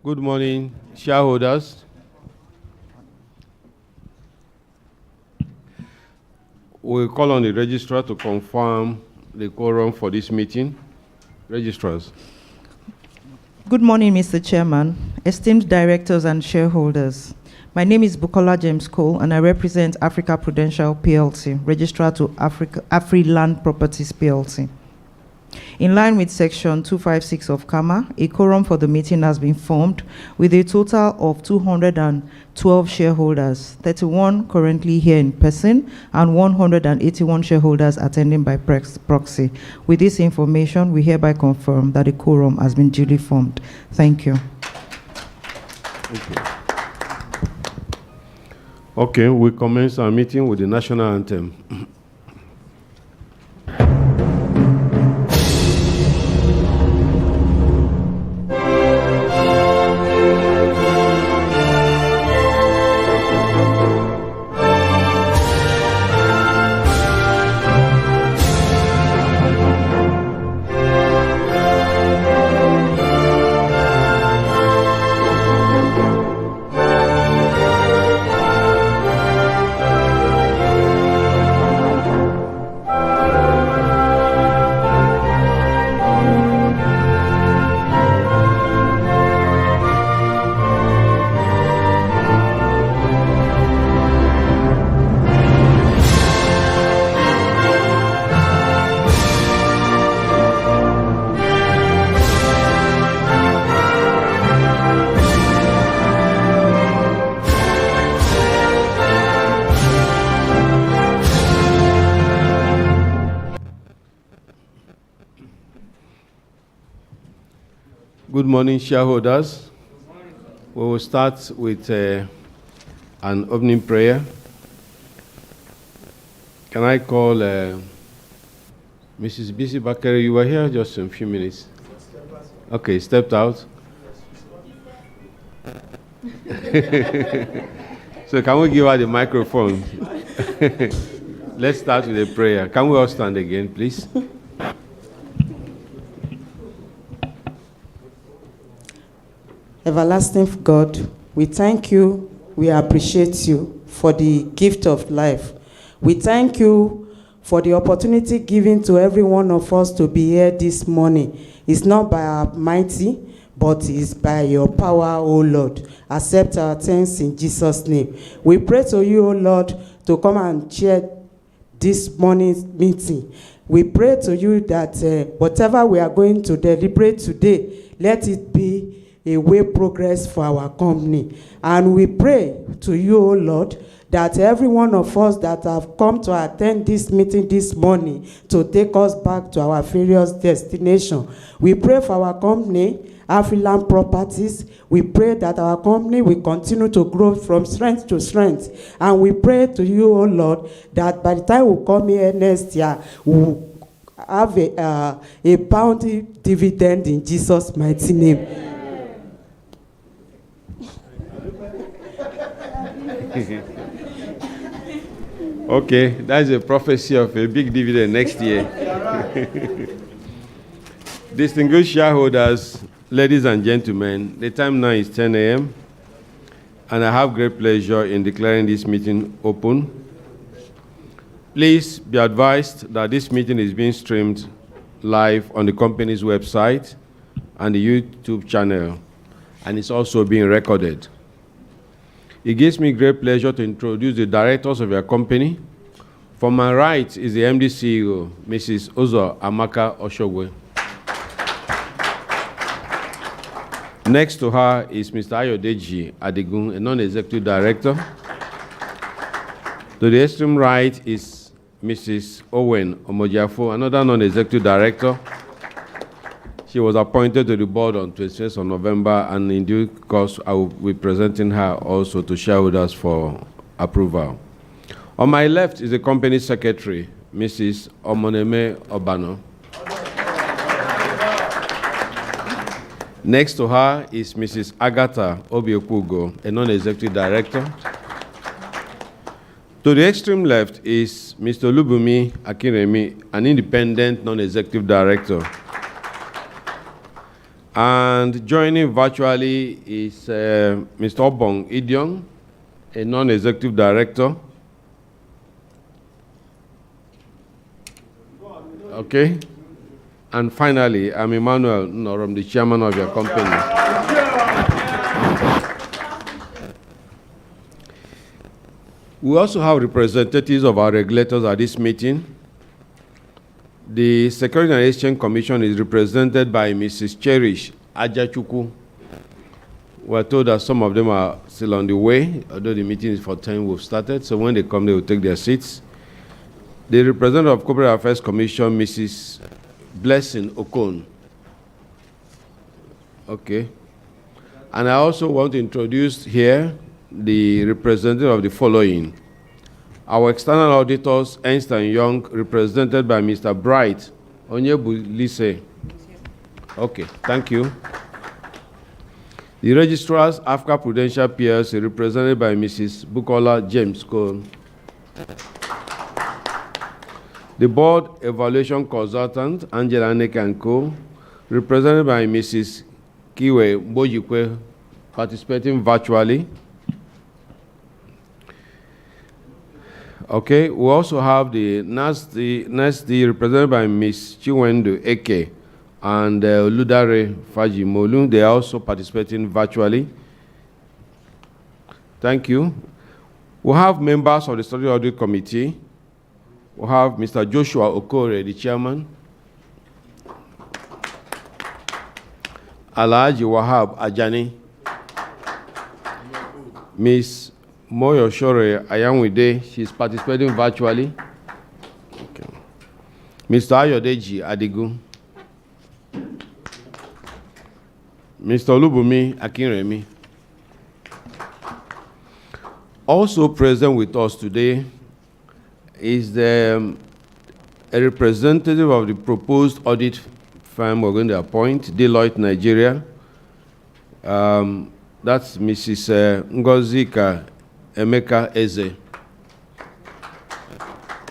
Good morning, shareholders. We'll call on the registrar to confirm the quorum for this meeting. Registrars. Good morning, Mr. Chairman, esteemed directors and shareholders. My name is Bukola James Cole, and I represent Africa Prudential PLC, registrar to Afriland Properties PLC. In line with Section 256 of CAMA, a quorum for the meeting has been formed with a total of 212 shareholders, 31 currently here in person, and 181 shareholders attending by proxy. With this information, we hereby confirm that a quorum has been duly formed. Thank you. Okay, we commence our meeting with the national anthem. Good morning, shareholders. We will start with an opening prayer. Can I call Mrs. Bisi Bakari? You were here just a few minutes. Okay, stepped out. So can we give her the microphone? Let's start with a prayer. Can we all stand again, please? Everlasting God, we thank you, we appreciate you for the gift of life. We thank you for the opportunity given to every one of us to be here this morning. It's not by our mighty, but it's by your power, O Lord. Accept our thanks in Jesus' name. We pray to you, O Lord, to come and chair this morning's meeting. We pray to you that whatever we are going to deliberate today, let it be a way progress for our company. And we pray to you, O Lord, that every one of us that have come to attend this meeting this morning to take us back to our various destinations. We pray for our company, Afriland Properties. We pray that our company will continue to grow from strength to strength. And we pray to you, O Lord, that by the time we come here next year, we'll have a bounty dividend in Jesus' mighty name. Okay, that's a prophecy of a big dividend next year. Distinguished shareholders, ladies and gentlemen, the time now is 10 a.m. and I have great pleasure in declaring this meeting open. Please be advised that this meeting is being streamed live on the company's website and the YouTube channel, and it's also being recorded. It gives me great pleasure to introduce the directors of your company. For my right is the MD CEO, Mrs. Ozo Amaka Oshogwe. Next to her is Mr. Ayodeji Adigun, a non-executive director. To the extreme right is Mrs. Owen Omojiafo, another non-executive director. She was appointed to the board on 26th of November, and in due course, I will be presenting her also to shareholders for approval. On my left is the company secretary, Mrs. Omoneme Obano. Next to her is Mrs. Agatha Obiokugo, a non-executive director. To the extreme left is Mr. Lubumi Akinremi, an independent non-executive director. And joining virtually is Mr. Obong Idiong, a non-executive director. Okay. And finally, I'm Emmanuel Norom, the chairman of your company. We also have representatives of our regulators at this meeting. The Security and Exchange Commission is represented by Mrs. Cherish Ajachuku. We're told that some of them are still on the way, although the meeting is for 10, we've started, so when they come, they will take their seats. The representative of Corporate Affairs Commission, Mrs. Blessing Okon. Okay. And I also want to introduce here the representative of the following. Our external auditors, Ernst & Young, represented by Mr. Bright Onyebulise. Okay, thank you. The registrars, Africa Prudential PLC, represented by Mrs. Bukola James Cole. The board evaluation consultant, Angela Neke & Co., represented by Mrs. Kiwe Mbojikwe, participating virtually. Okay, we also have the NASD represented by Ms. Chiwendu Eke and Ludare Fajimolu. They are also participating virtually. Thank you. We have members of the Statutory Audit Committee. We have Mr. Joshua Okore, the chairman. Alhaji Wahab Ajani. Ms. Moyo Shore Ayanwide, she's participating virtually. Okay. Mr. Ayodeji Adigu. Mr. Lubumi Akinremi. Also present with us today is a representative of the proposed audit firm we're going to appoint, Deloitte Nigeria. That's Mrs. Ngozika Emeka Eze.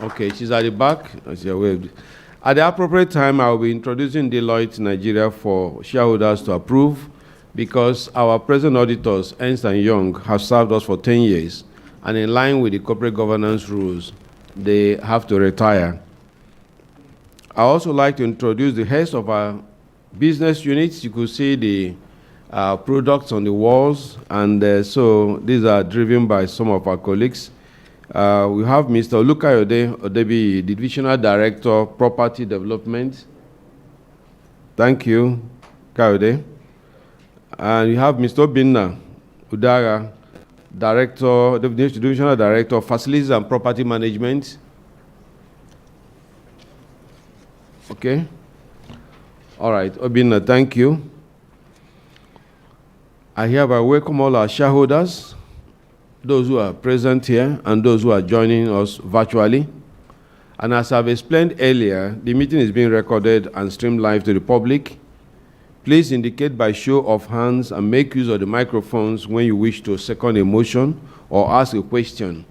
Okay, she's at the back. At the appropriate time, I will be introducing Deloitte Nigeria for shareholders to approve, because our present auditors, Ernst & Young, have served us for 10 years, and in line with the corporate governance rules, they have to retire. I also like to introduce the heads of our business units. You could see the products on the walls, and so these are driven by some of our colleagues. We have Mr. Olukayode Odebi, the Divisional Director, Property Development. Thank you, Kayode. And you have Mr. Binna Udara, Director, the Divisional Director of Facilities and Property Management. Okay. All right, Obinna, thank you. I hereby welcome all our shareholders, those who are present here and those who are joining us virtually. And as I've explained earlier, the meeting is being recorded and streamed live to the public. Please indicate by show of hands and make use of the microphones when you wish to second a motion or ask a question.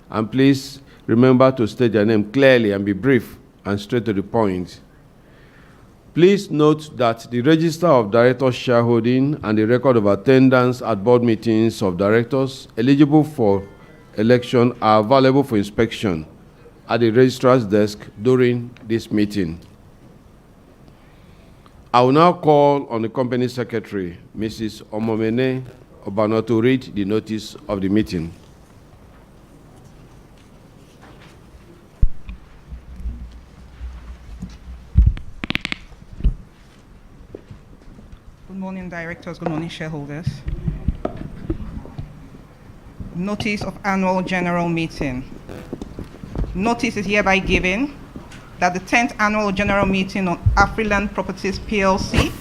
And please remember to state your name clearly and be brief and straight to the point. Please note that the register of directors' shareholding and the record of attendance at board meetings of directors eligible for election are available for inspection at the registrar's desk during this meeting. I will now call on the company secretary, Mrs. Omomene Obano, to read the notice of the meeting. Good morning, directors. Good morning, shareholders. Notice of annual general meeting. Notice is hereby given that the 10th annual general meeting on Afriland Properties PLC,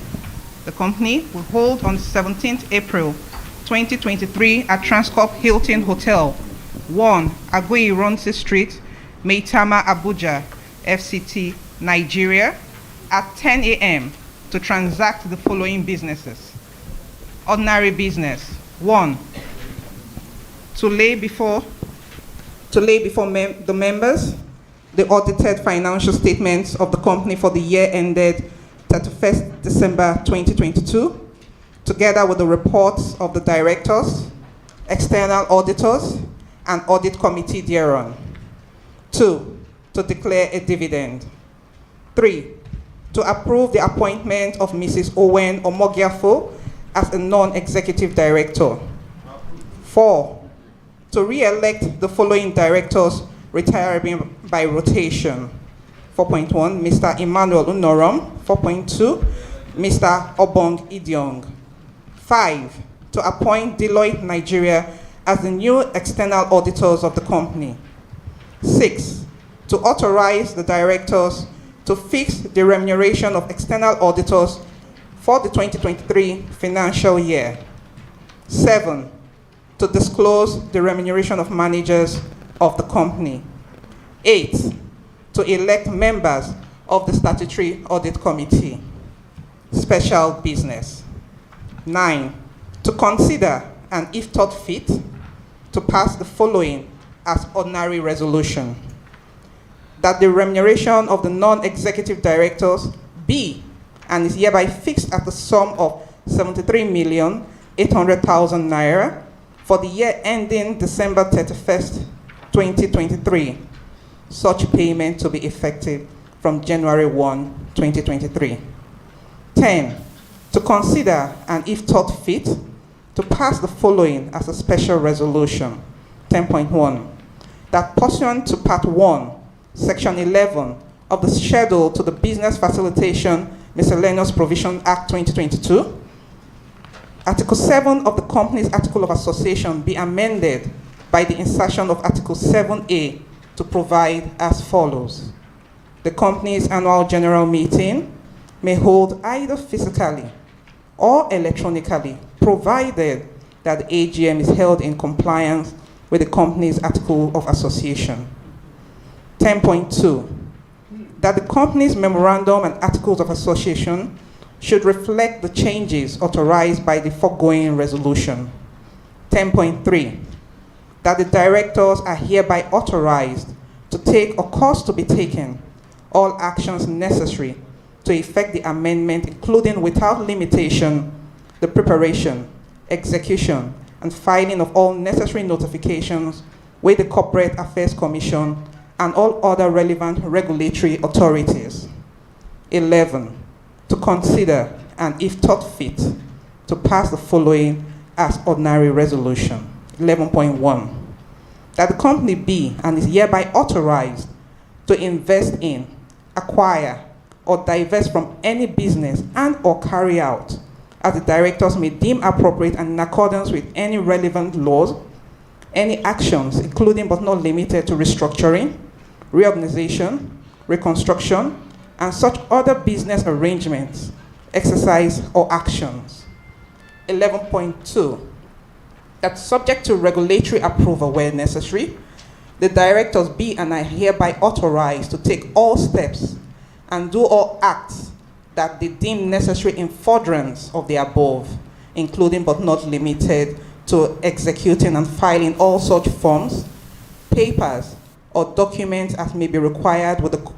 the company, will hold on 17th April 2023 at Transcorp Hilton Hotel, 1 Agui Ronsi Street, Maitama, Abuja, FCT, Nigeria, at 10 a.m. to transact the following businesses. Ordinary business. 1, to lay before to lay before the members the audited financial statements of the company for the year ended 31st December 2022, together with the reports of the directors, external auditors, and audit committee thereon. 2, to declare a dividend. 3, to approve the appointment of Mrs. Owen Omogiafo as a non-executive director. 4, to re-elect the following directors retiring by rotation. 4.1, Mr. Emmanuel Unorom. 4.2, Mr. Obong Idiong. 5, to appoint Deloitte Nigeria as the new external auditors of the company. 6, to authorize the directors to fix the remuneration of external auditors for the 2023 financial year. 7, to disclose the remuneration of managers of the company. 8, to elect members of the statutory audit committee. Special business. 9, to consider and if thought fit, to pass the following as ordinary resolution: that the remuneration of the non-executive directors be and is hereby fixed at the sum of 73,800,000 naira for the year ending December 31st, 2023. Such payment to be effective from January 1, 2023. 10, to consider and if thought fit, to pass the following as a special resolution. 10.1, that pursuant to Part 1, Section 11 of the Schedule to the Business Facilitation Miscellaneous Provision Act 2022, Article 7 of the Company's Article of Association be amended by the insertion of Article 7A to provide as follows. The Company's Annual General Meeting may hold either physically or electronically, provided that the AGM is held in compliance with the Company's Article of Association. 10.2, that the Company's Memorandum and Articles of Association should reflect the changes authorized by the foregoing resolution. 10.3, that the directors are hereby authorized to take or cause to be taken all actions necessary to effect the amendment, including without limitation, the preparation, execution, and filing of all necessary notifications with the Corporate Affairs Commission and all other relevant regulatory authorities. 11, to consider and if thought fit, to pass the following as ordinary resolution. 11.1, that the company be and is hereby authorized to invest in, acquire, or divest from any business and or carry out, as the directors may deem appropriate and in accordance with any relevant laws, any actions, including but not limited to restructuring, reorganization, reconstruction, and such other business arrangements, exercise, or actions. 11.2, that subject to regulatory approval where necessary, the directors be and are hereby authorized to take all steps and do all acts that they deem necessary in furtherance of the above, including but not limited to executing and filing all such forms, papers, or documents as may be required with the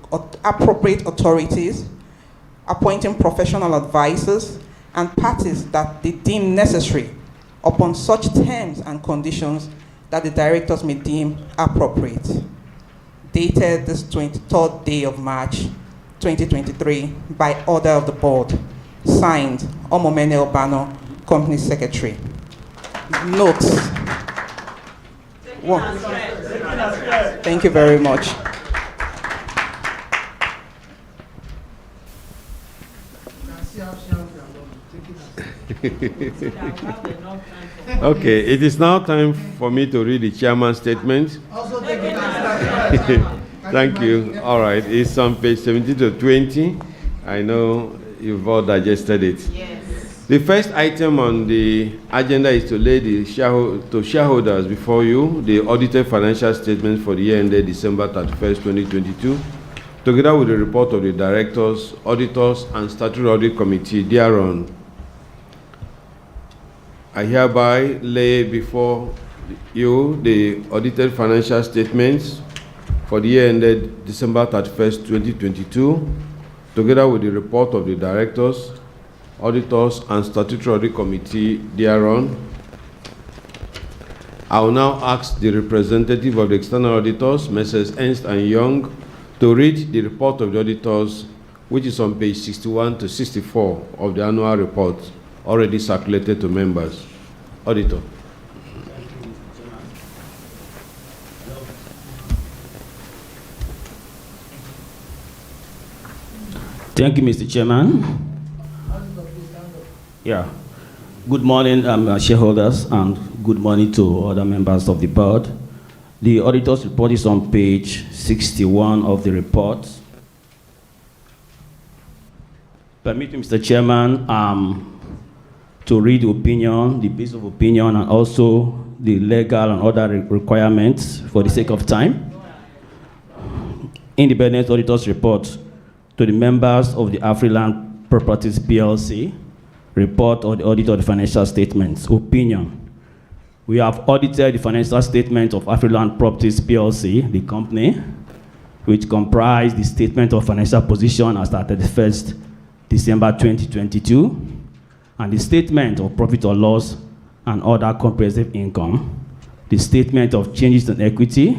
appropriate authorities, appointing professional advisors and parties that they deem necessary upon such terms and conditions that the directors may deem appropriate. Dated this 23rd day of March, 2023, by order of the board. Signed, Omomene Obano, Company Secretary. Notes. One. Thank you very much. Okay, it is now time for me to read the chairman's statement. Thank you. All right, it's on page 17 to 20. I know you've all digested it. Yes. The first item on the agenda is to lay the shareholders before you the audited financial statements for the year ended December 31st, 2022, together with the report of the directors, auditors, and statutory audit committee thereon. I hereby lay before you the audited financial statements for the year ended December 31st, 2022, together with the report of the directors, auditors, and statutory audit committee thereon. I will now ask the representative of the external auditors, Messrs. Ernst & Young, to read the report of the auditors, which is on page 61 to 64 of the annual report, already circulated to members. Auditor. Thank you, Mr. Chairman. Yeah. Good morning, shareholders, and good morning to other members of the board. The auditor's report is on page 61 of the report. Permit me, Mr. Chairman, to read the opinion, the piece of opinion, and also the legal and other requirements for the sake of time. Independent auditor's report to the members of the Afriland Properties PLC, report of the audit of the financial statements. Opinion. We have audited the financial statement of Afriland Properties PLC, the company, which comprise the statement of financial position as at 31st December 2022, and the statement of profit or loss and other comprehensive income, the statement of changes in equity,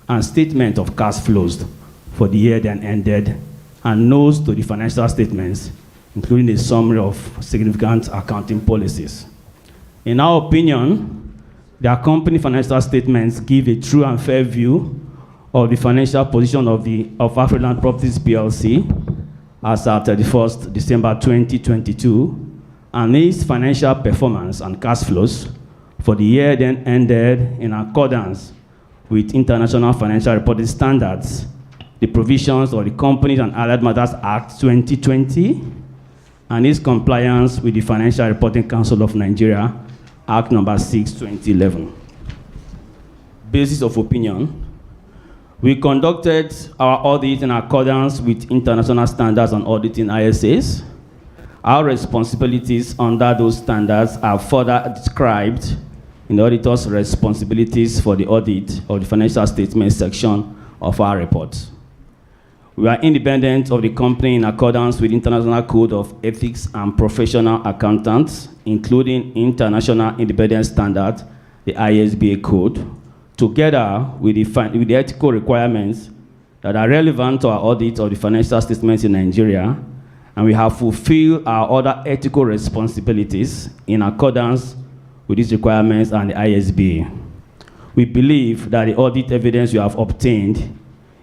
and statement of cash flows for the year then ended, and notes to the financial statements, including a summary of significant accounting policies. In our opinion, the company financial statements give a true and fair view of the financial position of Afriland Properties PLC as at 31st December 2022, and its financial performance and cash flows for the year then ended in accordance with International Financial Reporting Standards, the provisions of the Companies and Allied Matters Act 2020, and its compliance with the Financial Reporting Council of Nigeria, Act number 6, 2011. Basis of opinion. We conducted our audit in accordance with international standards on auditing ISAs. Our responsibilities under those standards are further described in the auditor's responsibilities for the audit of the financial statement section of our report. We are independent of the company in accordance with International Code of Ethics and Professional Accountants, including International Independent Standard, the ISBA Code, together with the ethical requirements that are relevant to our audit of the financial statements in Nigeria, and we have fulfilled our other ethical responsibilities in accordance with these requirements and the ISBA. We believe that the audit evidence you have obtained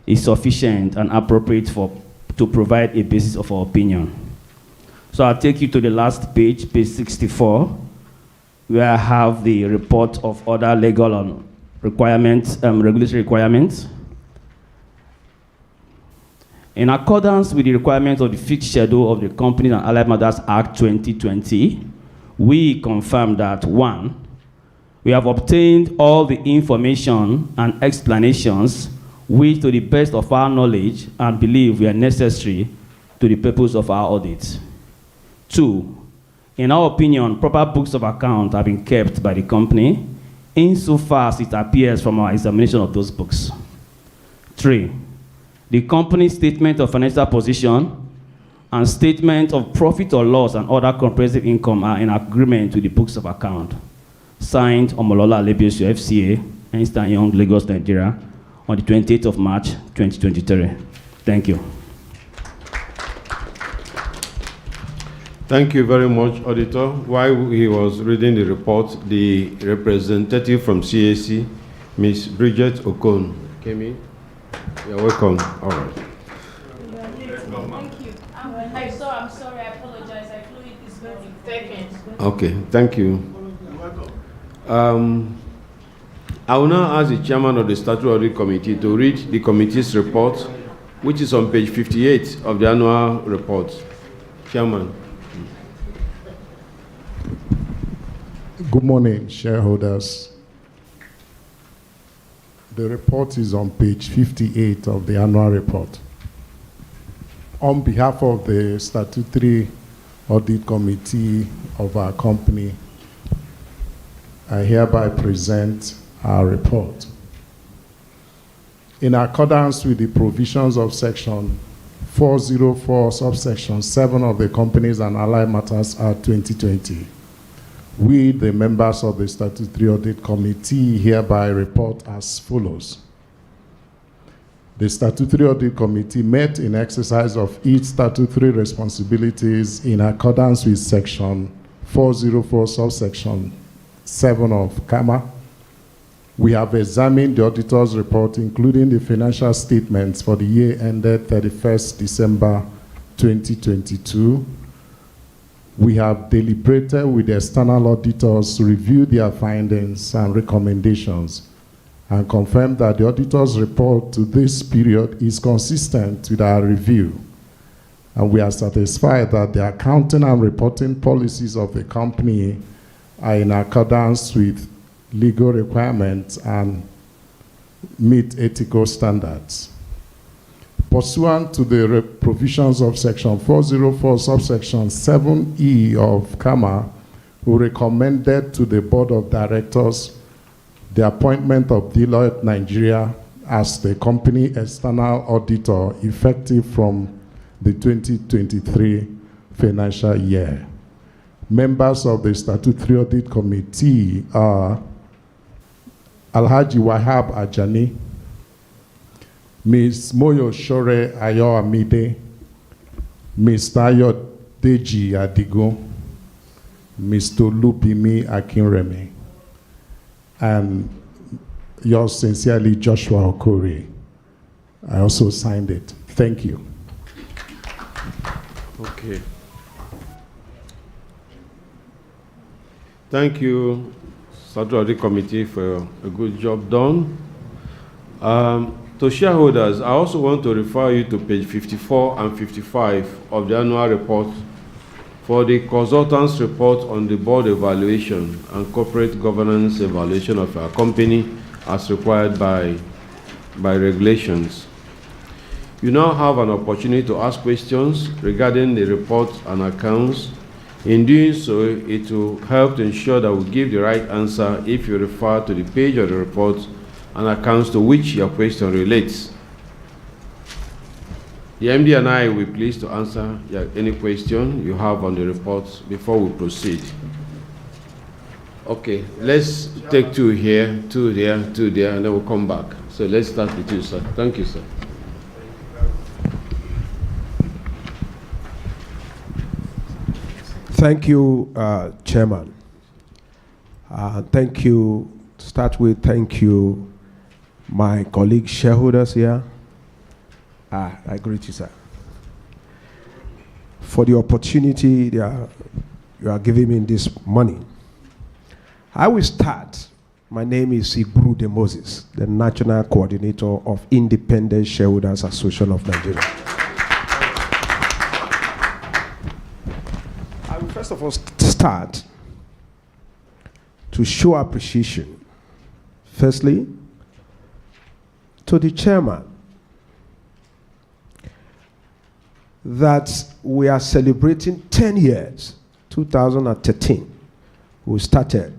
is sufficient and appropriate to provide a basis of our opinion. So I'll take you to the last page, page 64, where I have the report of other legal and regulatory requirements. In accordance with the requirements of the fixed schedule of the Companies and Allied Matters Act 2020, we confirm that 1, we have obtained all the information and explanations which, to the best of our knowledge and belief, were necessary to the purpose of our audit. 2, in our opinion, proper books of account have been kept by the company insofar as it appears from our examination of those books. 3, the company's statement of financial position and statement of profit or loss and other comprehensive income are in agreement with the books of account. Signed, Omolola Alebiosio, FCA, Ernst & Young, Lagos, Nigeria, on the 28th of March, 2023. Thank you. Thank you very much, Auditor. While he was reading the report, the representative from CAC, Ms. Bridget Okon, came in. You're welcome. All right. Thank you. I'm sorry, I apologize. I flew it this morning. Okay, thank you. I will now ask the chairman of the Statutory Audit Committee to read the committee's report, which is on page 58 of the annual report. Chairman. Good morning, shareholders. The report is on page 58 of the annual report. On behalf of the Statutory Audit Committee of our company, I hereby present our report. In accordance with the provisions of Section 404, subsection 7 of the Companies and Allied Matters Act 2020, we, the members of the Statutory Audit Committee, hereby report as follows. The Statutory Audit Committee met in exercise of its statutory responsibilities in accordance with Section 404, subsection 7 of CAMA. We have examined the auditor's report, including the financial statements for the year ended 31st December 2022. We have deliberated with the external auditors to review their findings and recommendations and confirmed that the auditor's report to this period is consistent with our review. And we are satisfied that the accounting and reporting policies of the company are in accordance with legal requirements and meet ethical standards. Pursuant to the provisions of Section 404, subsection 7E of CAMA, we recommended to the Board of Directors the appointment of Deloitte Nigeria as the company external auditor effective from the 2023 financial year. Members of the Statutory Audit Committee are Alhaji Wahab Ajani, Ms. Moyo Shore Ayo Amide, Mr. Ayo Deji Adigo, Mr. Lupimi Akinreme, and yours sincerely, Joshua Okori. I also signed it. Thank you. Okay. Thank you, Statutory Audit Committee, for a good job done. To shareholders, I also want to refer you to page 54 and 55 of the annual report for the consultant's report on the board evaluation and corporate governance evaluation of our company as required by regulations. You now have an opportunity to ask questions regarding the report and accounts. In doing so, it will help to ensure that we give the right answer if you refer to the page of the report and accounts to which your question relates. The MD and I will be pleased to answer any question you have on the report before we proceed. Okay, let's take two here, two there, and then we'll come back. So let's start with you, sir. Thank you, sir. Thank you, Chairman. Thank you. To start with, thank you, my colleague shareholders here. I greet you, sir, for the opportunity you are giving me this morning. I will start. My name is Ibru De Moses, the National Coordinator of Independent Shareholders Association of Nigeria. I will first of all start to show appreciation, firstly, to the chairman, that we are celebrating 10 years, 2013. We started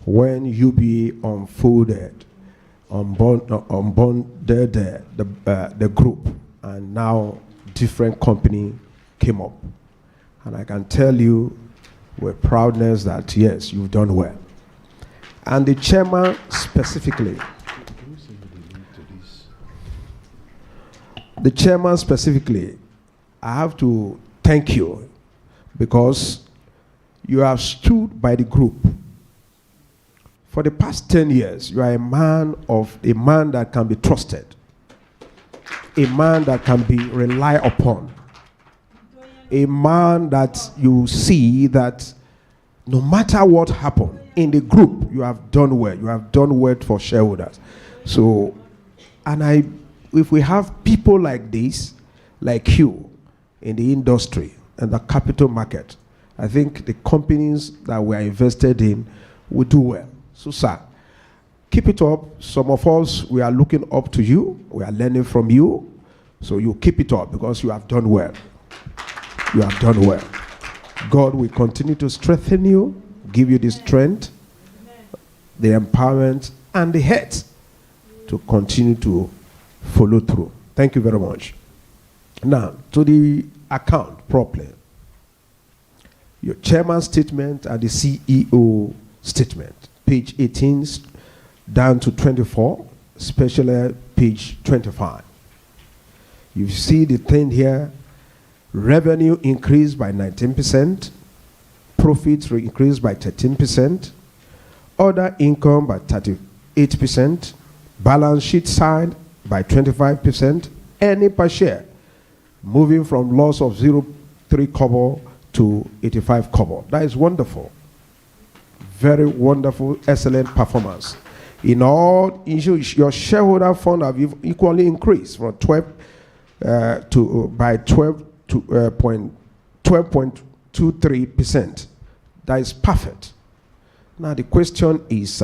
when UBA unfolded, unbonded the group, and now different company came up. And I can tell you with proudness that yes, you've done well. And the chairman specifically, I have to thank you because you have stood by the group. For the past 10 years, you are a man that can be trusted, a man that can be relied upon, a man that you see that no matter what happened in the group, you have done well. You have done well for shareholders. So, if we have people like this, like you, in the industry and the capital market, I think the companies that we are invested in will do well. So, sir, keep it up. Some of us, we are looking up to you. We are learning from you. So you keep it up because you have done well. You have done well. God will continue to strengthen you, give you the strength, the empowerment, and the heads to continue to follow through. Thank you very much. Now, to the account properly. Your chairman's statement and the CEO statement, page 18 down to 24, especially page 25. You see the thing here, revenue increased by 19%, profits increased by 13%, other income by 38%, balance sheet side by 25%, earning per share moving from loss of 0.3 kobo to 85 kobo. That is wonderful. Very wonderful, excellent performance. In all, your shareholder fund have equally increased from 12.23%. That is perfect. Now the question is,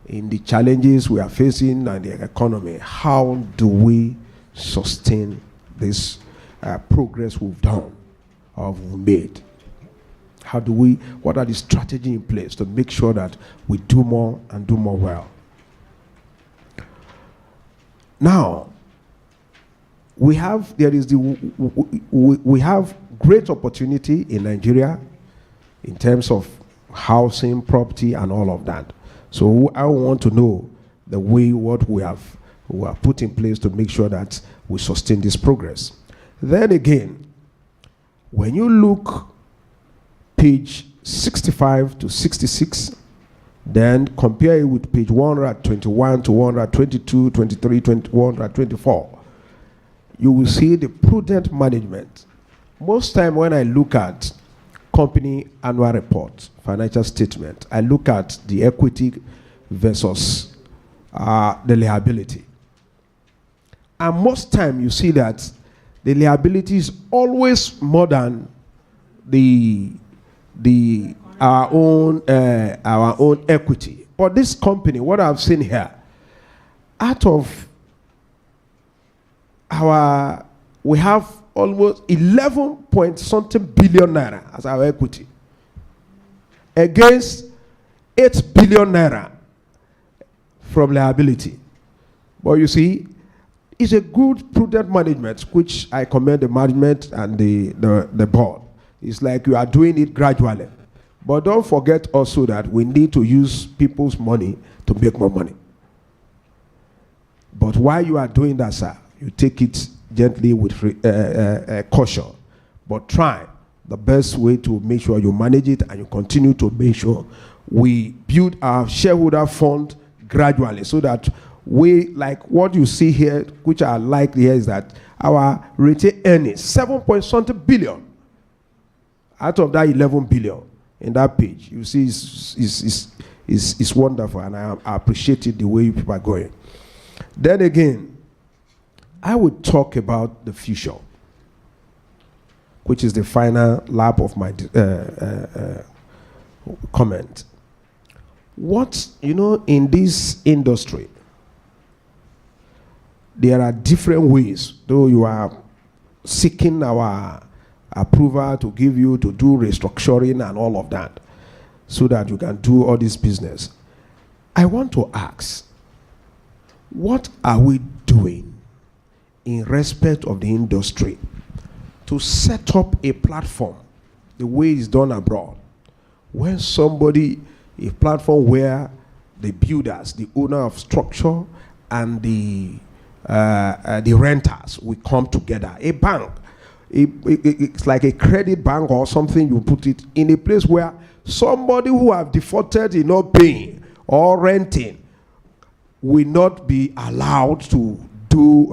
in the challenges we are facing in the economy, how do we sustain this progress we've done or we've made? How do we, what are the strategies in place to make sure that we do more and do more well? Now, we have great opportunity in Nigeria in terms of housing, property, and all of that. So I want to know the way what we have put in place to make sure that we sustain this progress. Then again, when you look page 65 to 66, then compare it with page 121 to 122, 23, 124, you will see the prudent management. Most time when I look at company annual report, financial statement, I look at the equity versus the liability. And most time you see that the liability is always more than our own equity. But this company, what I've seen here, out of we have almost 11 point something billion naira as our equity against 8 billion naira from liability. But you see, it's a good prudent management, which I commend the management and the board. It's like you are doing it gradually. But don't forget also that we need to use people's money to make more money. But while you are doing that, sir, you take it gently with caution. But try the best way to make sure you manage it and you continue to make sure we build our shareholder fund gradually so that we, like what you see here, which I like here, is that our retained earnings, 7 point something billion out of that 11 billion in that page. You see, it's wonderful, and I appreciate it the way people are going. Then again, I would talk about the future, which is the final lap of my comment. What, in this industry, there are different ways, though you are seeking our approval to give you to do restructuring and all of that, so that you can do all this business. I want to ask, what are we doing in respect of the industry to set up a platform the way it's done abroad, when somebody, a platform where the builders, the owner of structure, and the renters will come together? A bank, it's like a credit bank or something. You put it in a place where somebody who have defaulted in not paying or renting will not be allowed to do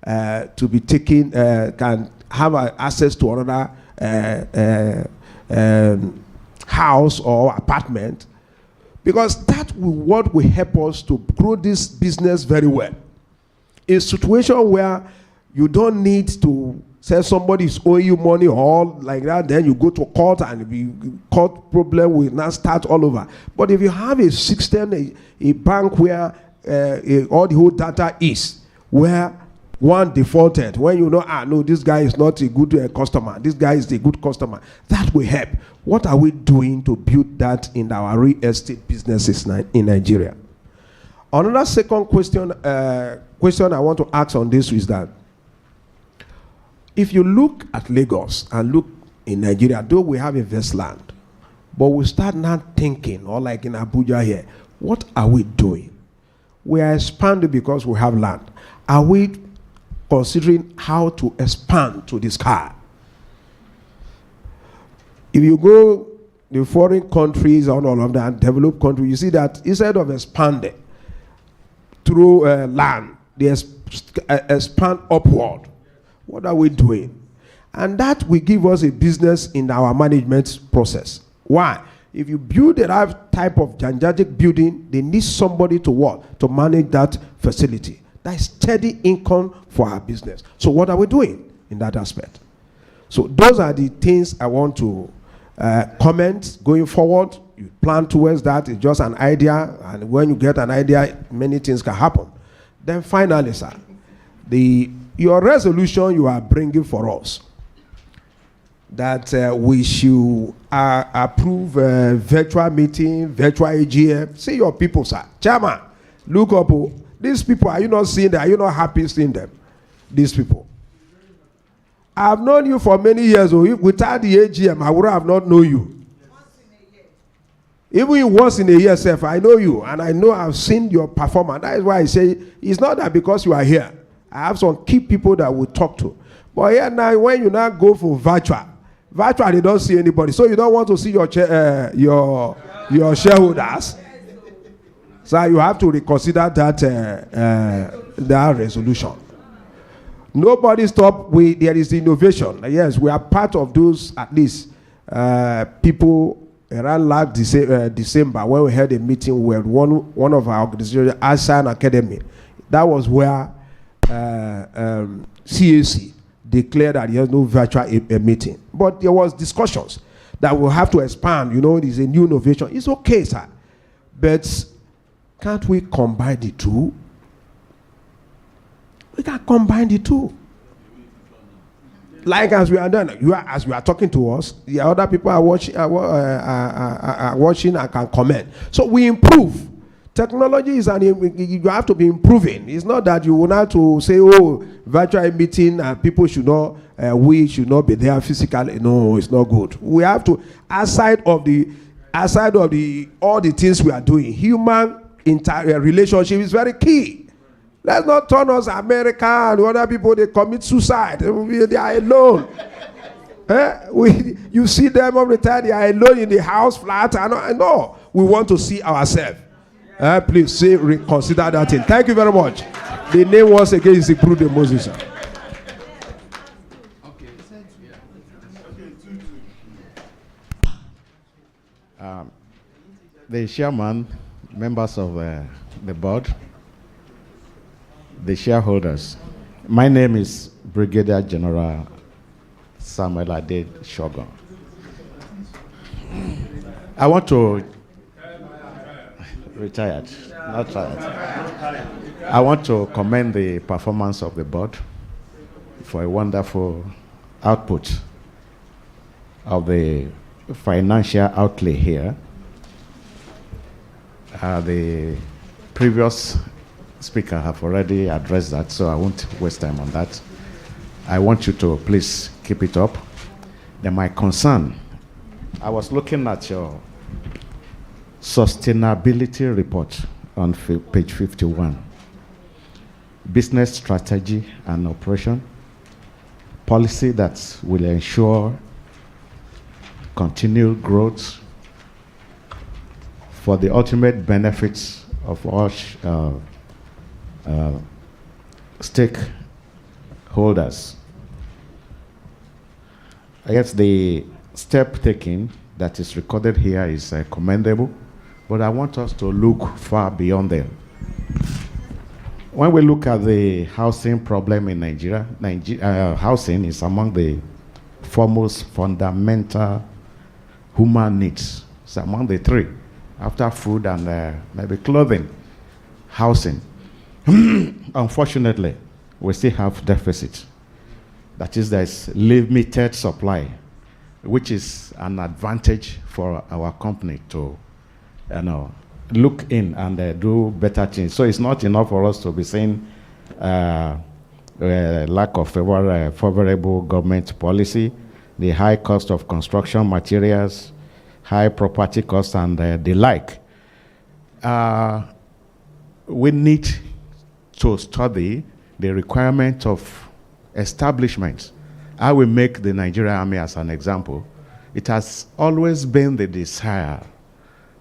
to be taken, can have access to another house or apartment, because that what will help us to grow this business very well. A situation where you don't need to say somebody is owing you money or like that, then you go to court and the court problem will now start all over. But if you have a system, a bank where all the whole data is, where one defaulted, when you know, no, this guy is not a good customer, this guy is a good customer, that will help. What are we doing to build that in our real estate businesses in Nigeria? Another second question I want to ask on this is that if you look at Lagos and look in Nigeria, though we have invest land, but we start now thinking, or like in Abuja here, what are we doing? We are expanding because we have land. Are we considering how to expand to the sky? If you go the foreign countries and all of that, developed countries, you see that instead of expanding through land, they expand upward. What are we doing? And that will give us a business in our management process. Why? If you build the right type of gigantic building, they need somebody to what? To manage that facility. That is steady income for our business. So what are we doing in that aspect? So those are the things I want to comment going forward. You plan towards that. It's just an idea. And when you get an idea, many things can happen. Then finally, sir, your resolution you are bringing for us, that we should approve virtual meeting, virtual AGM. See your people, sir. Chairman, look up. These people, are you not seeing them? Are you not happy seeing them? These people. I've known you for many years. Without the AGM, I would have not known you. Even once in a year, self, I know you, and I know I've seen your performance. That is why I say it's not that because you are here. I have some key people that we talk to. But here now, when you now go for virtual, they don't see anybody. So you don't want to see your shareholders. So you have to reconsider that resolution. Nobody stop. There is innovation. Yes, we are part of those, at least, people around last December, when we had a meeting with one of our organizations, Ashan Academy. That was where CAC declared that there is no virtual meeting. But there was discussions that we'll have to expand. You know, it is a new innovation. It's okay, sir. But can't we combine the two? We can combine the two. Like as we are done, as you are talking to us, the other people are watching, and can comment. So we improve. Technology is you have to be improving. It's not that you will not to say, oh, virtual meeting and people should not, we should not be there physically. No, it's not good. We have to, aside of all the things we are doing, human relationship is very key. Let's not turn us America and other people, they commit suicide. They are alone. You see them all the time, they are alone in the house, flat. I know. We want to see ourselves. Please reconsider that thing. Thank you very much. The name once again is Ibrude Moses. The chairman, members of the board, the shareholders. My name is Brigadier General Samuel Ade Shogun. I want to retired, not tired. I want to commend the performance of the board for a wonderful output of the financial outlay here. The previous speaker have already addressed that, so I won't waste time on that. I want you to please keep it up. Then my concern, I was looking at your sustainability report on page 51. Business strategy and operation, policy that will ensure continued growth for the ultimate benefits of all stakeholders. I guess the step taken that is recorded here is commendable, but I want us to look far beyond them. When we look at the housing problem in Nigeria, housing is among the foremost fundamental human needs. It's among the three, after food and maybe clothing, housing. Unfortunately, we still have deficit. That is, there's limited supply, which is an advantage for our company to, look in and do better things. So it's not enough for us to be saying lack of favorable government policy, the high cost of construction materials, high property costs, and the like. We need to study the requirement of establishments. I will make the Nigerian Army as an example. It has always been the desire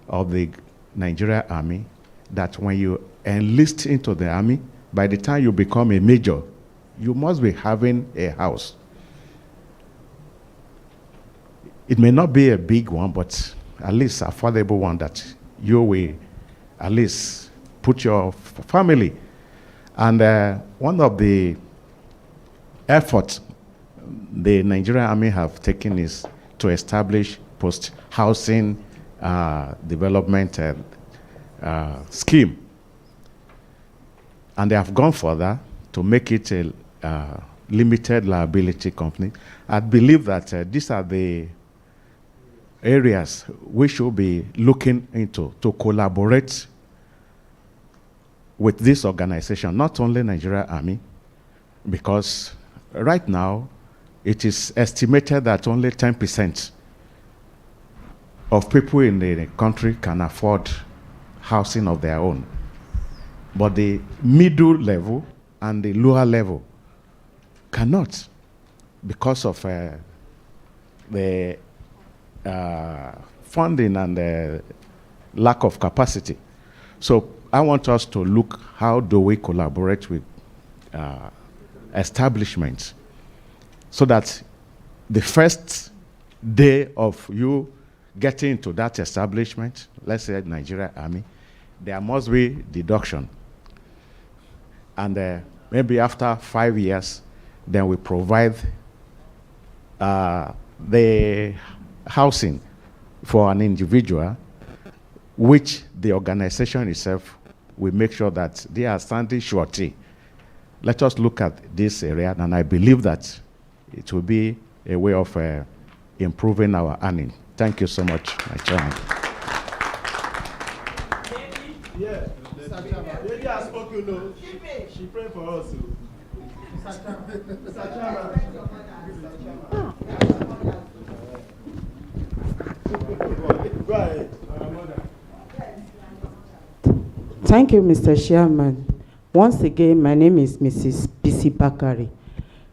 of the Nigerian Army that when you enlist into the army, by the time you become a major, you must be having a house. It may not be a big one, but at least affordable one that you will at least put your family. And one of the efforts the Nigerian Army have taken is to establish post-housing development scheme. And they have gone further to make it a limited liability company. I believe that these are the areas we should be looking into to collaborate with this organization, not only Nigerian Army, because right now it is estimated that only 10% of people in the country can afford housing of their own. But the middle level and the lower level cannot, because of the funding and the lack of capacity. So I want us to look, how do we collaborate with establishments so that the first day of you getting into that establishment, let's say Nigeria Army, there must be deduction. And maybe after 5 years, then we provide the housing for an individual, which the organization itself will make sure that they are standing surety. Let us look at this area, and I believe that it will be a way of improving our earning. Thank you so much, my chairman. Yeah, lady has spoken, no. She prayed for us. Mr. Chairman. Go ahead. Thank you, Mr. Chairman. Once again, my name is Mrs. Bisi Bakari.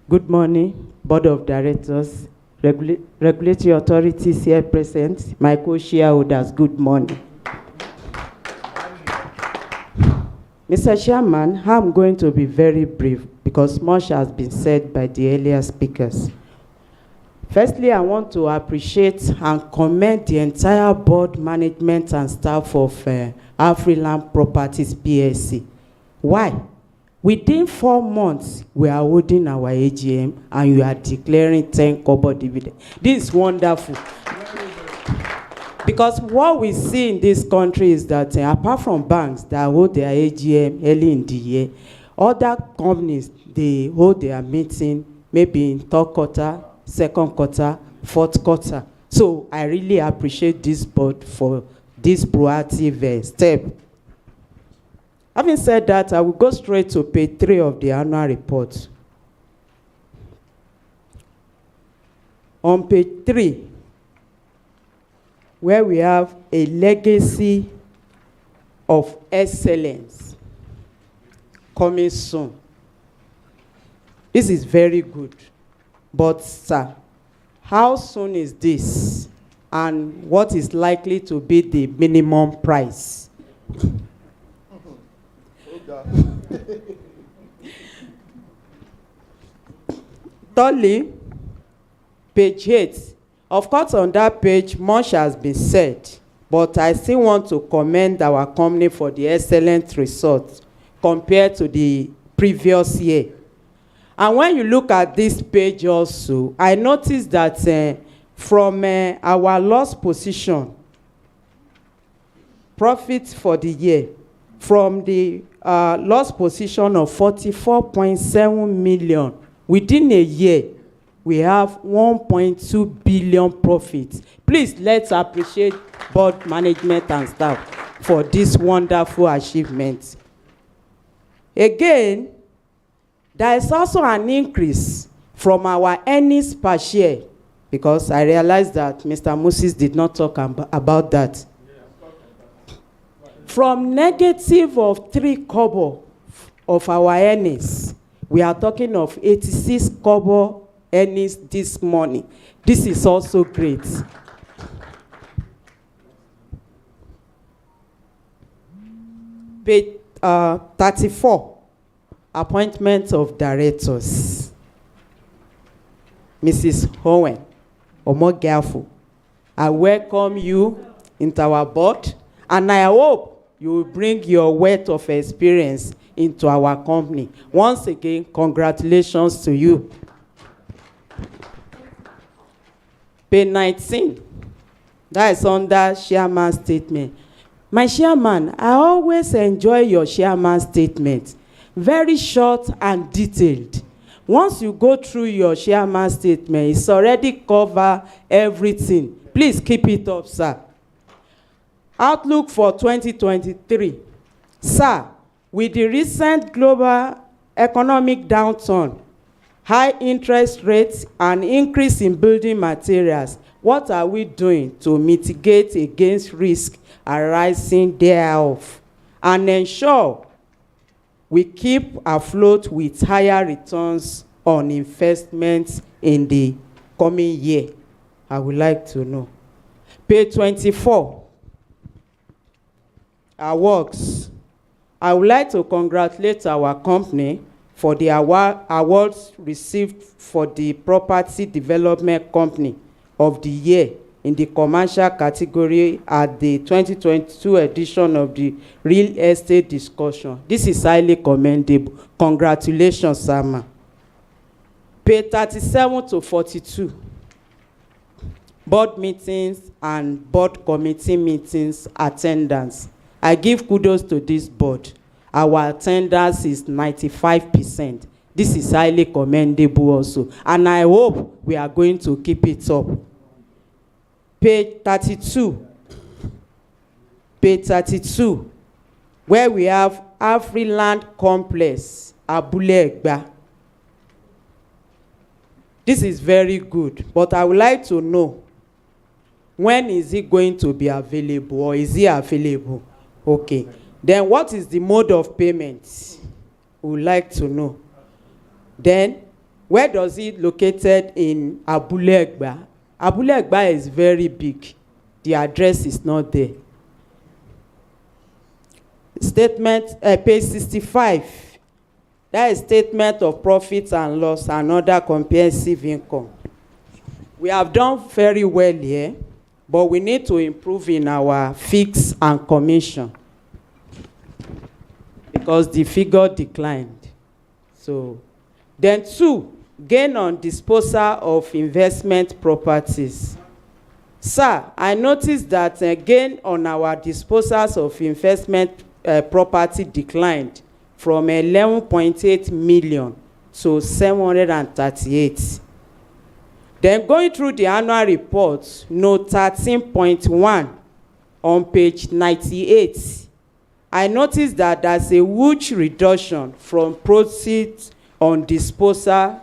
Good morning, Board of Directors, regulatory authorities here present, my co-shareholders, good morning. Mr. Chairman, I'm going to be very brief because much has been said by the earlier speakers. Firstly, I want to appreciate and commend the entire board, management, and staff of Afriland Properties PLC. Why? Within 4 months, we are holding our AGM and you are declaring 10 kobo dividend. This is wonderful. Because what we see in this country is that apart from banks that hold their AGM early in the year, other companies, they hold their meeting maybe in third quarter, second quarter, fourth quarter. So I really appreciate this board for this proactive step. Having said that, I will go straight to page 3 of the annual report. On page 3, where we have a legacy of excellence coming soon. This is very good. But, sir, how soon is this? And what is likely to be the minimum price? Thirdly, page 8. Of course, on that page, much has been said, but I still want to commend our company for the excellent results compared to the previous year. And when you look at this page also, I noticed that from our loss position, profit for the year, from the loss position of 44.7 million. Within a year, we have 1.2 billion profits. Please, let's appreciate board management and staff for this wonderful achievement. Again, there is also an increase from our earnings per share, because I realized that Mr. Moses did not talk about that. From negative of 3 kobo of our earnings, we are talking of 86 kobo earnings this morning. This is also great. Page 34, appointment of directors. Mrs. Owen Omogafu, I welcome you into our board, and I hope you will bring your wealth of experience into our company. Once again, congratulations to you. Page 19, that is under chairman's statement. My chairman, I always enjoy your chairman's statement. Very short and detailed. Once you go through your chairman's statement, it's already covered everything. Please keep it up, sir. Outlook for 2023. Sir, with the recent global economic downturn, high interest rates, and increase in building materials, what are we doing to mitigate against risk arising thereof and ensure we keep afloat with higher returns on investments in the coming year? I would like to know. Page 24. Awards. I would like to congratulate our company for the awards received for the Property Development Company of the Year in the commercial category at the 2022 edition of the Real Estate Discussion. This is highly commendable. Congratulations, Sama. Page 37 to 42. Board meetings and board committee meetings attendance. I give kudos to this board. Our attendance is 95%. This is highly commendable also. And I hope we are going to keep it up. Page 32. Page 32, where we have Afriland Complex, Abule Egba. This is very good, but I would like to know, when is it going to be available, or is it available? Okay. Then what is the mode of payment? We would like to know. Then, where does it located in Abule Egba? Abule Egba is very big. The address is not there. Statement, page 65. That is statement of profits and loss and other comprehensive income. We have done very well here, but we need to improve in our fix and commission, because the figure declined. So, then 2, gain on disposal of investment properties. Sir, I noticed that gain on our disposals of investment property declined from 11.8 million to 738. Then going through the annual report, note 13.1 on page 98, I noticed that there's a huge reduction from proceeds on disposal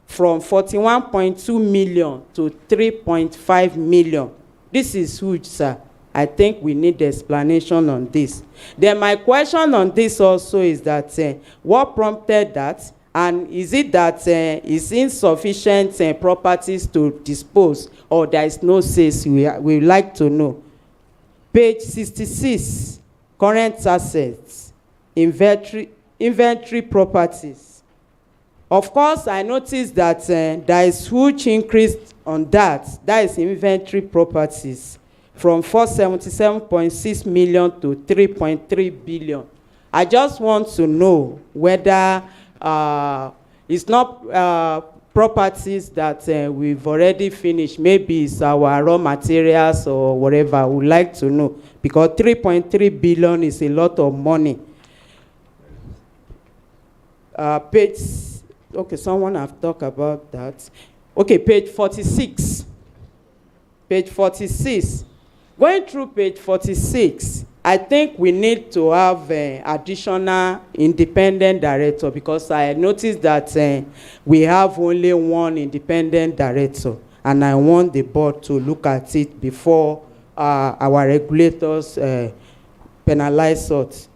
from 41.2 million to 3.5 million. This is huge, sir. I think we need explanation on this. Then my question on this also is that what prompted that, and is it that is insufficient properties to dispose, or there is no sales? We would like to know. Page 66, current assets, inventory properties. Of course, I noticed that there is huge increase on that. That is inventory properties from 477.6 million to 3.3 billion. I just want to know whether it's not properties that we've already finished. Maybe it's our raw materials or whatever. We'd like to know, because 3.3 billion is a lot of money. Page, okay, someone have talked about that. Okay, page 46. Page 46. Going through page 46, I think we need to have additional independent director, because I noticed that we have only one independent director, and I want the board to look at it before our regulators penalize us.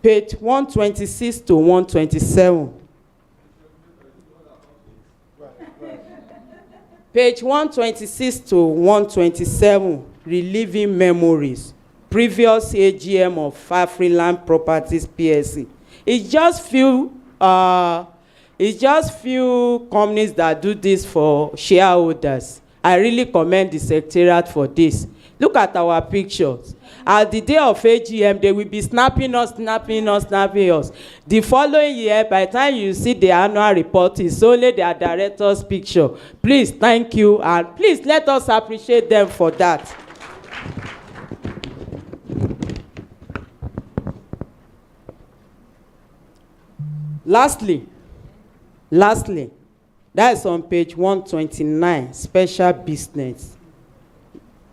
Page 126 to 127. Page 126 to 127, reliving memories. Previous AGM of Afriland Properties PLC. It's just few companies that do this for shareholders. I really commend the secretariat for this. Look at our pictures. At the day of AGM, they will be snapping us. The following year, by the time you see the annual report, it's only their director's picture. Please, thank you, and please let us appreciate them for that. Lastly, that is on page 129, special business.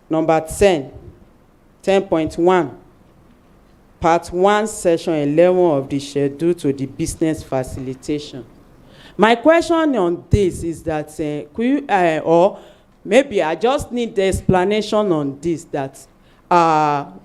Number 10.1, part 1, section 11 of the schedule to the business facilitation. My question on this is that, could you, or maybe I just need the explanation on this, that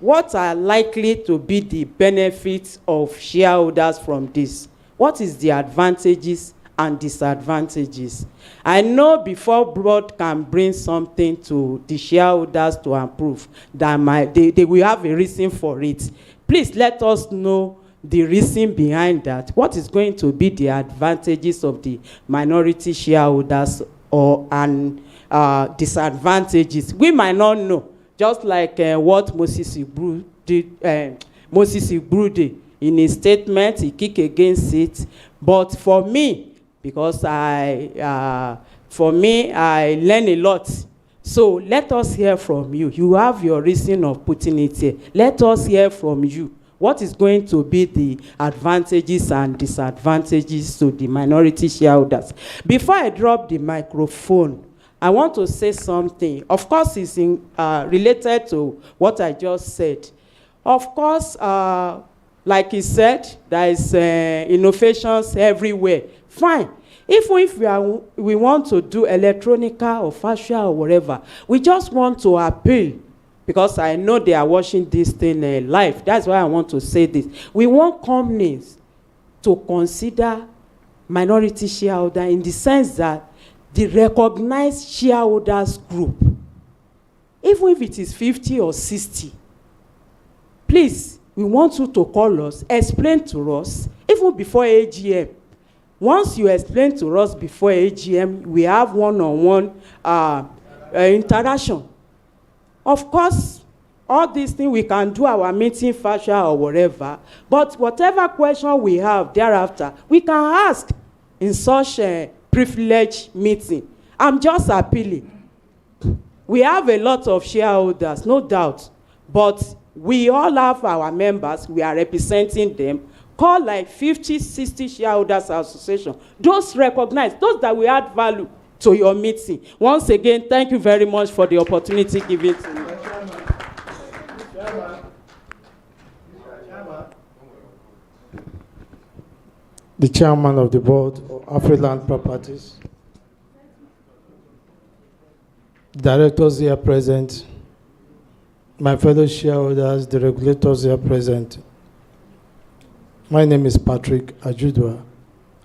what are likely to be the benefits of shareholders from this? What is the advantages and disadvantages? I know before board can bring something to the shareholders to approve, that they will have a reason for it. Please let us know the reason behind that. What is going to be the advantages of the minority shareholders and disadvantages? We might not know, just like what Moses Igbu did in his statement. He kicked against it. But for me, because I learn a lot. So let us hear from you. You have your reason of putting it here. Let us hear from you. What is going to be the advantages and disadvantages to the minority shareholders? Before I drop the microphone, I want to say something. Of course, it's related to what I just said. Of course, like he said, there is innovations everywhere. Fine. If we want to do electronica or fascia or whatever, we just want to appeal, because I know they are watching this thing live. That's why I want to say this. We want companies to consider minority shareholder in the sense that the recognized shareholders group, even if it is 50 or 60, please, we want you to call us, explain to us, even before AGM. Once you explain to us before AGM, we have one-on-one interaction. Of course, all these things, we can do our meeting fascia or whatever, but whatever question we have thereafter, we can ask in such a privileged meeting. I'm just appealing. We have a lot of shareholders, no doubt, but we all have our members. We are representing them. Call like 50, 60 shareholders association. Those recognize, those that will add value to your meeting. Once again, thank you very much for the opportunity given to me. The chairman of the board of Afriland Properties, directors here present, my fellow shareholders, the regulators here present. My name is Patrick Ajudwa.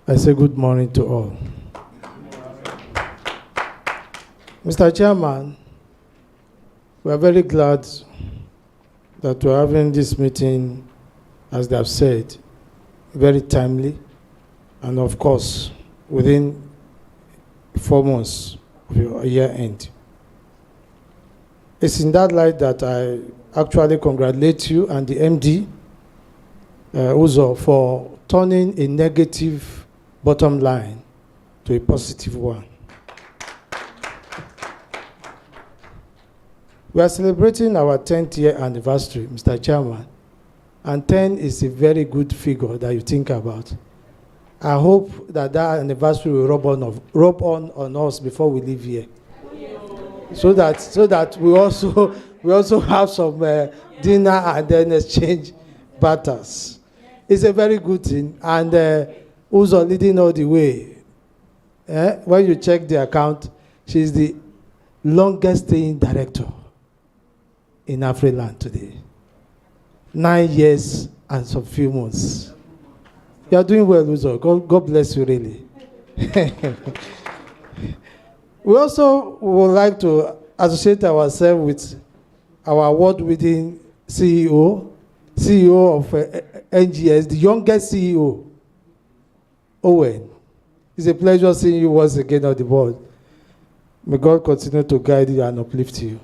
I say good morning to all. Mr. Chairman, we are very glad that we're having this meeting, as they have said, very timely, and of course, within 4 months of your year end. It's in that light that I actually congratulate you and the MD, Uzo, for turning a negative bottom line to a positive one. We are celebrating our 10th year anniversary, Mr. Chairman, and 10 is a very good figure that you think about. I hope that that anniversary will rub on us before we leave here, so that we also have some dinner and then exchange batters. It's a very good thing, and Uzo leading all the way. When you check the account, she's the longest staying director in Afriland today. 9 years and some few months. You are doing well, Uzo. God bless you, really. We also would like to associate ourselves with our award-winning CEO of NGS, the youngest CEO, Owen. It's a pleasure seeing you once again on the board. May God continue to guide you and uplift you.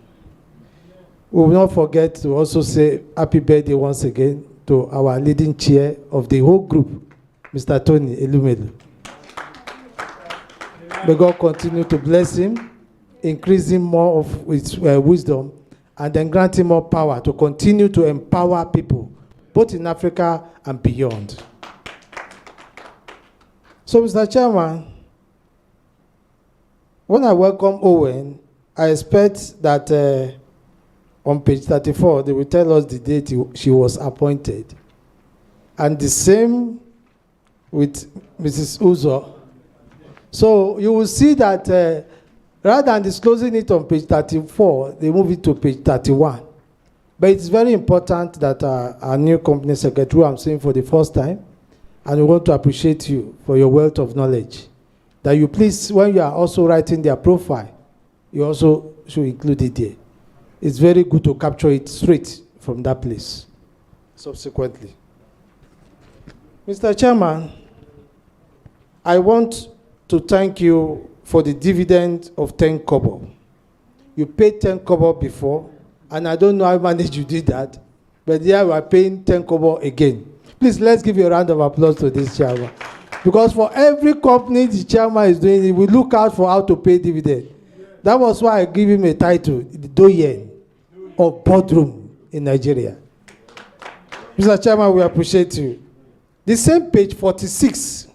We will not forget to also say happy birthday once again to our leading chair of the whole group, Mr. Tony Elumelu. May God continue to bless him, increase him more of his wisdom, and then grant him more power to continue to empower people, both in Africa and beyond. So, Mr. Chairman, when I welcome Owen, I expect that on page 34, they will tell us the date she was appointed. And the same with Mrs. Uzo. So you will see that rather than disclosing it on page 34, they move it to page 31. But it's very important that our new company secretary, I'm saying for the first time, and we want to appreciate you for your wealth of knowledge, that you please, when you are also writing their profile, you also should include it there. It's very good to capture it straight from that place subsequently. Mr. Chairman, I want to thank you for the dividend of 10 kobo. You paid 10 kobo before, and I don't know how managed you did that, but here we are paying 10 kobo again. Please, let's give you a round of applause to this chairman. Because for every company the chairman is doing, we look out for how to pay dividend. That was why I give him a title, the Doyen of boardroom in Nigeria. Mr. Chairman, we appreciate you. The same page 46.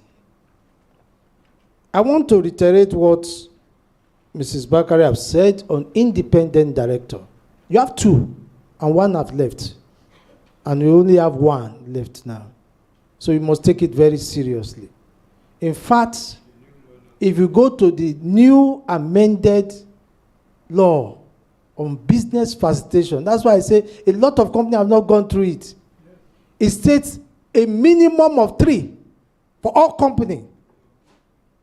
I want to reiterate what Mrs. Bakari has said on independent director. You have 2, and 1 have left. And you only have 1 left now. So you must take it very seriously. In fact, if you go to the new amended law on business facilitation, that's why I say a lot of companies have not gone through it. It states a minimum of 3 for all company.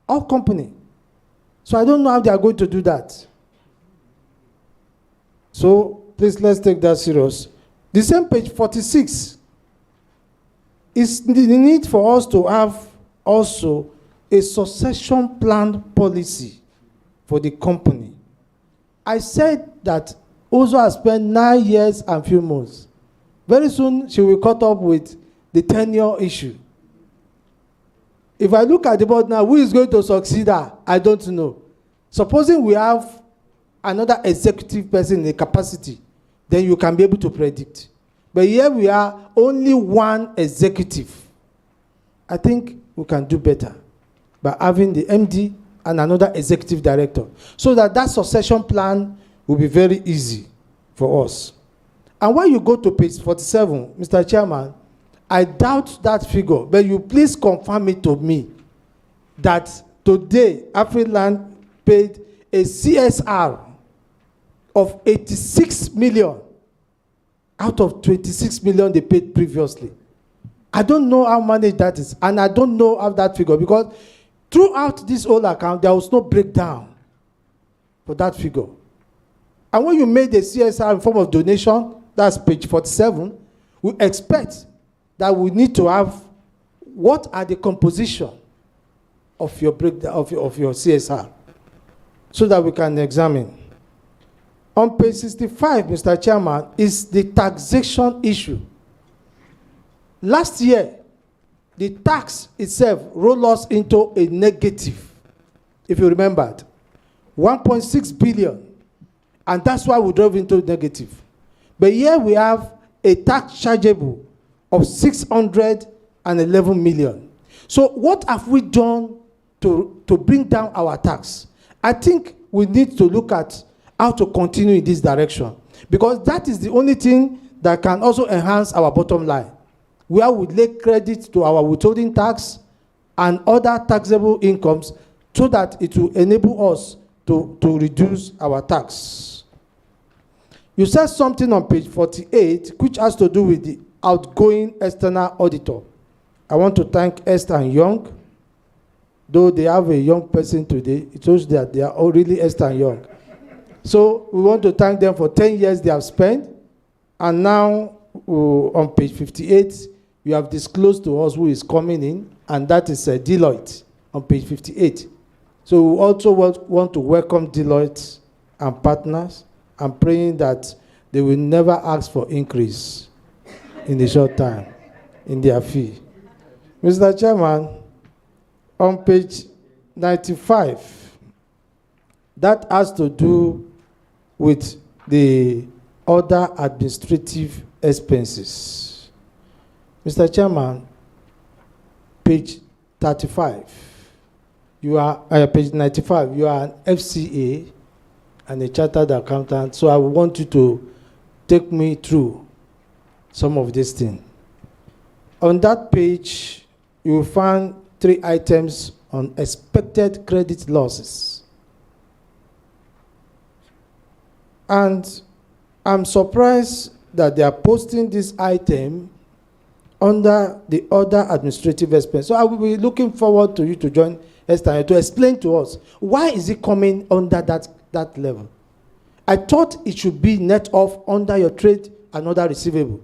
All company. So I don't know how they are going to do that. So please, let's take that serious. The same page 46 is the need for us to have also a succession plan policy for the company. I said that Uzo has spent 9 years and few months. Very soon she will cut up with the tenure issue. If I look at the board now, who is going to succeed her? I don't know. Supposing we have another executive person in the capacity, then you can be able to predict. But here we are, only 1 executive. I think we can do better by having the MD and another executive director, so that that succession plan will be very easy for us. And when you go to page 47, Mr. Chairman, I doubt that figure, but you please confirm it to me that today Afriland paid a CSR of 86 million out of 26 million they paid previously. I don't know how managed that is, and I don't know how that figure, because throughout this whole account, there was no breakdown for that figure. And when you made the CSR in form of donation, that's page 47, we expect that we need to have what are the composition of your breakdown of your CSR, so that we can examine. On page 65, Mr. Chairman, is the taxation issue. Last year, the tax itself rolled us into a negative if you remembered. 1.6 billion. And that's why we drove into negative. But here we have a tax chargeable of 611 million. So what have we done to bring down our tax? I think we need to look at how to continue in this direction, because that is the only thing that can also enhance our bottom line, where we lay credit to our withholding tax and other taxable incomes so that it will enable us to reduce our tax. You said something on page 48, which has to do with the outgoing external auditor. I want to thank Esther and Young. Though they have a young person today, it shows that they are all really Esther and Young. So we want to thank them for 10 years they have spent. And now, on page 58, you have disclosed to us who is coming in, and that is Deloitte on page 58. So we also want to welcome Deloitte and partners, and praying that they will never ask for increase in the short time in their fee. Mr. Chairman, on page 95, that has to do with the other administrative expenses. Mr. Chairman, page 35, you are page 95, you are an FCA and a chartered accountant, so I want you to take me through some of these things. On that page, you will find 3 items on expected credit losses. And I'm surprised that they are posting this item under the other administrative expense. So I will be looking forward to you to join Esther to explain to us, why is it coming under that level? I thought it should be net off under your trade and other receivable.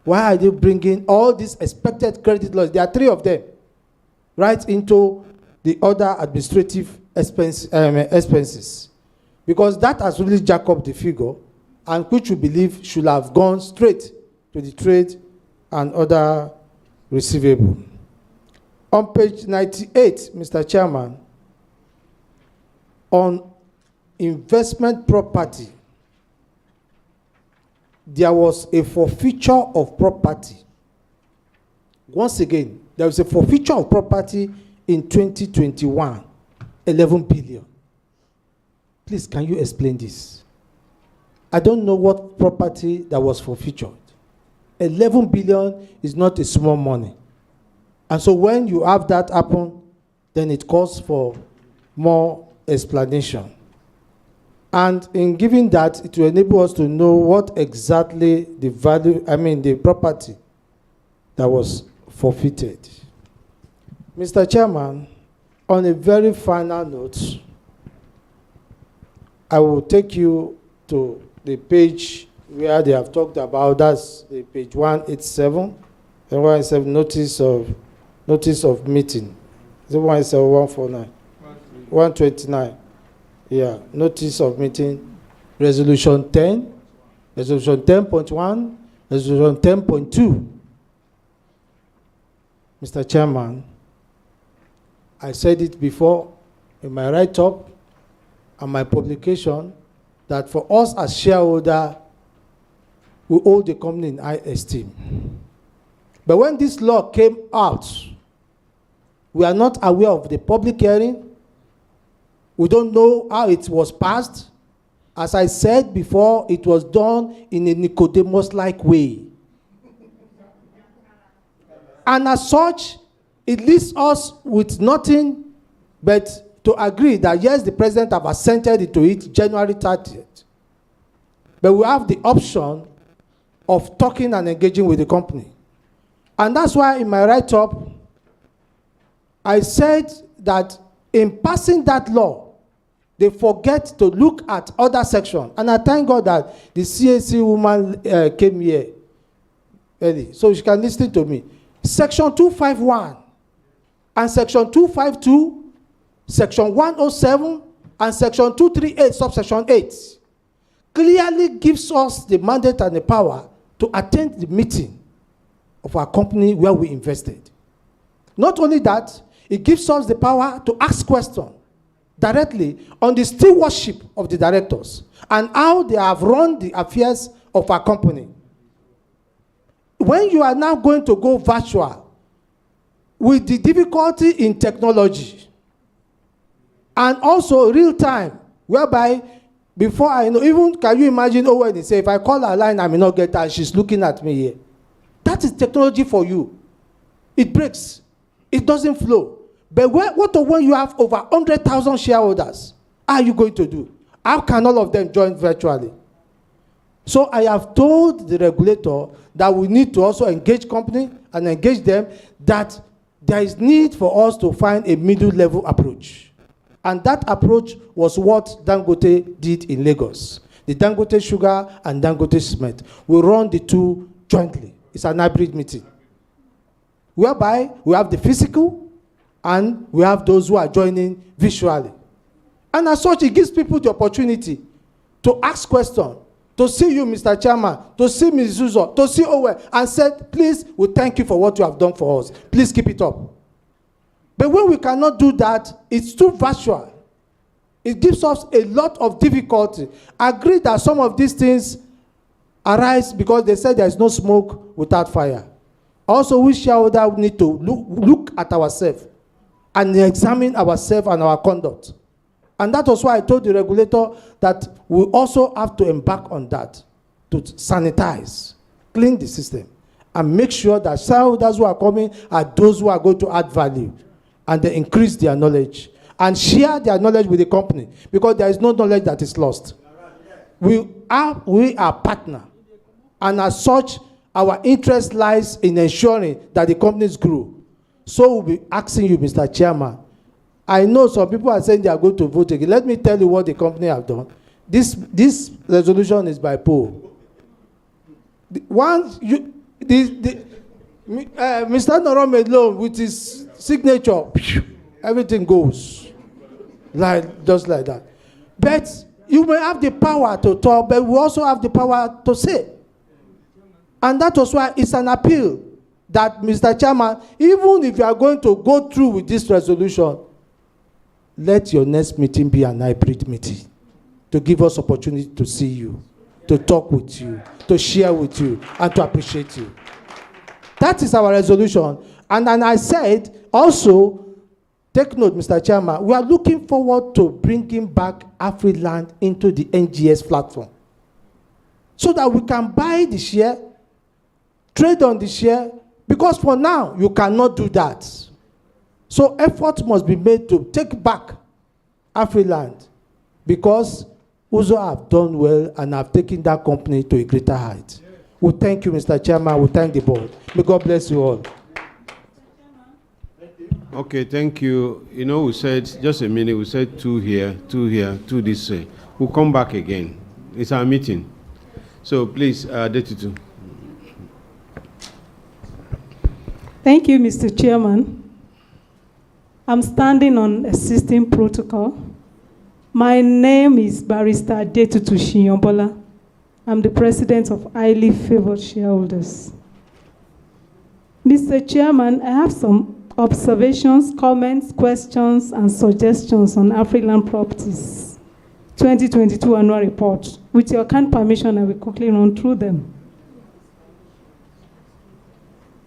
Why are they bringing all these expected credit loss? There are 3 of them, right into the other administrative expenses. Because that has really jacked up the figure, and which we believe should have gone straight to the trade and other receivable. On page 98, Mr. Chairman, on investment property, there was a forfeiture of property. Once again, there was a forfeiture of property in 2021, 11 billion. Please, can you explain this? I don't know what property that was forfeited. 11 billion is not a small money. And so when you have that happen, then it calls for more explanation. And in giving that, it will enable us to know what exactly the value, the property that was forfeited. Mr. Chairman, on a very final note, I will take you to the page where they have talked about, that's the page 187, and 187 notice of meeting. 187, 149, 129. Yeah, notice of meeting, resolution 10, resolution 10.1, resolution 10.2. Mr. Chairman, I said it before in my write-up and my publication that for us as shareholder, we hold the company in high esteem. But when this law came out, we are not aware of the public hearing. We don't know how it was passed. As I said before, it was done in a Nicodemus-like way. And as such, it leaves us with nothing but to agree that yes, the president have assented into it January 30th. But we have the option of talking and engaging with the company. And that's why in my write-up, I said that in passing that law, they forget to look at other sections. And I thank God that the CAC woman came here early, so she can listen to me. Section 251 and Section 252, Section 107, and Section 238, subsection 8, clearly gives us the mandate and the power to attend the meeting of our company where we invested. Not only that, it gives us the power to ask questions directly on the stewardship of the directors and how they have run the affairs of our company. When you are now going to go virtual with the difficulty in technology and also real time, whereby before I know, even can you imagine when they say, if I call her line, I may not get her, and she's looking at me here. That is technology for you. It breaks. It doesn't flow. But what when you have over 100,000 shareholders? How are you going to do? How can all of them join virtually? So I have told the regulator that we need to also engage company and engage them that there is need for us to find a middle level approach. And that approach was what Dangote did in Lagos. The Dangote Sugar and Dangote Cement. We run the two jointly. It's an hybrid meeting, whereby we have the physical and we have those who are joining visually. And as such, it gives people the opportunity to ask questions, to see you, Mr. Chairman, to see Ms. Zuzo, to see Owen, and said, please, we thank you for what you have done for us. Please keep it up. But when we cannot do that, it's too virtual. It gives us a lot of difficulty. I agree that some of these things arise because they said there is no smoke without fire. Also, we shareholders need to look at ourselves and examine ourselves and our conduct. And that was why I told the regulator that we also have to embark on that, to sanitize, clean the system, and make sure that shareholders who are coming are those who are going to add value, and they increase their knowledge and share their knowledge with the company, because there is no knowledge that is lost. We are partner, and as such, our interest lies in ensuring that the companies grow. So we'll be asking you, Mr. Chairman. I know some people are saying they are going to vote again. Let me tell you what the company have done. This resolution is by poll. Mr. Norome alone with his signature, everything goes just like that. But you may have the power to talk, but we also have the power to say. And that was why it's an appeal that, Mr. Chairman, even if you are going to go through with this resolution, let your next meeting be an hybrid meeting to give us opportunity to see you, to talk with you, to share with you, and to appreciate you. That is our resolution. And I said, also, take note, Mr. Chairman, we are looking forward to bringing back Afriland into the NGS platform so that we can buy the share, trade on the share, because for now, you cannot do that. So effort must be made to take back Afriland, because Uzo have done well and have taken that company to a greater height. We thank you, Mr. Chairman. We thank the board. May God bless you all. Okay, thank you. You know, we said, just a minute, we said two here, two this way. We'll come back again. It's our meeting. So please, Deputy. Thank you, Mr. Chairman. I'm standing on existing protocol. My name is Barrister Adetutu Shiyombola. I'm the president of Highly Favored Shareholders. Mr. Chairman, I have some observations, comments, questions, and suggestions on Afriland Properties 2022 annual report. With your kind permission, I will quickly run through them.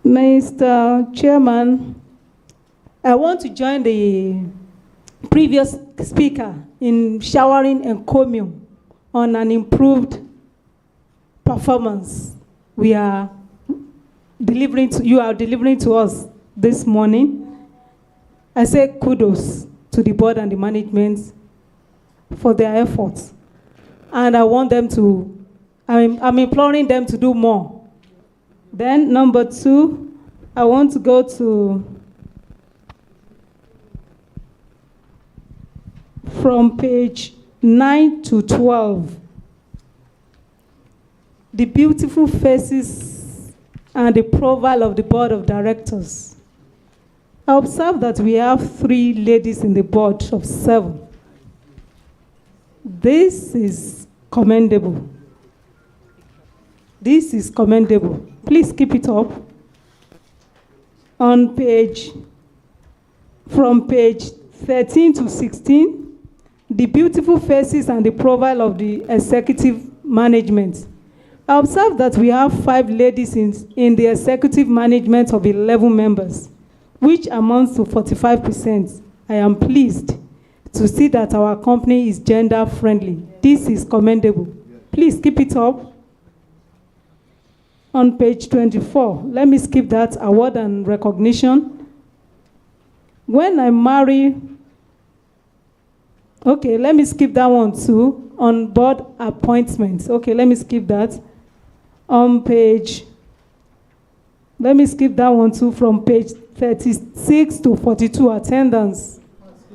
Mr. Chairman, I want to join the previous speaker in showering encomium on an improved performance you are delivering to us this morning. I say kudos to the board and the management for their efforts. And I want them to, I'm imploring them to do more. Then number 2, I want to go to from page 9 to 12. The beautiful faces and the profile of the board of directors. I observe that we have 3 ladies in the board of 7. This is commendable. This is commendable. Please keep it up. On from page 13 to 16, the beautiful faces and the profile of the executive management. I observe that we have 5 ladies in the executive management of 11 members, which amounts to 45%. I am pleased to see that our company is gender friendly. This is commendable. Please keep it up. On page 24, let me skip that award and recognition. When I marry, okay, let me skip that one too. On board appointments, okay, let me skip that. On page, let me skip that one too, from page 36 to 42, attendance.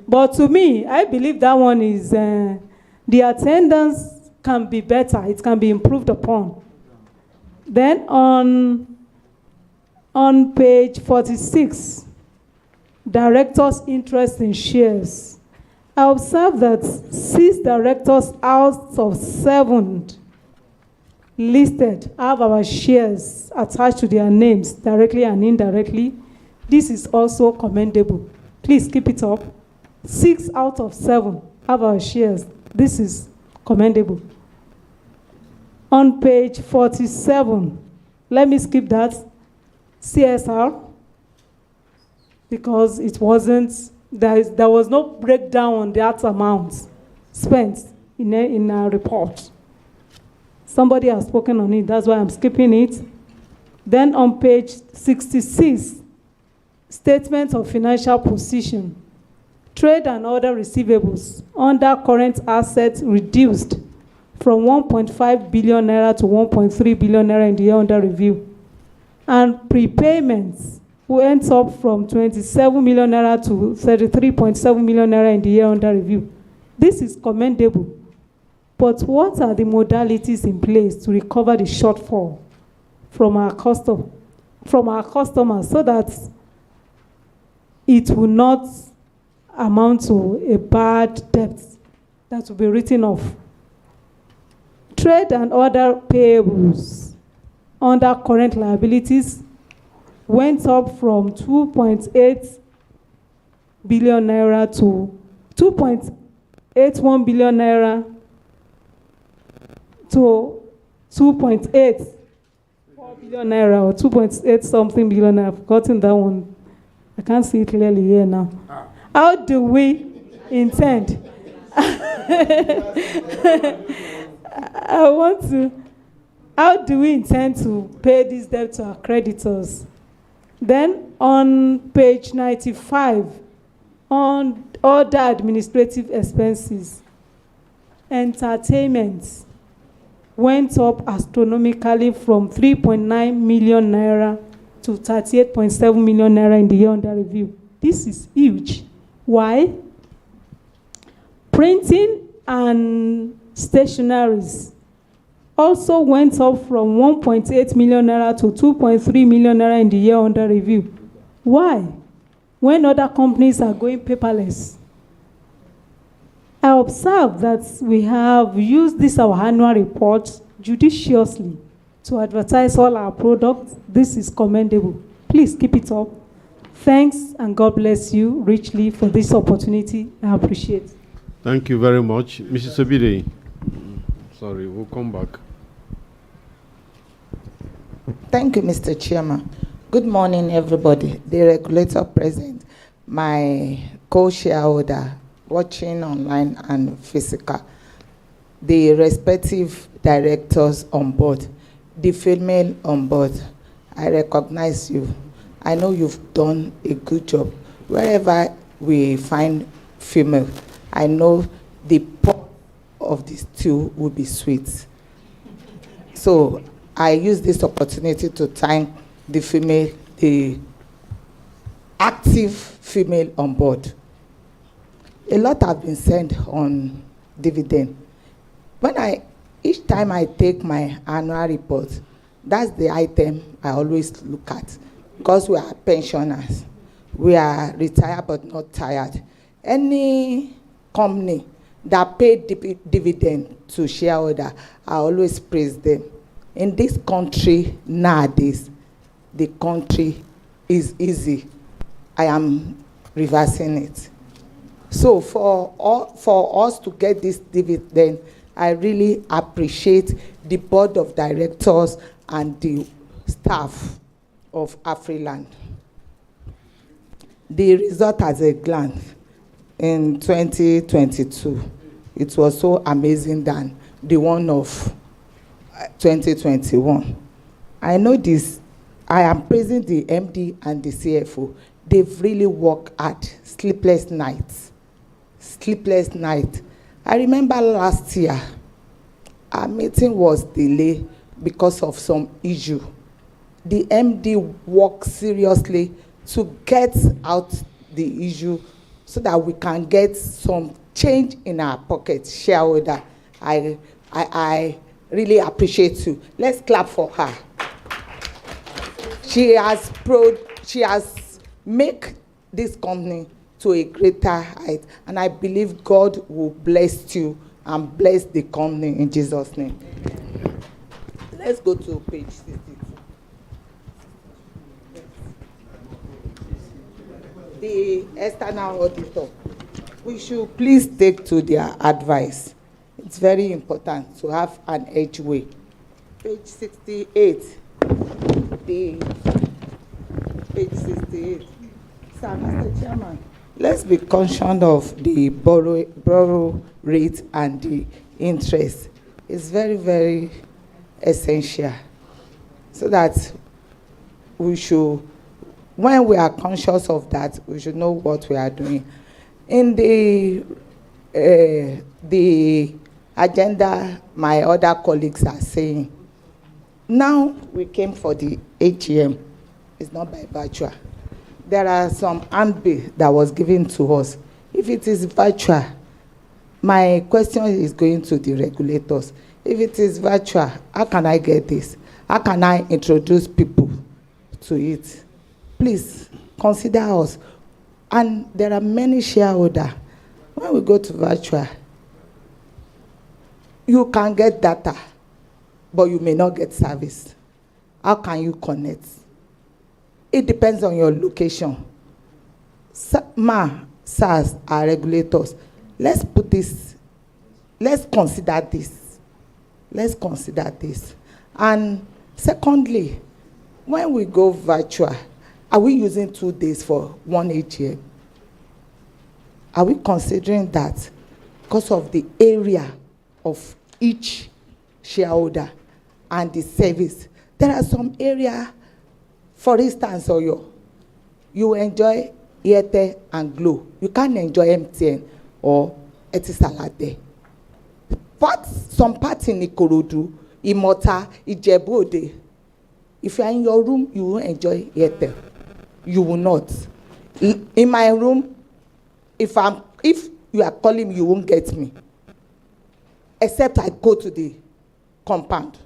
But to me, I believe that one is, the attendance can be better, it can be improved upon. Then on page 46, directors' interest in shares. I observe that 6 directors out of 7 listed have our shares attached to their names, directly and indirectly. This is also commendable. Please keep it up. 6 out of 7 have our shares. This is commendable. On page 47, let me skip that. CSR, because it wasn't, there was no breakdown on that amount spent in our report. Somebody has spoken on it, that's why I'm skipping it. Then on page 66, statement of financial position. Trade and other receivables under current assets reduced from 1.5 billion naira to 1.3 billion naira in the year under review. And prepayments went up from 27 million naira to 33.7 million naira in the year under review. This is commendable. But what are the modalities in place to recover the shortfall from our customers so that it will not amount to a bad debt that will be written off? Trade and other payables under current liabilities went up from 2.8 billion naira to 2.81 billion naira to 2.84 billion naira or 2.8 something billion naira. I've forgotten that one. I can't see it clearly here now. How do we intend? How do we intend to pay this debt to our creditors? Then on page 95, on other administrative expenses, entertainment went up astronomically from 3.9 million naira to 38.7 million naira in the year under review. This is huge. Why? Printing and stationaries also went up from 1.8 million naira to 2.3 million naira in the year under review. Why? When other companies are going paperless. I observe that we have used this, our annual report, judiciously to advertise all our products. This is commendable. Please keep it up. Thanks, and God bless you richly for this opportunity. I appreciate it. Thank you very much. Mrs. Obide. Sorry, we'll come back. Thank you, Mr. Chairman. Good morning, everybody. The regulator present, my co-shareholder, watching online and physical, the respective directors on board, the female on board. I recognize you. I know you've done a good job. Wherever we find female, I know the pot of the stew will be sweet. So I use this opportunity to thank the female, the active female on board. A lot have been said on dividend. Each time I take my annual report, that's the item I always look at, because we are pensioners. We are retired but not tired. Any company that paid dividend to shareholder, I always praise them. In this country nowadays, the country is easy. I am reversing it. So for us to get this dividend, I really appreciate the board of directors and the staff of Afriland. The result as a glance in 2022, it was so amazing than the one of 2021. I know this, I am praising the MD and the CFO. They've really worked hard, sleepless nights. Sleepless night. I remember last year, our meeting was delayed because of some issue. The MD worked seriously to get out the issue so that we can get some change in our pocket. Shareholder, I really appreciate you. Let's clap for her. She has made this company to a greater height, and I believe God will bless you and bless the company in Jesus' name. Let's go to page 62. The external auditor. We should please take to their advice. It's very important to have an edge way. Page 68. Page 68. Sir, Mr. Chairman, let's be conscious of the borrow rate and the interest. It's very, very essential. So that we should, when we are conscious of that, we should know what we are doing. In the agenda, my other colleagues are saying, now we came for the AGM. It's not by virtual. There are some handbill that was given to us. If it is virtual, my question is going to the regulators. If it is virtual, how can I get this? How can I introduce people to it? Please consider us. And there are many shareholders. When we go to virtual, you can get data, but you may not get service. How can you connect? It depends on your location. SARS are regulators. Let's put this, let's consider this. Let's consider this. And secondly, when we go virtual, are we using 2 days for one AGM? Are we considering that because of the area of each shareholder and the service? There are some areas, for instance, you enjoy Airtel and Glo. You can't enjoy MTN or Etisalat. But some parts in Ikorodu, Imota, Ijebu-Ode, if you are in your room, you will enjoy Airtel. You will not. In my room, if you are calling me, you won't get me. Except I go to the compound.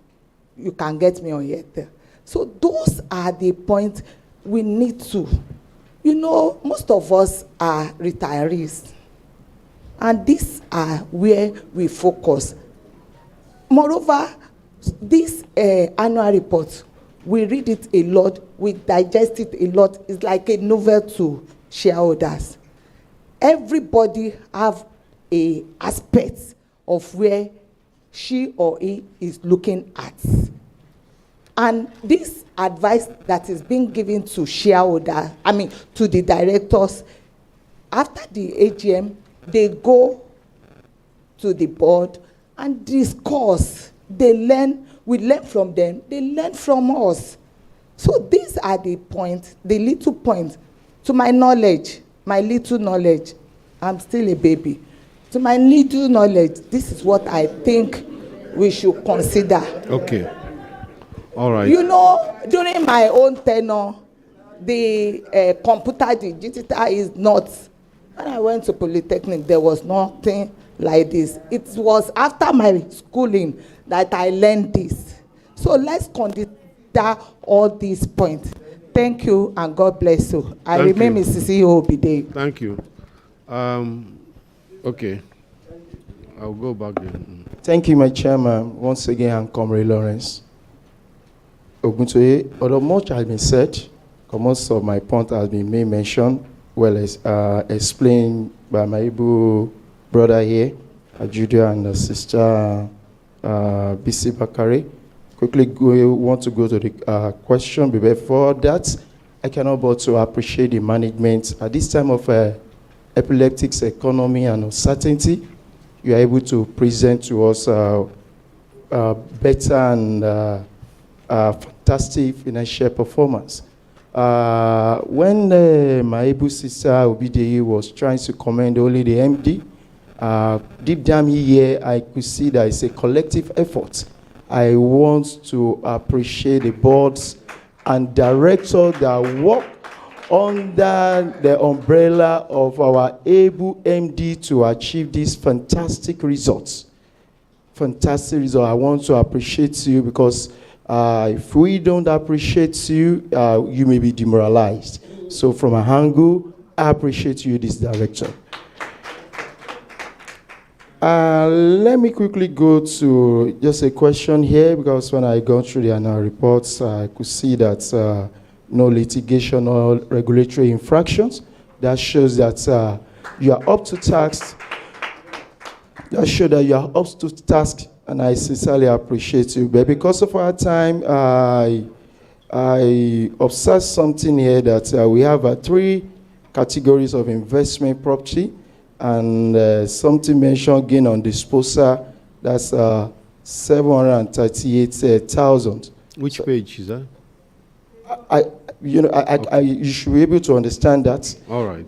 You can get me on Airtel. So those are the points we need to. You know, most of us are retirees. And these are where we focus. Moreover, this annual report, we read it a lot, we digest it a lot. It's like a novel to shareholders. Everybody have an aspect of where she or he is looking at. And this advice that is being given to shareholders, to the directors, after the AGM, they go to the board and discuss. They learn, we learn from them, they learn from us. So these are the points, the little points. To my knowledge, my little knowledge, I'm still a baby. To my little knowledge, this is what I think we should consider. Okay. All right. You know, during my own tenure, the computer, the digital is not. When I went to Polytechnic, there was nothing like this. It was after my schooling that I learned this. So let's consider all these points. Thank you and God bless you. I remain Mrs. CEO Obide. Thank you. Okay. I'll go back there. Thank you, my chairman, once again, and Comrade Lawrence. Oguntoye, although much has been said, most of my point has been mentioned, well as explained by my able brother here, Julia and sister BC Bakari. Quickly want to go to the question. Before that, I cannot but to appreciate the management. At this time of epileptics economy and uncertainty, you are able to present to us better and fantastic financial performance. When my able sister Obideyi was trying to commend only the MD, deep down here I could see that it's a collective effort. I want to appreciate the boards and directors that work under the umbrella of our able MD to achieve these fantastic results. Fantastic result. I want to appreciate you because if we don't appreciate you, you may be demoralized. So from a angle, I appreciate you, this director. Let me quickly go to just a question here because when I go through the annual reports, I could see that no litigation or regulatory infractions. That shows that you are up to task. That shows that you are up to task, and I sincerely appreciate you. But because of our time, I observed something here that we have 3 categories of investment property, and something mentioned gain on disposal. That's 738,000. Which page is that? You should be able to understand that. All right.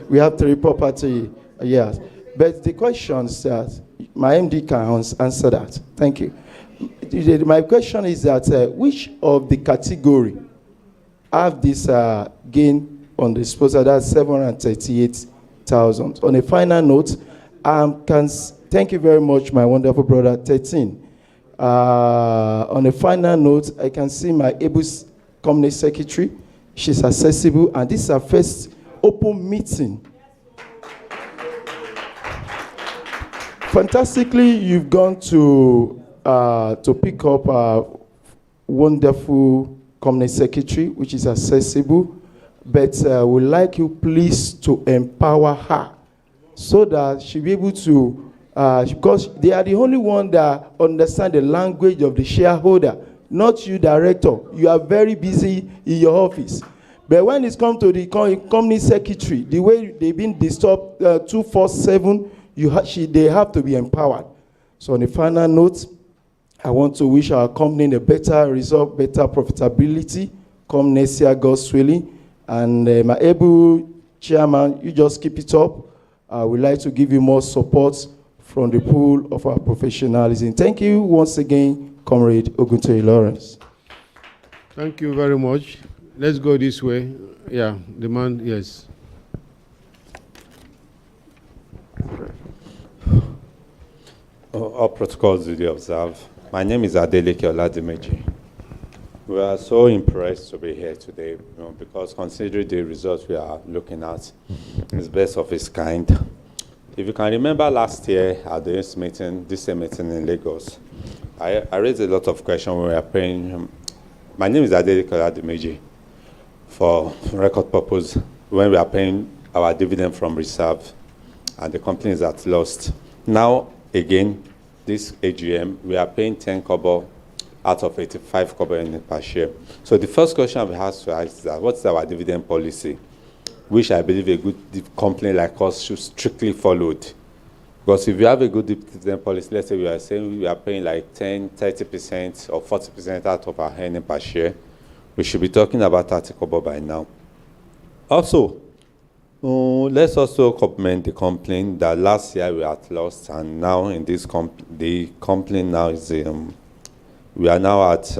We have 3 property, yes. But the question is that my MD can answer that. Thank you. My question is that which of the category have this gain on disposal? That's 738,000. On a final note, thank you very much, my wonderful brother. 13. On a final note, I can see my able company secretary. She's accessible, and this is our first open meeting. Fantastically, you've gone to pick up a wonderful company secretary, which is accessible, but we'd like you please to empower her so that she'll be able to, because they are the only one that understand the language of the shareholder, not you, director. You are very busy in your office. But when it's come to the company secretary, the way they've been disturbed 247, they have to be empowered. So on the final note, I want to wish our company a better result, better profitability, come next year, God's willing. And my able chairman, you just keep it up. We'd like to give you more support from the pool of our professionalism. Thank you once again, Comrade Oguntoye Lawrence. Thank you very much. Let's go this way. Yeah, the man, yes. All protocols duly observed. My name is Adeleke Oladimeji. We are so impressed to be here today, because considering the results we are looking at, it's best of its kind. If you can remember last year at this same meeting in Lagos, I raised a lot of questions when we were paying. My name is Adeleke Oladimeji. For record purpose, when we are paying our dividend from reserve, and the company is at loss. Now, again, this AGM, we are paying 10 kobo out of 85 kobo in per share. So the first question we have to ask is that what's our dividend policy, which I believe a good company like us should strictly follow. Because if you have a good dividend policy, let's say we are saying we are paying like 10, 30% or 40% out of our earning per share, we should be talking about 30 kobo by now. Also, let's also compliment the company that last year we had lost, and now in this the company now is we are now at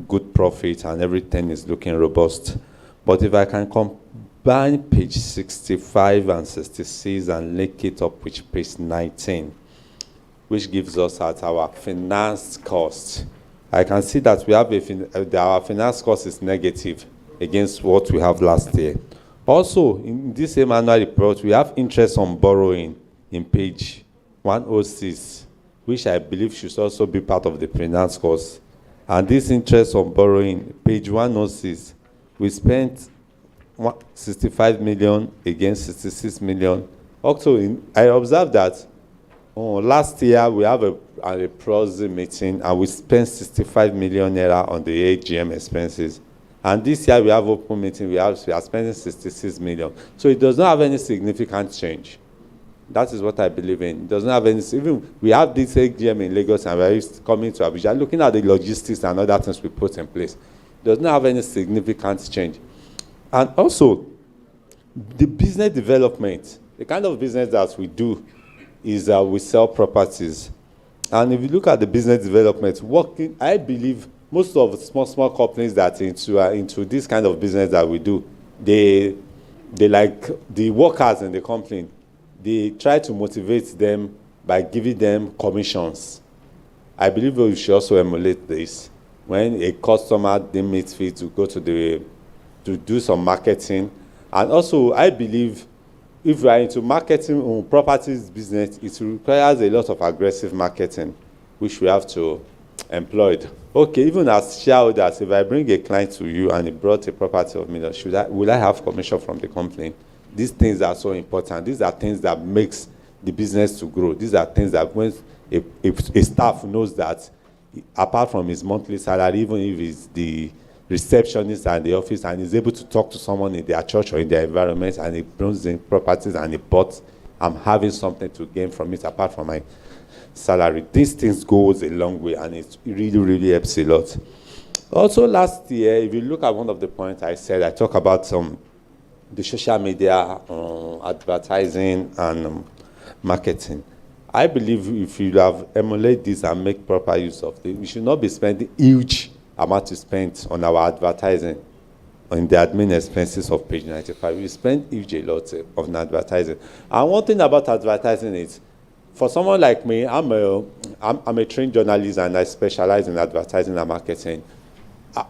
good profit and everything is looking robust. But if I can combine page 65 and 66 and link it up with page 19, which gives us at our finance cost, I can see that we have our finance cost is negative against what we have last year. Also, in this same annual report, we have interest on borrowing in page 106, which I believe should also be part of the finance cost. And this interest on borrowing, page 106, we spent 65 million against 66 million. Also, I observed that last year we have a PLC meeting and we spent 65 million naira on the AGM expenses. And this year we have open meeting, we are spending 66 million. So it does not have any significant change. That is what I believe in. It doesn't have any, even we have this AGM in Lagos and we're coming to Abuja, looking at the logistics and other things we put in place. It does not have any significant change. And also, the business development, the kind of business that we do is we sell properties. And if you look at the business development, I believe most of the small companies that are into this kind of business that we do, they like the workers in the company, they try to motivate them by giving them commissions. I believe we should also emulate this. When a customer deems fit to go to do some marketing, and also I believe if we are into marketing on properties business, it requires a lot of aggressive marketing, which we have to employ. Okay, even as shareholders, if I bring a client to you and he brought a property of million, will I have commission from the company? These things are so important. These are things that makes the business to grow. These are things that when a staff knows that apart from his monthly salary, even if it's the receptionist at the office and is able to talk to someone in their church or in their environment and he brings in properties and he bought, I'm having something to gain from it apart from my salary. These things goes a long way and it really, really helps a lot. Also last year, if you look at one of the points I said, I talk about the social media, advertising and marketing. I believe if you have emulate this and make proper use of it, we should not be spending huge amount to spend on our advertising, on the admin expenses of page 95. We spend huge a lot on advertising. And one thing about advertising is, for someone like me, I'm a trained journalist and I specialize in advertising and marketing.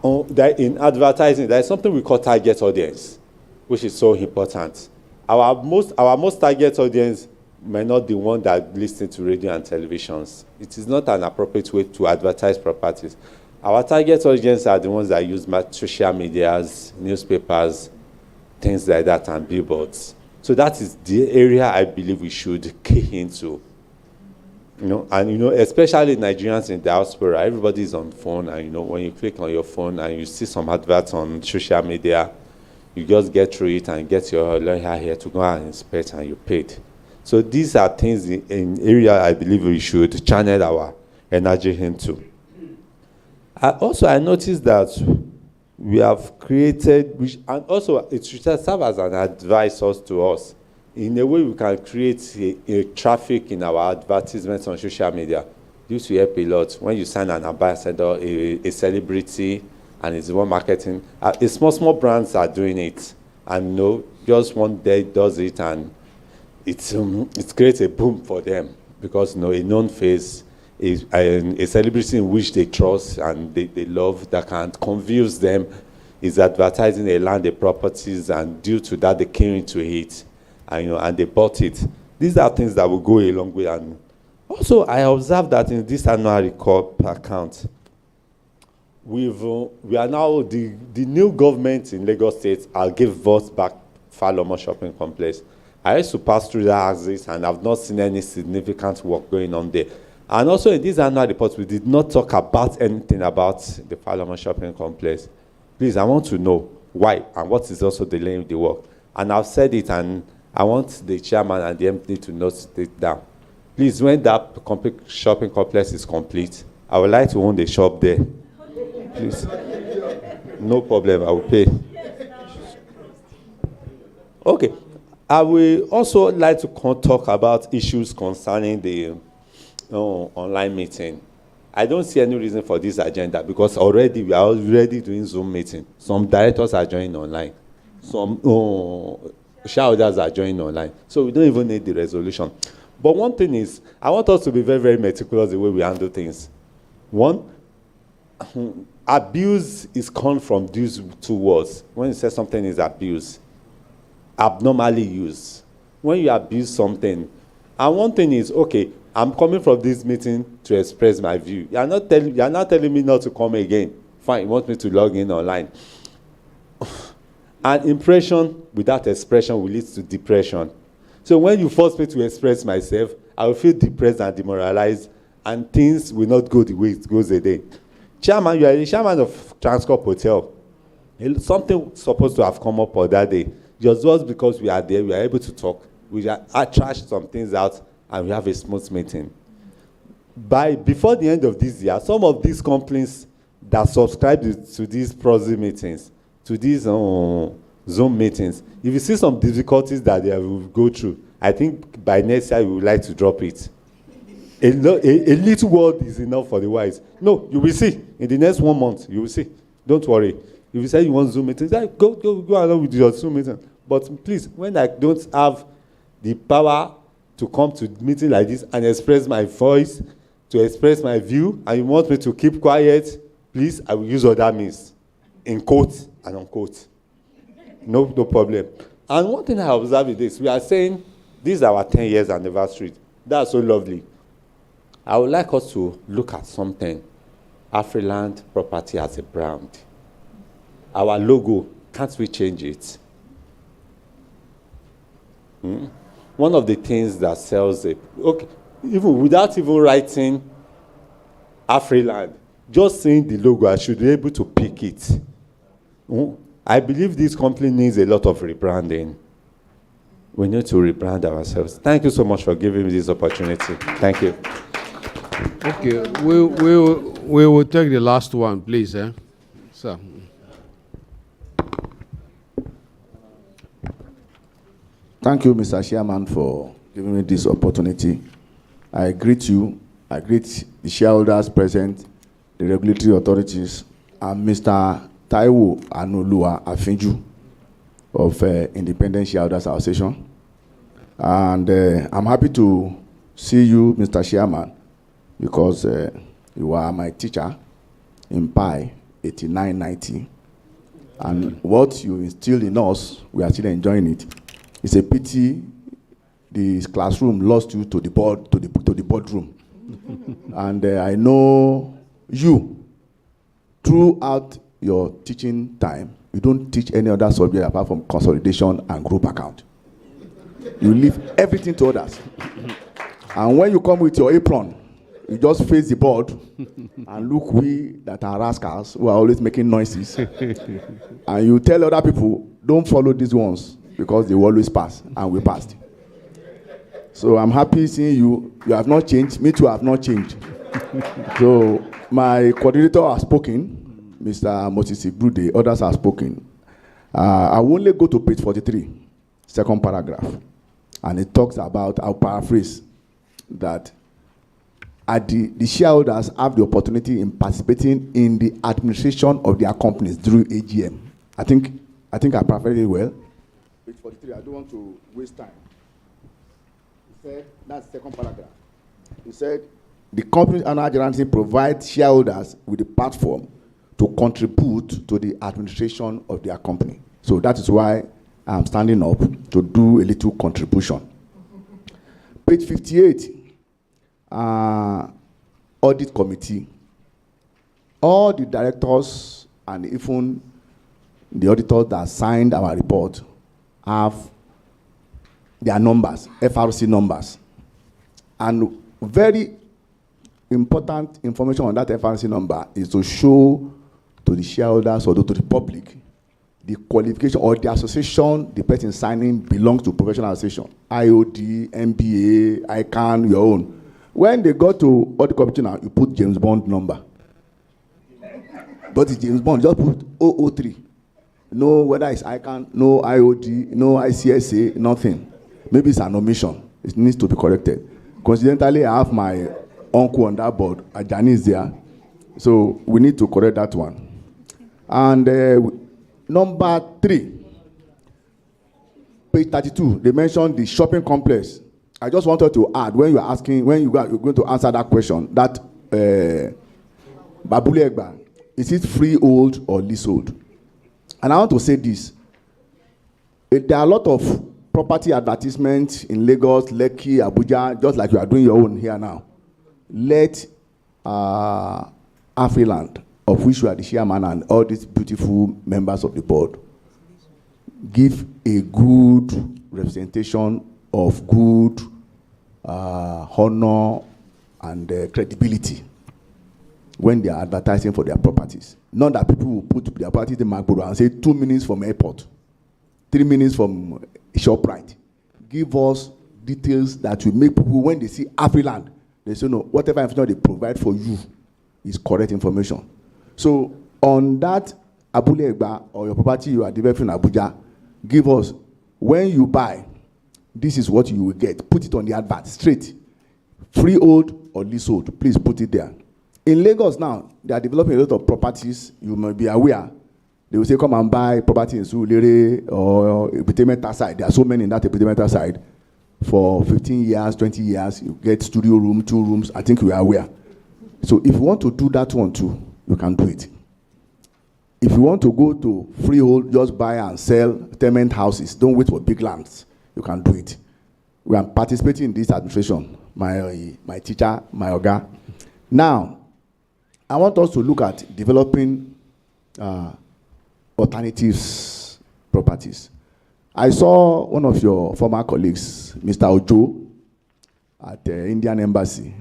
In advertising, there is something we call target audience, which is so important. Our most target audience may not be the one that listens to radio and televisions. It is not an appropriate way to advertise properties. Our target audience are the ones that use social medias, newspapers, things like that, and billboards. So that is the area I believe we should key into. Especially Nigerians in diaspora, everybody is on phone, and when you click on your phone and you see some adverts on social media, you just get through it and get your lawyer here to go and inspect and you paid. So these are things in area I believe we should channel our energy into. I noticed that we have created, and also it should serve as an advisor to us. In a way, we can create a traffic in our advertisements on social media. This will help a lot. When you sign an ambassador, a celebrity, and it's one marketing, small brands are doing it. And just one day does it, and it creates a boom for them because a known face, a celebrity in which they trust and they love, that can convince them, is advertising a land, the properties, and due to that they came into it, and they bought it. These are things that will go a long way. And also, I observed that in this annual report account, we are now the new government in Lagos State. I'll give votes back Falomo Shopping Complex. I used to pass through that axis and I've not seen any significant work going on there. And also in this annual report, we did not talk about anything about the Falomo Shopping Complex. Please, I want to know why and what is also delaying the work. And I've said it, and I want the chairman and the MD to note it down. Please, when that shopping complex is complete, I would like to own the shop there. Please. No problem, I will pay. Okay. I will also like to talk about issues concerning the online meeting. I don't see any reason for this agenda because already we are already doing Zoom meeting. Some directors are joining online. Some shareholders are joining online. So we don't even need the resolution. But one thing is, I want us to be very, very meticulous the way we handle things. One, abuse is come from these two words. When you say something is abuse, abnormally used. When you abuse something, and one thing is, okay, I'm coming from this meeting to express my view. You're not telling me not to come again. Fine, you want me to log in online. And impression without expression will lead to depression. So when you force me to express myself, I will feel depressed and demoralized, and things will not go the way it goes today. Chairman, you are the chairman of Transcorp Hotel. Something supposed to have come up on that day. Just because we are there, we are able to talk. We trash some things out, and we have a smooth meeting. Before the end of this year, some of these companies that subscribe to these PROSI meetings, to these Zoom meetings, if you see some difficulties that they will go through, I think by next year we would like to drop it. A little word is enough for the wise. No, you will see. In the next 1 month, you will see. Don't worry. If you say you want Zoom meetings, go along with your Zoom meeting. But please, when I don't have the power to come to a meeting like this and express my voice, to express my view, and you want me to keep quiet, please, I will use other means, in quote and unquote. No problem. And one thing I observe is this. We are saying this is our 10 years anniversary. That's so lovely. I would like us to look at something. Afriland Property as a brand. Our logo, can't we change it? One of the things that sells it, okay, even without even writing Afriland, just seeing the logo, I should be able to pick it. I believe this company needs a lot of rebranding. We need to rebrand ourselves. Thank you so much for giving me this opportunity. Thank you. Okay, we will take the last one, please. Sir. Thank you, Mr. Chairman, for giving me this opportunity. I greet you. I greet the shareholders present, the regulatory authorities, and Mr. Taiwo Anulua Afinju of Independent Shareholders Association. And I'm happy to see you, Mr. Chairman, because you are my teacher in PI 8990. And what you instilled in us, we are still enjoying it. It's a pity the classroom lost you to the boardroom. And I know you, throughout your teaching time, you don't teach any other subject apart from consolidation and group account. You leave everything to others. And when you come with your apron, you just face the board and look, we that are rascals who are always making noises. And you tell other people, don't follow these ones because they will always pass, and we passed. So I'm happy seeing you. You have not changed. Me too, I have not changed. So my coordinator has spoken, Mr. Moses Igrude, others have spoken. I will only go to page 43, second paragraph. And it talks about, I'll paraphrase, that the shareholders have the opportunity in participating in the administration of their companies through AGM. I think I paraphrased it well. Page 43, I don't want to waste time. He said, that's the second paragraph. He said, the company's annual general meeting provides shareholders with a platform to contribute to the administration of their company. So that is why I'm standing up to do a little contribution. Page 58, audit committee. All the directors and even the auditors that signed our report have their numbers, FRC numbers. And very important information on that FRC number is to show to the shareholders or to the public the qualification or the association the person signing belongs to professional association. IOD, MBA, ICANN, your own. When they go to audit committee now, you put James Bond number. But it's James Bond, just put 003. No, whether it's ICANN, no IOD, no ICSA, nothing. Maybe it's an omission. It needs to be corrected. Coincidentally, I have my uncle on that board, Ajani is there. So we need to correct that one. And number 3, page 32, they mentioned the shopping complex. I just wanted to add, when you're asking, when you're going to answer that question, that Babule Egba, is it freehold or leasehold? And I want to say this. There are a lot of property advertisements in Lagos, Lekki, Abuja, just like you are doing your own here now. Let Afriland, of which you are the chairman and all these beautiful members of the board, give a good representation of good honor and credibility when they are advertising for their properties. Not that people will put their properties in Macbodo and say 2 minutes from airport, 3 minutes from ShopRite. Give us details that will make people, when they see Afriland, they say, no, whatever information they provide for you is correct information. So on that Abule Egba or your property you are developing in Abuja, give us, when you buy, this is what you will get. Put it on the advert, straight. Freehold or leasehold, please put it there. In Lagos now, they are developing a lot of properties. You may be aware. They will say, come and buy property in Surulere or Epitemeta side. There are so many in that Epitemeta side. For 15 years, 20 years, you get studio room, 2 rooms. I think you are aware. So if you want to do that one too, you can do it. If you want to go to freehold, just buy and sell tenement houses. Don't wait for big lands. You can do it. We are participating in this administration. My teacher, my oga. Now, I want us to look at developing alternatives properties. I saw one of your former colleagues, Mr. Ojo, at the Indian Embassy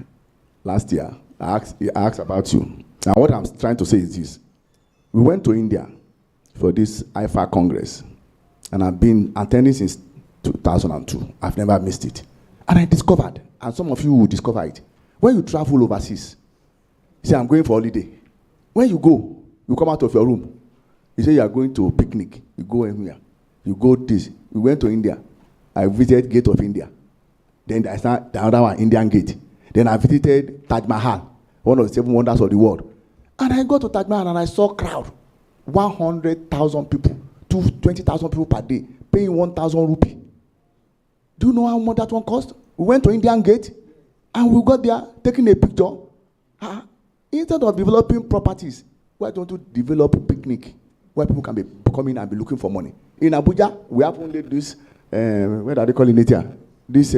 last year. I asked about you. And what I'm trying to say is this. We went to India for this IFA Congress, and I've been attending since 2002. I've never missed it. And I discovered, and some of you will discover it, when you travel overseas, you say, I'm going for holiday. When you go, you come out of your room. You say you are going to a picnic. You go anywhere. You go this. We went to India. I visited Gate of India. Then I started the other one, Indian Gate. Then I visited Taj Mahal, one of the 7 wonders of the world. And I got to Taj Mahal and I saw crowd. 100,000 people, 20,000 people per day, paying 1,000 rupee. Do you know how much that one cost? We went to Indian Gate and we got there taking a picture. Instead of developing properties, why don't you develop a picnic where people can be coming and be looking for money? In Abuja, we have only this, what are they calling it here? This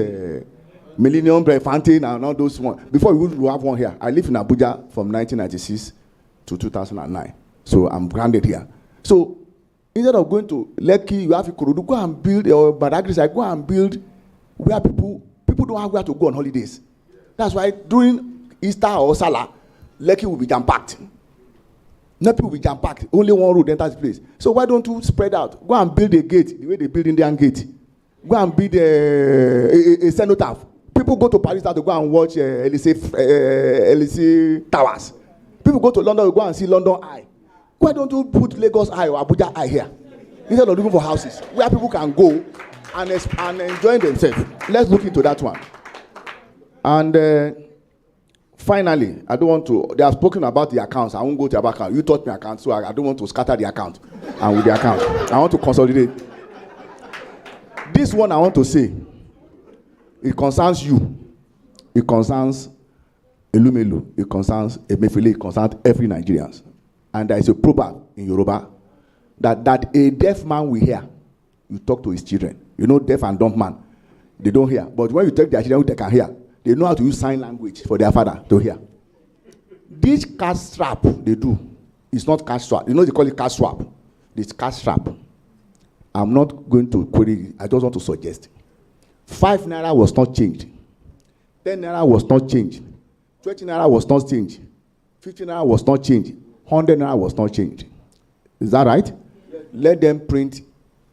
Millennium Fountain and all those ones. Before we have one here. I lived in Abuja from 1996 to 2009. So I'm grounded here. So instead of going to Lekki, you have to go and build, or Badagry, I go and build where people don't have where to go on holidays. That's why during Easter or Salah, Lekki will be jam-packed. Nepi will be jam-packed. Only one road enters the place. So why don't you spread out? Go and build a gate, the way they build Indian Gate. Go and build a cenotaph. People go to Paris now to go and watch LC Towers. People go to London to go and see London Eye. Why don't you put Lagos Eye or Abuja Eye here? Instead of looking for houses where people can go and enjoy themselves. Let's look into that one. And finally, I don't want to, they have spoken about the accounts. I won't go to your account. You taught me account, so I don't want to scatter the account. And with the account, I want to consolidate. This one I want to say, it concerns you. It concerns Elumelu. It concerns Emefiele. It concerns every Nigerian. And there is a proverb in Yoruba that a deaf man will hear. You talk to his children. You know, deaf and dumb man, they don't hear. But when you take their children, they can hear. They know how to use sign language for their father to hear. This cash strap they do, it's not cash swap. You know they call it cash swap. This cash strap. I'm not going to query it. I just want to suggest. 5 naira was not changed. 10 naira was not changed. 20 naira was not changed. 50 naira was not changed. 100 naira was not changed. Is that right? Yes. Let them print.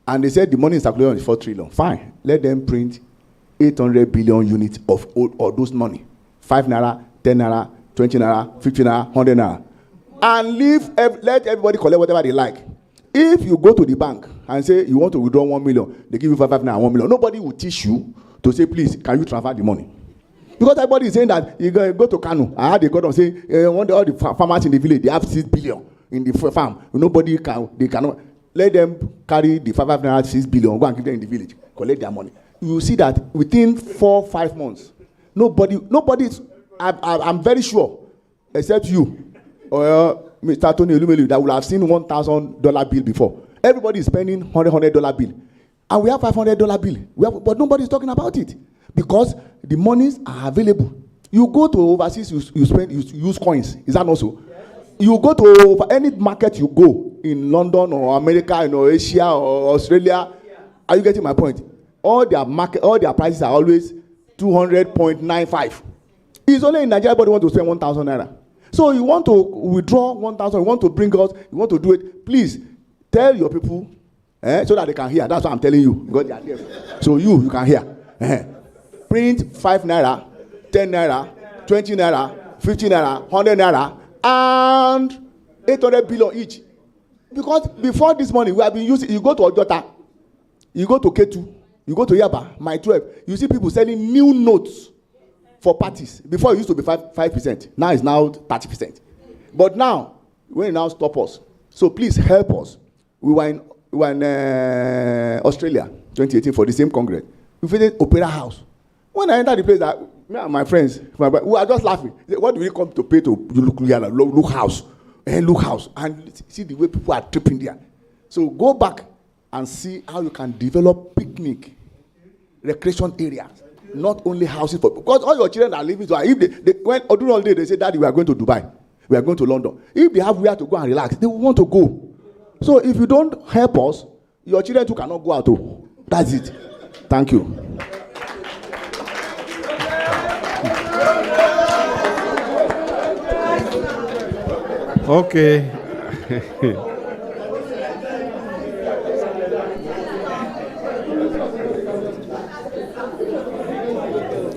And they said the money is circulating on 4 trillion. Fine. Let them print 800 billion units of those money. 5 naira, 10 naira, 20 naira, 50 naira, 100 naira. And let everybody collect whatever they like. If you go to the bank and say you want to withdraw 1 million, they give you 5 naira, 1 million. Nobody will teach you to say, please, can you transfer the money? Because everybody is saying that you go to Kanu. I had a God say, all the farmers in the village, they have 6 billion in the farm. Nobody cannot. Let them carry the 5 naira, 6 billion, go and give them in the village, collect their money. You see that within 4 or 5 months, nobody's, I'm very sure, except you, or Mr. Tony Elumelu, that will have seen $1,000 bill before. Everybody is spending $100 bill. And we have $500 bill. But nobody's talking about it. Because the monies are available. You go to overseas, you use coins. Is that not so? Yes. You go to any market you go, in London or America, Asia or Australia. Are you getting my point? All their prices are always 200.95. It's only in Nigeria, but you want to spend 1,000 naira. So you want to withdraw 1,000, you want to bring us, you want to do it. Please tell your people so that they can hear. That's what I'm telling you. Because they are deaf. So you can hear. Print 5 naira, 10 naira, 20 naira, 50 naira, 100 naira, and 800 billion each. Because before this morning, we have been using, you go to Ojota, you go to Ketu, you go to Yaba, My 12, you see people selling new notes for parties. Before it used to be 5%. Now it's now 30%. But now, when you now stop us, so please help us. We were in Australia, 2018, for the same congress. We visited Opera House. When I entered the place, me and my friends, we were just laughing. What do we come to pay to look house? Look house. And see the way people are tripping there. So go back and see how you can develop picnic, recreation areas. Not only houses, because all your children are living. So if when during holiday they say, Daddy, we are going to Dubai, we are going to London. If they have where to go and relax, they will want to go. So if you don't help us, your children too cannot go out. That's it. Thank you. Okay.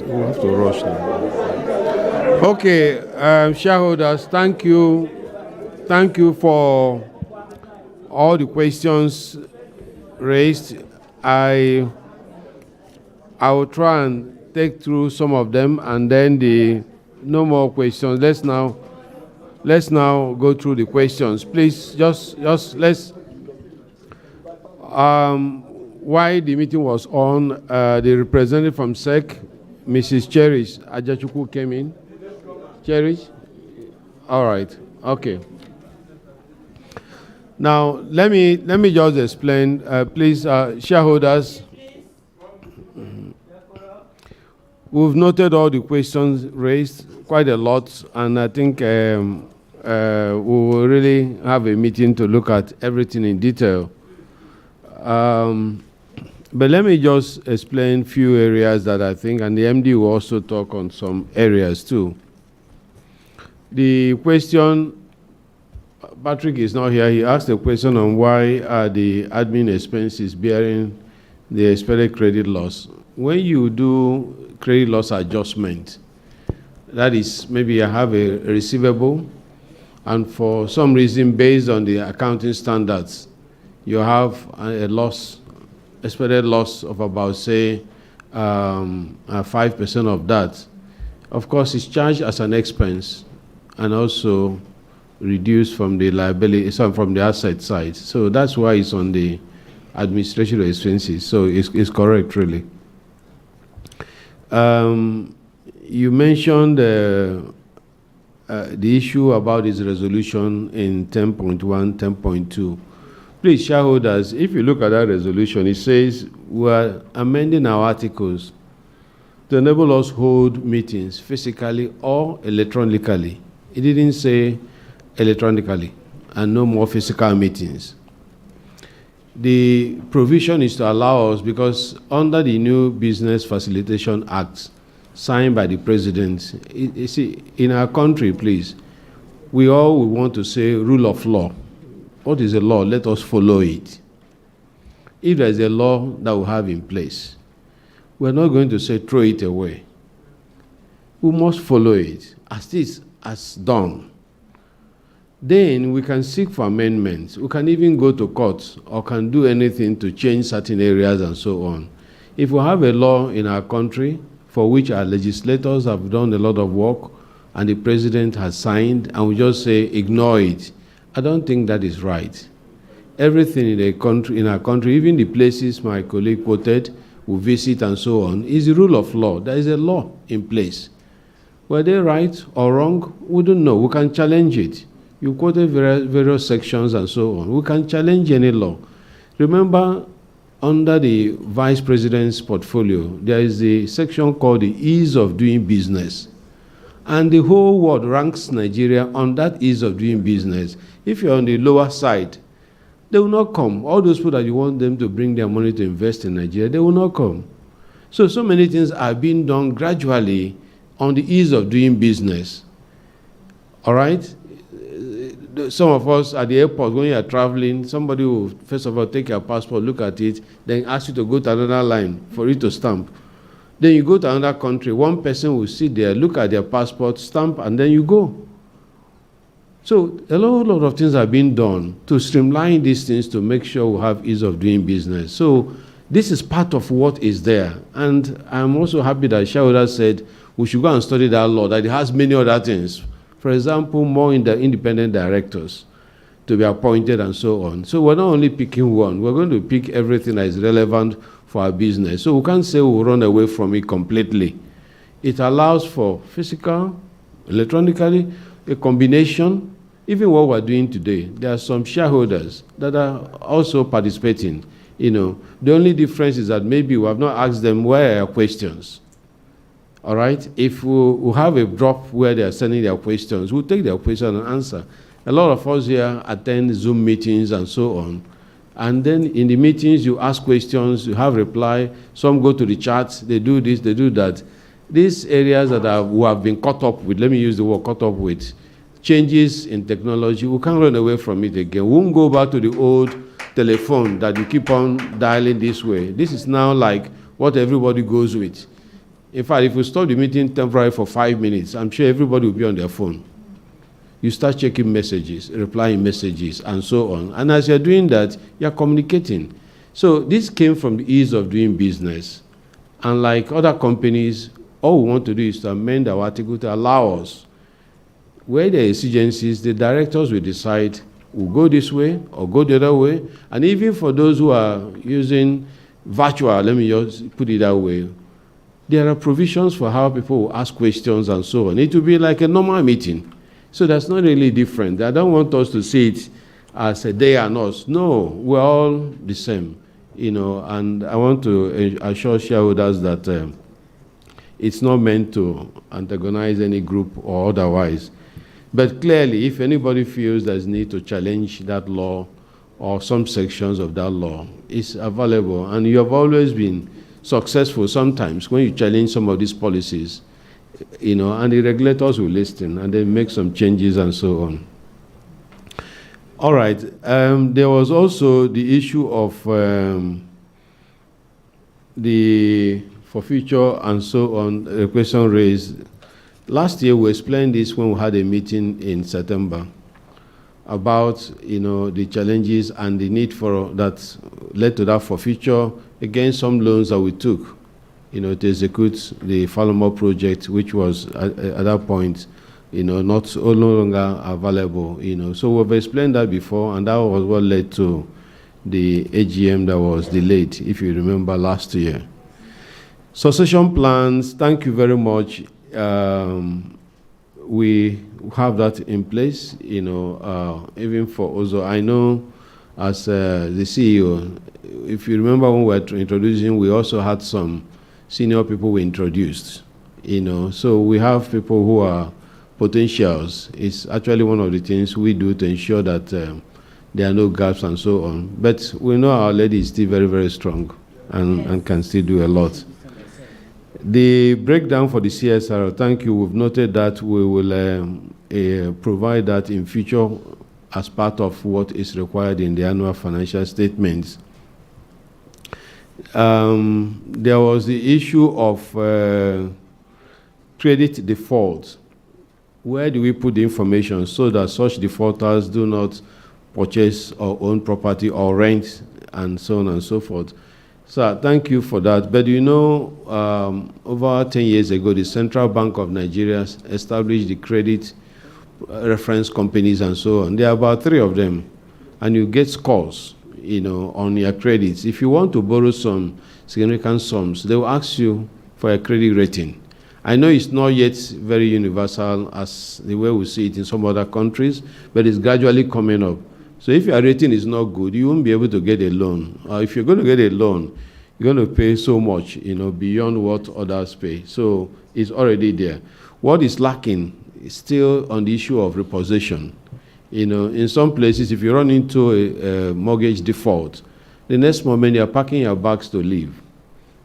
We have to rush now. Okay, shareholders, thank you. Thank you for all the questions raised. I will try and take through some of them, and then no more questions. Let's now go through the questions. Please, just let's. While the meeting was on, the representative from SEC, Mrs. Cherish Ajachuku, came in. Cherish? All right. Okay. Now, let me just explain, please, shareholders. We've noted all the questions raised, quite a lot, and I think we will really have a meeting to look at everything in detail. But let me just explain a few areas that I think, and the MD will also talk on some areas too. The question, Patrick is not here, he asked a question on why are the admin expenses bearing the expected credit loss. When you do credit loss adjustment, that is, maybe you have a receivable, and for some reason, based on the accounting standards, you have a loss, expected loss of about, say, 5% of that. Of course, it's charged as an expense and also reduced from the liability, from the asset side. So that's why it's on the administration expenses. So it's correct, really. You mentioned the issue about this resolution in 10.1, 10.2. Please, shareholders, if you look at that resolution, it says we're amending our articles to enable us hold meetings physically or electronically. It didn't say electronically, and no more physical meetings. The provision is to allow us, because under the new Business Facilitation Act signed by the President, you see, in our country, please, we all want to say rule of law. What is a law? Let us follow it. If there is a law that we have in place, we're not going to say throw it away. We must follow it as this has done. Then we can seek for amendments. We can even go to court or can do anything to change certain areas and so on. If we have a law in our country for which our legislators have done a lot of work and the president has signed, and we just say ignore it, I don't think that is right. Everything in our country, even the places my colleague quoted, we visit and so on, is the rule of law. There is a law in place. Were they right or wrong? We don't know. We can challenge it. You quoted various sections and so on. We can challenge any law. Remember, under the Vice President's portfolio, there is a section called the Ease of Doing Business. And the whole world ranks Nigeria on that ease of doing business. If you're on the lower side, They will not come. All those people that you want them to bring their money to invest in Nigeria, they will not come. So many things are being done gradually on the ease of doing business. All right? Some of us at the airport, when you are traveling, somebody will, first of all, take your passport, look at it, then ask you to go to another line for it to stamp. Then you go to another country, one person will sit there, look at their passport, stamp, and then you go. So a lot of things are being done to streamline these things to make sure we have ease of doing business. So this is part of what is there. And I'm also happy that Shahoda said we should go and study that law, that it has many other things. For example, more in the independent directors to be appointed and so on. So we're not only picking one, we're going to pick everything that is relevant for our business. So we can't say we'll run away from it completely. It allows for physical, electronically, a combination. Even what we're doing today, there are some shareholders that are also participating. The only difference is that maybe we have not asked them where are your questions. All right? If we have a drop where they are sending their questions, we'll take their question and answer. A lot of us here attend Zoom meetings and so on. And then in the meetings, you ask questions, you have reply. Some go to the chats, they do this, they do that. These areas that we have been caught up with, let me use the word caught up with, changes in technology, we can't run away from it again. We won't go back to the old telephone that you keep on dialing this way. This is now like what everybody goes with. In fact, if we stop the meeting temporarily for 5 minutes, I'm sure everybody will be on their phone. You start checking messages, replying messages, and so on. And as you're doing that, you're communicating. So this came from the ease of doing business. And like other companies, all we want to do is to amend our article to allow us, where there are exigencies, the directors will decide, we'll go this way or go the other way. And even for those who are using virtual, let me just put it that way, there are provisions for how people will ask questions and so on. It will be like a normal meeting. So that's not really different. I don't want us to see it as a they and us. No, we're all the same. And I want to assure shareholders that it's not meant to antagonize any group or otherwise. But clearly, if anybody feels there's need to challenge that law or some sections of that law, it's available. And you have always been successful sometimes when you challenge some of these policies, and the regulators will listen and they make some changes and so on. All right. There was also the issue of the forfeiture and so on, the question raised. Last year, we explained this when we had a meeting in September about, the challenges and the need for that led to that forfeiture against some loans that we took, to execute the Falmouth project, which was at that point, no longer available, So we've explained that before, and that was what led to the AGM that was delayed, if you remember last year. Succession plans, thank you very much. We have that in place, even for Ozo. I know as the CEO, if you remember when we were introducing, we also had some senior people we introduced, So we have people who are potentials. It's actually one of the things we do to ensure that there are no gaps and so on. But we know Our Lady is still very, very strong and can still do a lot. The breakdown for the CSR, thank you. We've noted that we will provide that in future as part of what is required in the annual financial statements. There was the issue of credit default. Where do we put the information so that such defaulters do not purchase or own property or rent and so on and so forth? So thank you for that. But over 10 years ago, the Central Bank of Nigeria established the credit reference companies and so on. There are about 3 of them. And you get scores, on your credits. If you want to borrow some significant sums, they will ask you for a credit rating. I know it's not yet very universal as the way we see it in some other countries, but it's gradually coming up. So if your rating is not good, you won't be able to get a loan. If you're going to get a loan, you're going to pay so much, beyond what others pay. So it's already there. What is lacking is still on the issue of repossession. You know, in some places, if you run into a mortgage default, the next moment you're packing your bags to leave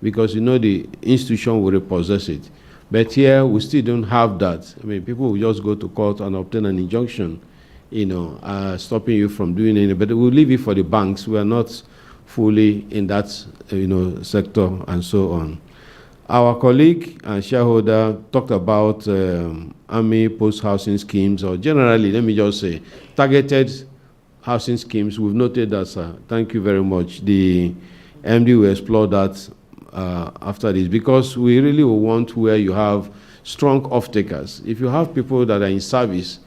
because you know the institution will repossess it. But here, we still don't have that. I mean, people will just go to court and obtain an injunction, you know, stopping you from doing anything. But we'll leave it for the banks. We are not fully in that, you know, sector and so on. Our colleague and shareholder talked about Army post-housing schemes, or generally, let me just say, targeted housing schemes. We've noted that, sir. Thank you very much. The MD will explore that after this, because we really will want where you have strong off-takers. If you have people that are in service,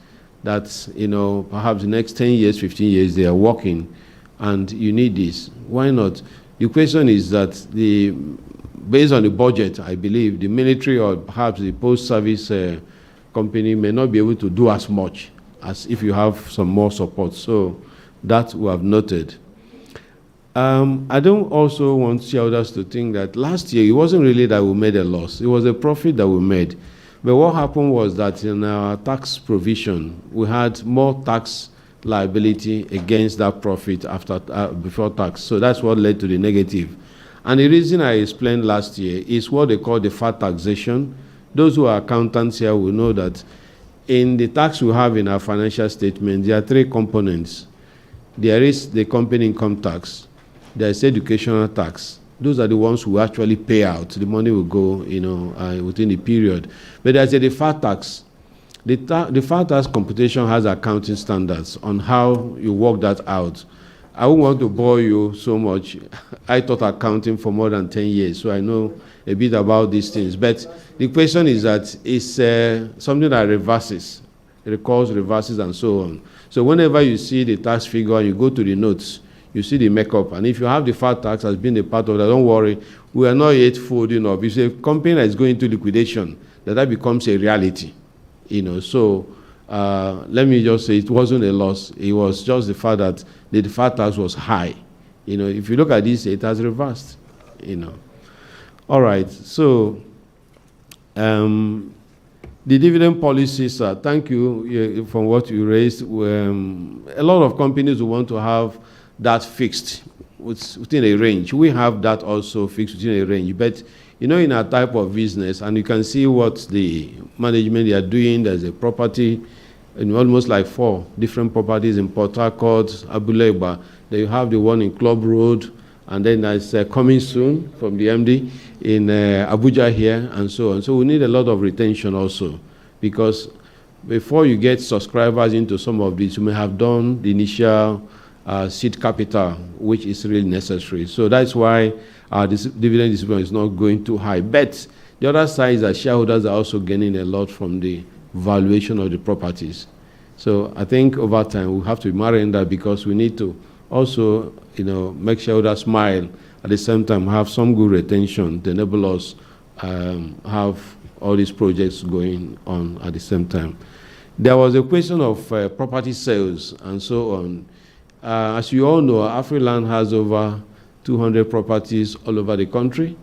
that, you know, perhaps the next 10 years, 15 years, they are working, and you need this, why not? The question is that based on the budget, I believe the military or perhaps the post-service company may not be able to do as much as if you have some more support. So that we have noted. I don't also want shareholders to think that last year it wasn't really that we made a loss. It was a profit that we made. But what happened was that in our tax provision, we had more tax liability against that profit before tax. So that's what led to the negative. And the reason I explained last year is what they call the fat taxation. Those who are accountants here will know that in the tax we have in our financial statement, there are three components. There is the company income tax, there is educational tax. Those are the ones who actually pay out. The money will go, you know, within the period. But there's the fat tax. The fat tax computation has accounting standards on how you work that out. I won't want to bore you so much. I taught accounting for more than 10 years, so I know a bit about these things. But the question is that it's something that reverses, recalls, reverses, and so on. So whenever you see the tax figure and you go to the notes, you see the makeup. And if you have the fat tax as being a part of that, don't worry, we are not yet full enough. If it's a company that is going into liquidation, that becomes a reality. You know, so let me just say it wasn't a loss. It was just the fact that the fat tax was high. You know, if you look at this, it has reversed. You know. All right. So the dividend policy, sir. Thank you for what you raised. A lot of companies will want to have that fixed within a range. We have that also fixed within a range. But you know, in our type of business, and you can see what the management they are doing. There's a property, and almost like 4 different properties in Port Harcourt, Abuleba. Then you have the one in Club Road, and then there's coming soon from the MD in Abuja here, and so on. So we need a lot of retention also, because before you get subscribers into some of these, you may have done the initial seed capital, which is really necessary. So that's why this dividend distribution is not going too high. But the other side is that shareholders are also gaining a lot from the valuation of the properties. So I think over time we have to be marrying that, because we need to also, you know, make shareholders smile at the same time, have some good retention to enable us have all these projects going on at the same time. There was a question of property sales and so on. As you all know, Afriland has over 200 properties all over the country.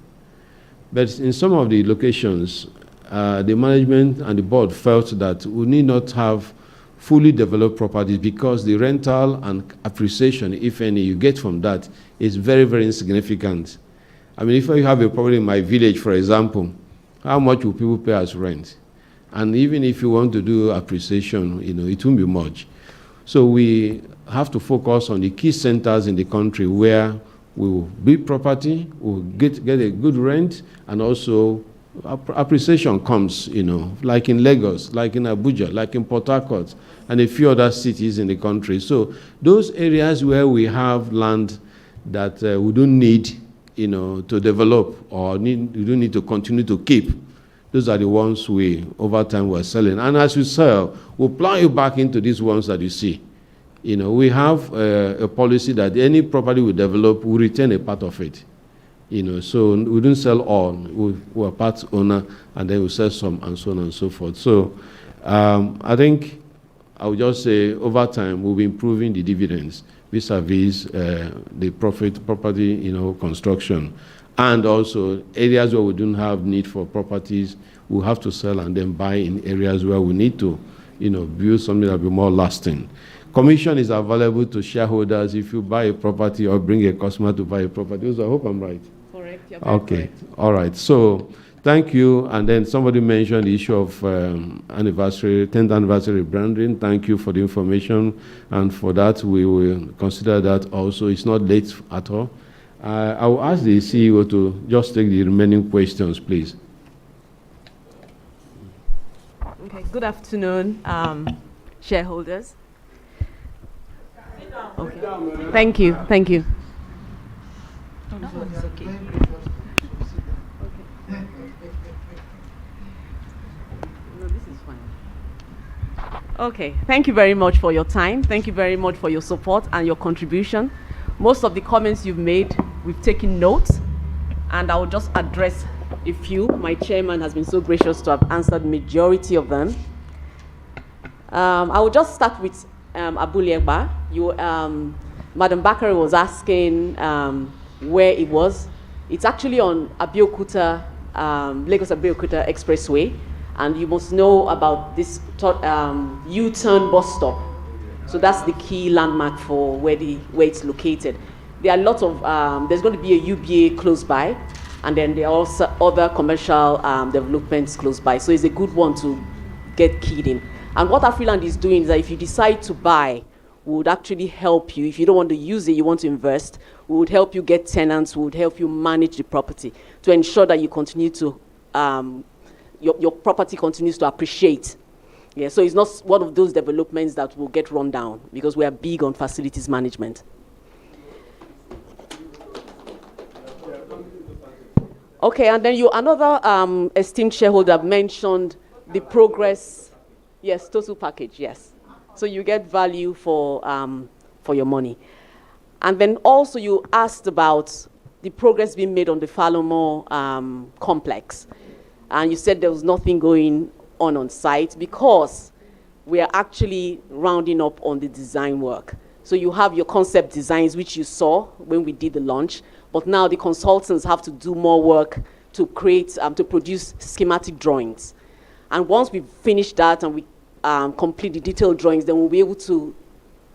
But in some of the locations, the management and the board felt that we need not have fully developed properties, because the rental and appreciation, if any, you get from that is very, very insignificant. I mean, if you have a property in my village, for example, how much will people pay as rent? And even if you want to do appreciation, you know, it won't be much. So we have to focus on the key centers in the country where we will build property, we'll get a good rent, and also appreciation comes, you know, like in Lagos, like in Abuja, like in Port Harcourt, and a few other cities in the country. So those areas where we have land that we don't need, you know, to develop, or we don't need to continue to keep, those are the ones we, over time, we're selling. And as we sell, we'll plow you back into these ones that you see. You know, we have a policy that any property we develop, we retain a part of it. You know, so we don't sell all. We're part owner, and then we sell some, and so on and so forth. So I think I would just say over time we'll be improving the dividends vis-a-vis the property, you know, construction, and also areas where we don't have need for properties, we'll have to sell and then buy in areas where we need to, you know, build something that will be more lasting. commission is available to shareholders if you buy a property or bring a customer to buy a property. So I hope I'm right. Correct. You're very Okay. correct. All right. So thank you. And then somebody mentioned the issue of 10th anniversary branding. Thank you for the information. And for that, we will consider that also. It's not late at all. I will ask the CEO to just take the remaining questions, please. Okay. Good afternoon, shareholders. Okay. Thank you. Thank you. Okay, thank you very much for your time. Thank you very much for your support and your contribution. Most of the comments you've made, we've taken note, and I will just address a few. My chairman has been so gracious to have answered majority of them. I will just start with Abuliegba. Madam Bakari was asking where it was. It's actually on Abeokuta, Lagos-Abeokuta Expressway. And you must know about this U-turn bus stop. So that's the key landmark for where it's located. There are lots of, there's going to be a UBA close by, and then there are also other commercial developments close by. So it's a good one to get keyed in. And what Afriland is doing is that if you decide to buy, we would actually help you. If you don't want to use it, you want to invest, we would help you get tenants, we would help you manage the property to ensure that you continue to your property continues to appreciate. Yeah, so it's not one of those developments that will get run down, because we are big on facilities management. Okay, and then another esteemed shareholder mentioned the progress. Yes, total package, yes. So you get value for your money. And then also you asked about the progress being made on the Falomo complex. And you said there was nothing going on site because we are actually rounding up on the design work. So you have your concept designs, which you saw when we did the launch, but now the consultants have to do more work to create, to produce schematic drawings. And once we finish that and we complete the detailed drawings, then we'll be able to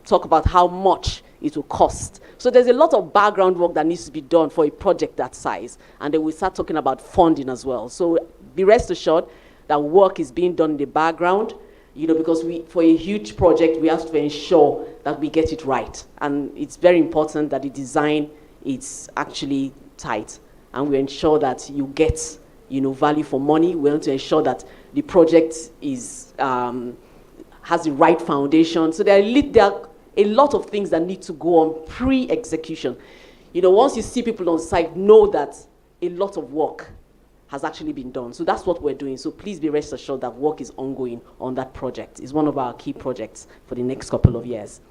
talk about how much it will cost. So there's a lot of background work that needs to be done for a project that size. And then we start talking about funding as well. So be rest assured that work is being done in the background, because for a huge project, we have to ensure that we get it right. And it's very important that the design is actually tight. And we ensure that you get, value for money. We want to ensure that the project is, has the right foundation. So there are a lot of things that need to go on pre-execution. Once you see people on site, know that a lot of work has actually been done. So that's what we're doing. So please be rest assured that work is ongoing on that project. It's one of our key projects for the next couple of years.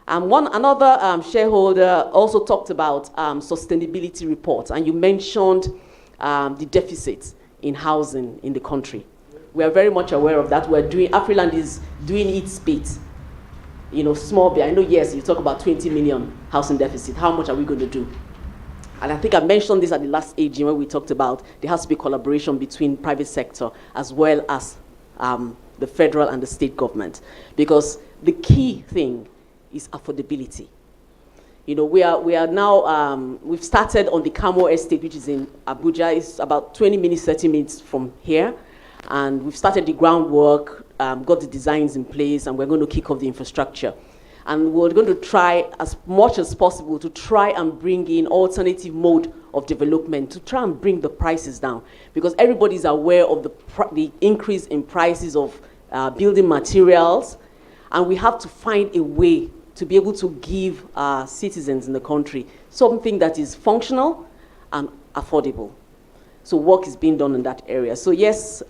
Another shareholder also talked about sustainability reports, and you mentioned the deficit in housing in the country. We are very much aware of that. Afriland is doing its bit. Small bit. I know, yes, you talk about 20 million housing deficit. How much are we going to do? And I think I mentioned this at the last AGM where we talked about there has to be collaboration between private sector as well as the federal and the state government. Because the key thing is affordability. We are now, we've started on the Camo Estate, which is in Abuja. It's about 20 minutes, 30 minutes from here. And we've started the groundwork, got the designs in place, and we're going to kick off the infrastructure. And we're going to try as much as possible to try and bring in alternative mode of development to try and bring the prices down. Because everybody's aware of the increase in prices of building materials. And we have to find a way to be able to give citizens in the country something that is functional and affordable. So work is being done in that area. So yes,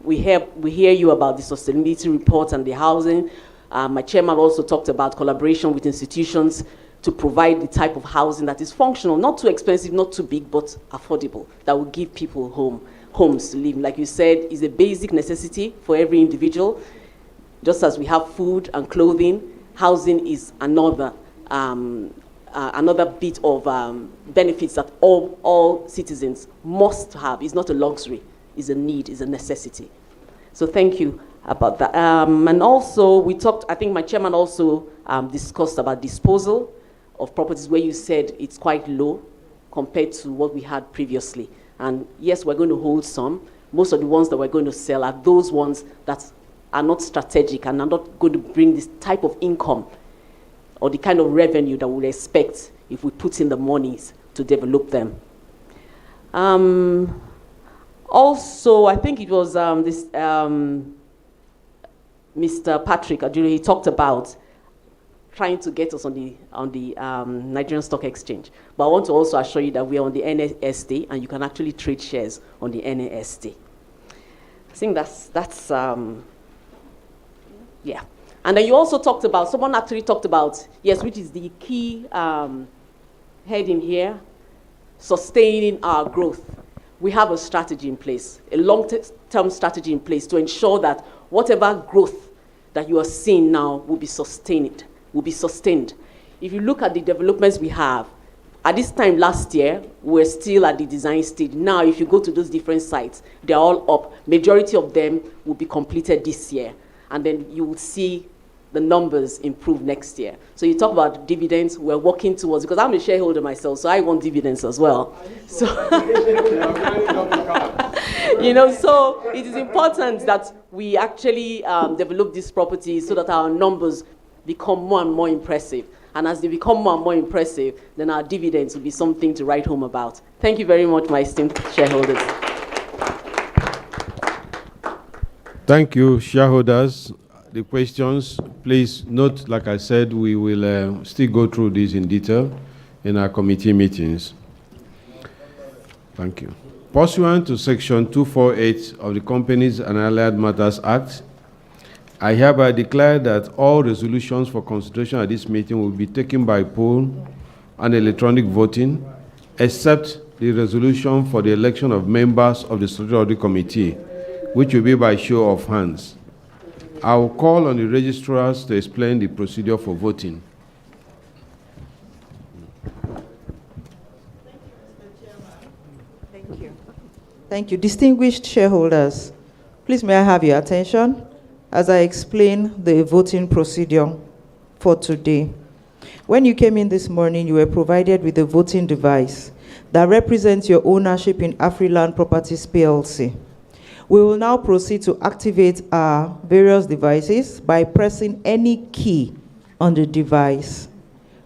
we hear you about the sustainability report and the housing. My chairman also talked about collaboration with institutions to provide the type of housing that is functional, not too expensive, not too big, but affordable, that will give people homes to live. Like you said, is a basic necessity for every individual. Just as we have food and clothing, housing is another bit of benefits that all citizens must have. It's not a luxury, it's a need, it's a necessity. So thank you. about that. And also, we talked, I think my chairman also discussed about disposal of properties where you said it's quite low compared to what we had previously. And yes, we're going to hold some. Most of the ones that we're going to sell are those ones that are not strategic and are not going to bring this type of income or the kind of revenue that we'll expect if we put in the monies to develop them. Also, I think it was Mr. Patrick Adjure, he talked about trying to get us on the Nigerian Stock Exchange. But I want to also assure you that we are on the NSD, and you can actually trade shares on the NSD. I think that's yeah. And then you also talked about, someone actually talked about, yes, which is the key heading here, sustaining our growth. We have a strategy in place, a long-term strategy in place to ensure that whatever growth that you are seeing now will be sustained. If you look at the developments we have, at this time last year, we're still at the design stage. Now, if you go to those different sites, they're all up. Majority of them will be completed this year. And then you will see the numbers improve next year. So you talk about dividends, we're working towards, because I'm a shareholder myself, so I want dividends as well. So, you know, so it is important that we actually develop these properties so that our numbers become more and more impressive. And as they become more and more impressive, then our dividends will be something to write home about. Thank you very much, my esteemed shareholders. Thank you, shareholders. The questions, please note, like I said, we will still go through this in detail in our committee meetings. Thank you. Pursuant to Section 248 of the Companies and Allied Matters Act, I hereby declare that all resolutions for consideration at this meeting will be taken by poll and electronic voting, except the resolution for the election of members of the Statutory Audit Committee, which will be by show of hands. I will call on the registrars to explain the procedure for voting. Thank you. Thank you. Distinguished shareholders, please may I have your attention as I explain the voting procedure for today. When you came in this morning, you were provided with a voting device that represents your ownership in Afriland Properties PLC. We will now proceed to activate our various devices by pressing any key on the device.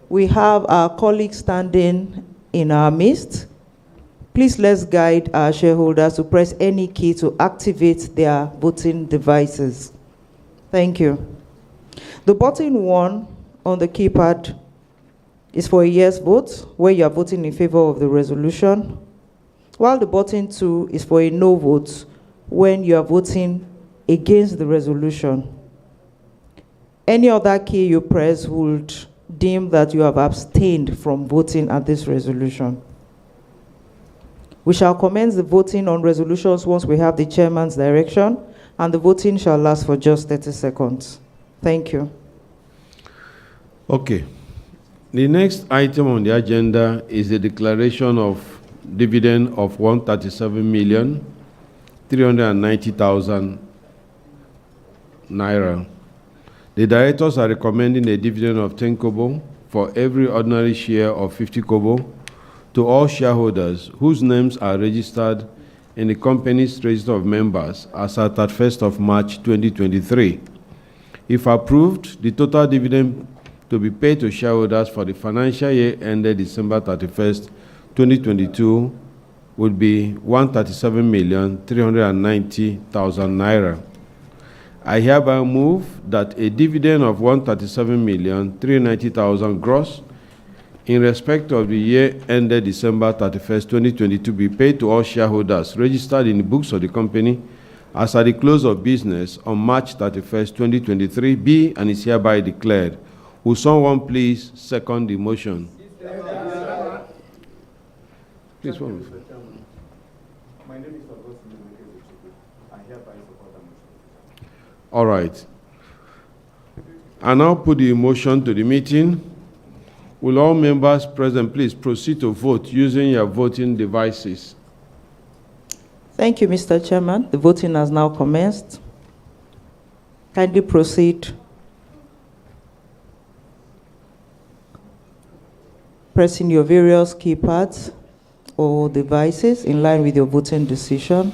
We have our colleagues standing in our midst. Please let's guide our shareholders to press any key to activate their voting devices. Thank you. The button 1 on the keypad is for a yes vote, where you are voting in favor of the resolution, while the button 2 is for a no vote, when you are voting against the resolution. Any other key you press would deem that you have abstained from voting at this resolution. We shall commence the voting on resolutions once we have the chairman's direction, and the voting shall last for just 30 seconds. Thank you. Okay. The next item on the agenda is the declaration of dividend of 137,390,000 naira. The directors are recommending a dividend of 10 kobo for every ordinary share of 50 kobo to all shareholders whose names are registered in the company's register of members as at 31st of March 2023. If approved, the total dividend to be paid to shareholders for the financial year ended December 31st, 2022 would be 137,390,000 naira. I hereby move that a dividend of 137,390,000 gross in respect of the year ended December 31st, 2022 be paid to all shareholders registered in the books of the company as at the close of business on March 31st, 2023 be and is hereby declared. Will someone please second the motion? Please, one. My name is I hereby support the motion. All right. I now put the motion to the meeting. Will all members present please proceed to vote using your voting devices? Thank you, Mr. Chairman. The voting has now commenced. Kindly proceed. Pressing your various keypads or devices in line with your voting decision.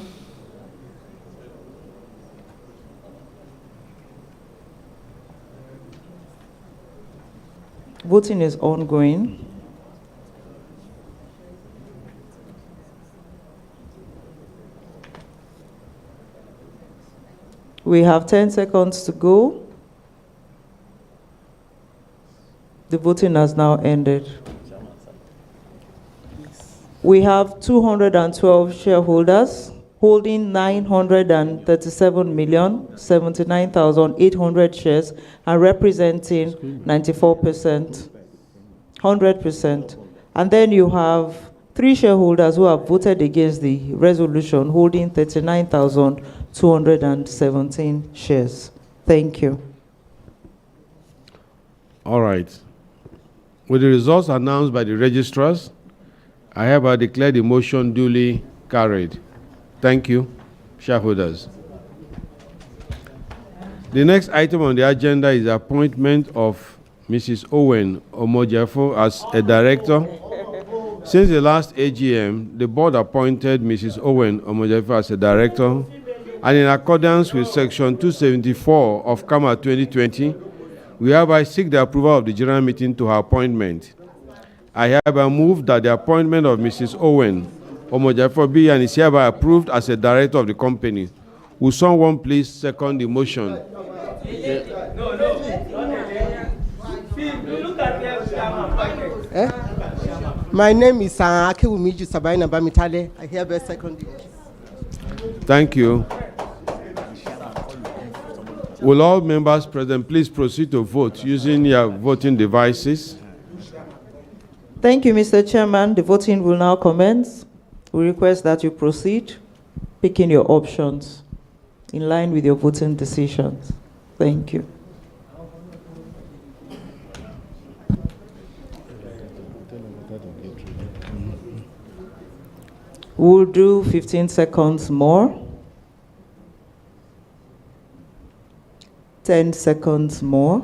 Voting is ongoing. We have 10 seconds to go. The voting has now ended. We have 212 shareholders holding 937,079,800 shares and representing 94%, 100%. And then you have 3 shareholders who have voted against the resolution holding 39,217 shares. Thank you. All right. With the results announced by the registrars, I hereby declare the motion duly carried. Thank you, shareholders. The next item on the agenda is the appointment of Mrs. Owen Omojefo as a director. Since the last AGM, the board appointed Mrs. Owen Omojefo as a director, and in accordance with Section 274 of CAMA 2020, we hereby seek the approval of the general meeting to her appointment. I hereby move that the appointment of Mrs. Owen Omojefo be and is hereby approved as a director of the company. Will someone please second the motion? My name is Akiwumiji Sabaina Bamitale. I hereby second the motion. Thank you. Will all members present please proceed to vote using your voting devices? Thank you, Mr. Chairman. The voting will now commence. We request that you proceed, picking your options in line with your voting decisions. Thank you. We'll do 15 seconds more. 10 seconds more.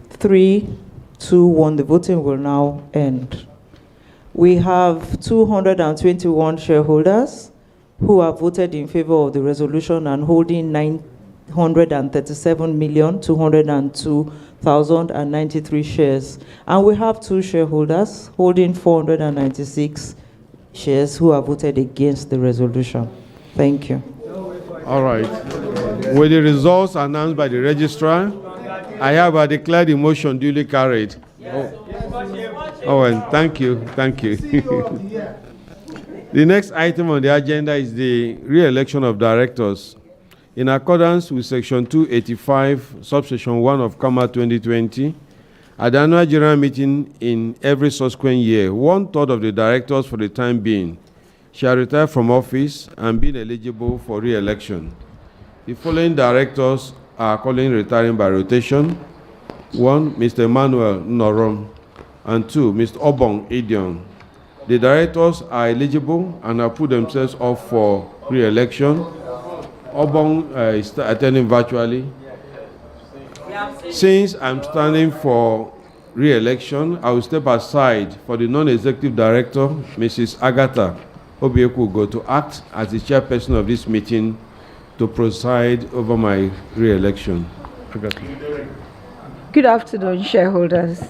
3, 2, 1. The voting will now end. We have 221 shareholders who have voted in favor of the resolution and holding 937,202,093 shares. And we have 2 shareholders holding 496 shares who have voted against the resolution. Thank you. All right. With the results announced by the registrar, I hereby declare the motion duly carried. Oh, and thank you. Thank you. The next item on the agenda is the re-election of directors. In accordance with Section 285, Subsection 1 of CAMA 2020, at the annual general meeting in every subsequent year, 1/3 of the directors for the time being shall retire from office and be eligible for re-election. The following directors are currently retiring by rotation. 1, Mr. Emmanuel Norom, and 2, Mr. Obong Idion. The directors are eligible and have put themselves up for re-election. Obong is attending virtually. Since I'm standing for re-election, I will step aside for the non-executive director, Mrs. Agatha Obieku, to act as the chairperson of this meeting to preside over my re-election. Good afternoon, shareholders.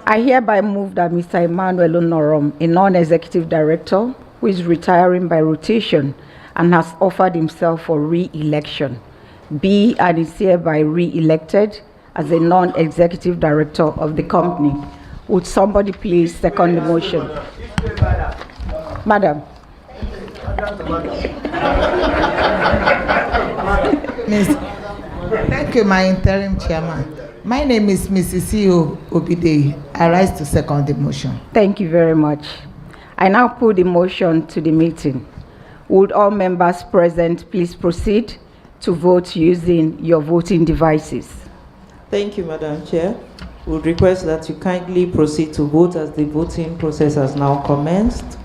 I hereby move that Mr. Emmanuel Onorom, a non-executive director who is retiring by rotation and has offered himself for re-election, be and is hereby re-elected as a non-executive director of the company. Would somebody please second the motion? Madam. Thank you, my interim chairman. My name is Mrs. C.O. Obide. I rise to second the motion. Thank you very much. I now put the motion to the meeting. Would all members present please proceed to vote using your voting devices? Thank you, Madam Chair. We would request that you kindly proceed to vote as the voting process has now commenced.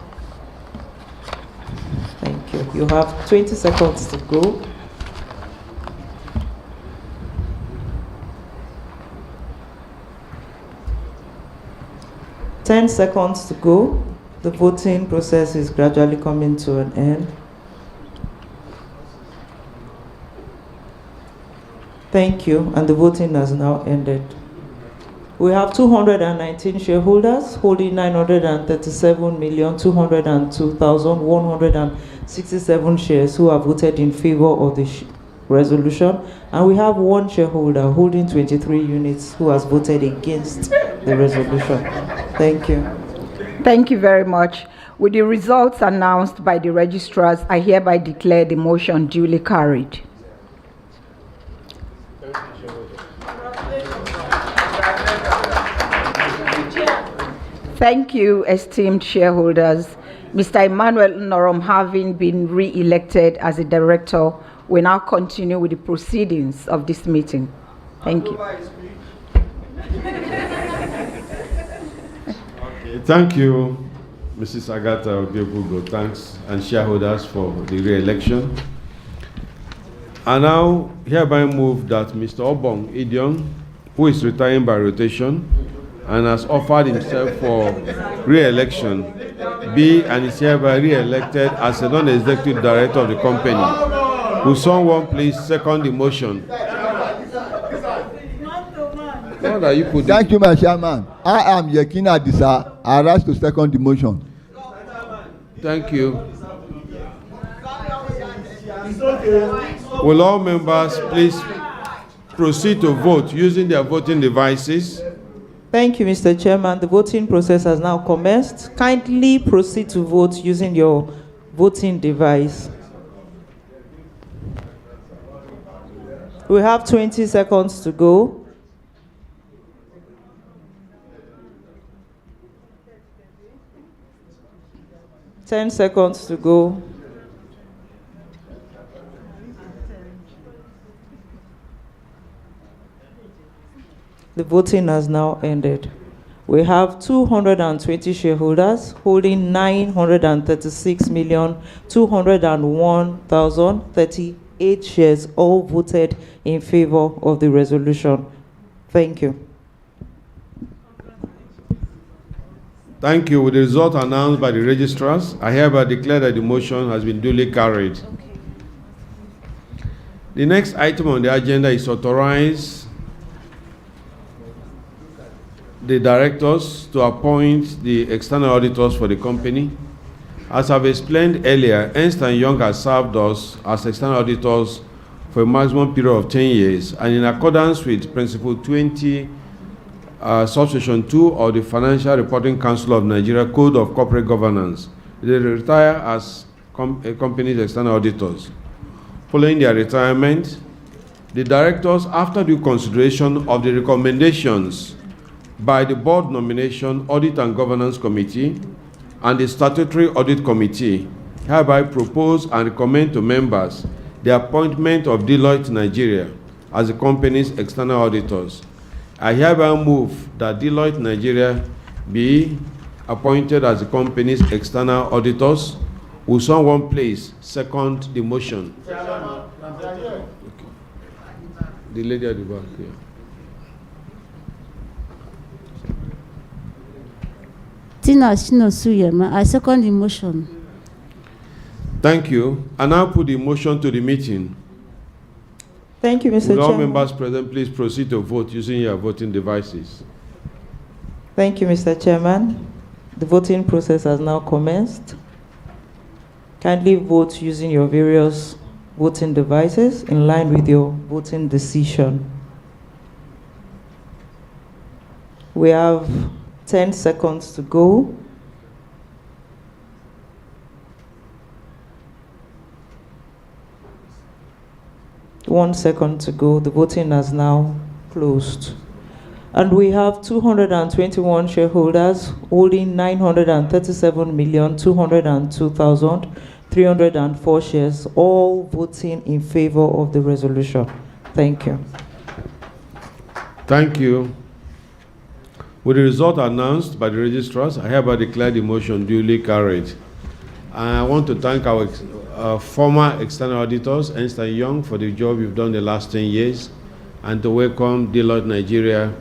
Thank you. You have 20 seconds to go. Ten seconds to go. The voting process is gradually coming to an end. Thank you, and the voting has now ended. We have 219 shareholders holding 937,202,167 shares who have voted in favor of the resolution, and we have one shareholder holding 23 units who has voted against the resolution. Thank you. Thank you very much. With the results announced by the registrars, I hereby declare the motion duly carried. Thank you, esteemed shareholders. Mr. Emmanuel Norom, having been re-elected as a director, will now continue with the proceedings of this meeting. Thank you. Okay, thank you, Mrs. Agatha Obiobugo. Thanks, and shareholders for the re-election. I now hereby move that Mr. Obong Idion, who is retiring by rotation and has offered himself for re-election, be and is hereby re-elected as a non-executive director of the company. Will someone please second the motion? What are you putting? Thank you, my chairman. I am Yekina Adisa. I rise to second the motion. Thank you. Will all members please proceed to vote using their voting devices? Thank you, Mr. Chairman. The voting process has now commenced. Kindly proceed to vote using your voting device. We have 20 seconds to go. Ten seconds to go. The voting has now ended. We have 220 shareholders holding 936,201,038 shares, all voted in favor of the resolution. Thank you. Thank you. With the result announced by the registrars, I hereby declare that the motion has been duly carried. Okay. The next item on the agenda is authorize the directors to appoint the external auditors for the company. As I've explained earlier, Ernst & Young has served us as external auditors for a maximum period of 10 years, and in accordance with Principle 20, Subsection 2 of the Financial Reporting Council of Nigeria Code of Corporate Governance, they retire as a company's external auditors. Following their retirement, the directors, after due consideration of the recommendations by the Board Nomination, Audit and Governance Committee and the Statutory Audit Committee, hereby propose and recommend to members the appointment of Deloitte Nigeria as the company's external auditors. I hereby move that Deloitte Nigeria be appointed as the company's external auditors. Will someone please second the motion? Okay. The lady at the back here. Tina Shinosuyema, I second the motion. Thank you. I now put the motion to the meeting. Thank you, Mr. Will all Chairman. members present please proceed to vote using your voting devices? Thank you, Mr. Chairman. The voting process has now commenced. Kindly vote using your various voting devices in line with your voting decision. We have 10 seconds to go. One second to go. The voting has now closed. And we have 221 shareholders holding 937,202,304 shares, all voting in favor of the resolution. Thank you. Thank you. With the result announced by the registrars, I hereby declare the motion duly carried. I want to thank our former external auditors, Ernst & Young, for the job you've done the last 10 years, and to welcome Deloitte Nigeria,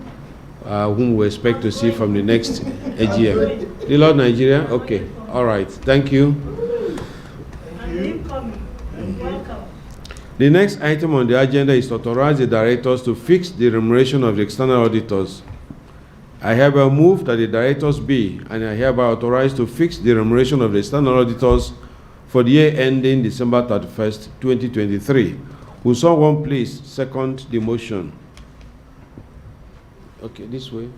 whom we expect to see from the next AGM. Deloitte Nigeria? Okay, all right, thank you. The next item on the agenda is to authorize the directors to fix the remuneration of the external auditors. I hereby move that the directors be, and I hereby authorize to fix the remuneration of the external auditors for the year ending December 31st, 2023. Will someone please second the motion? Okay, this way.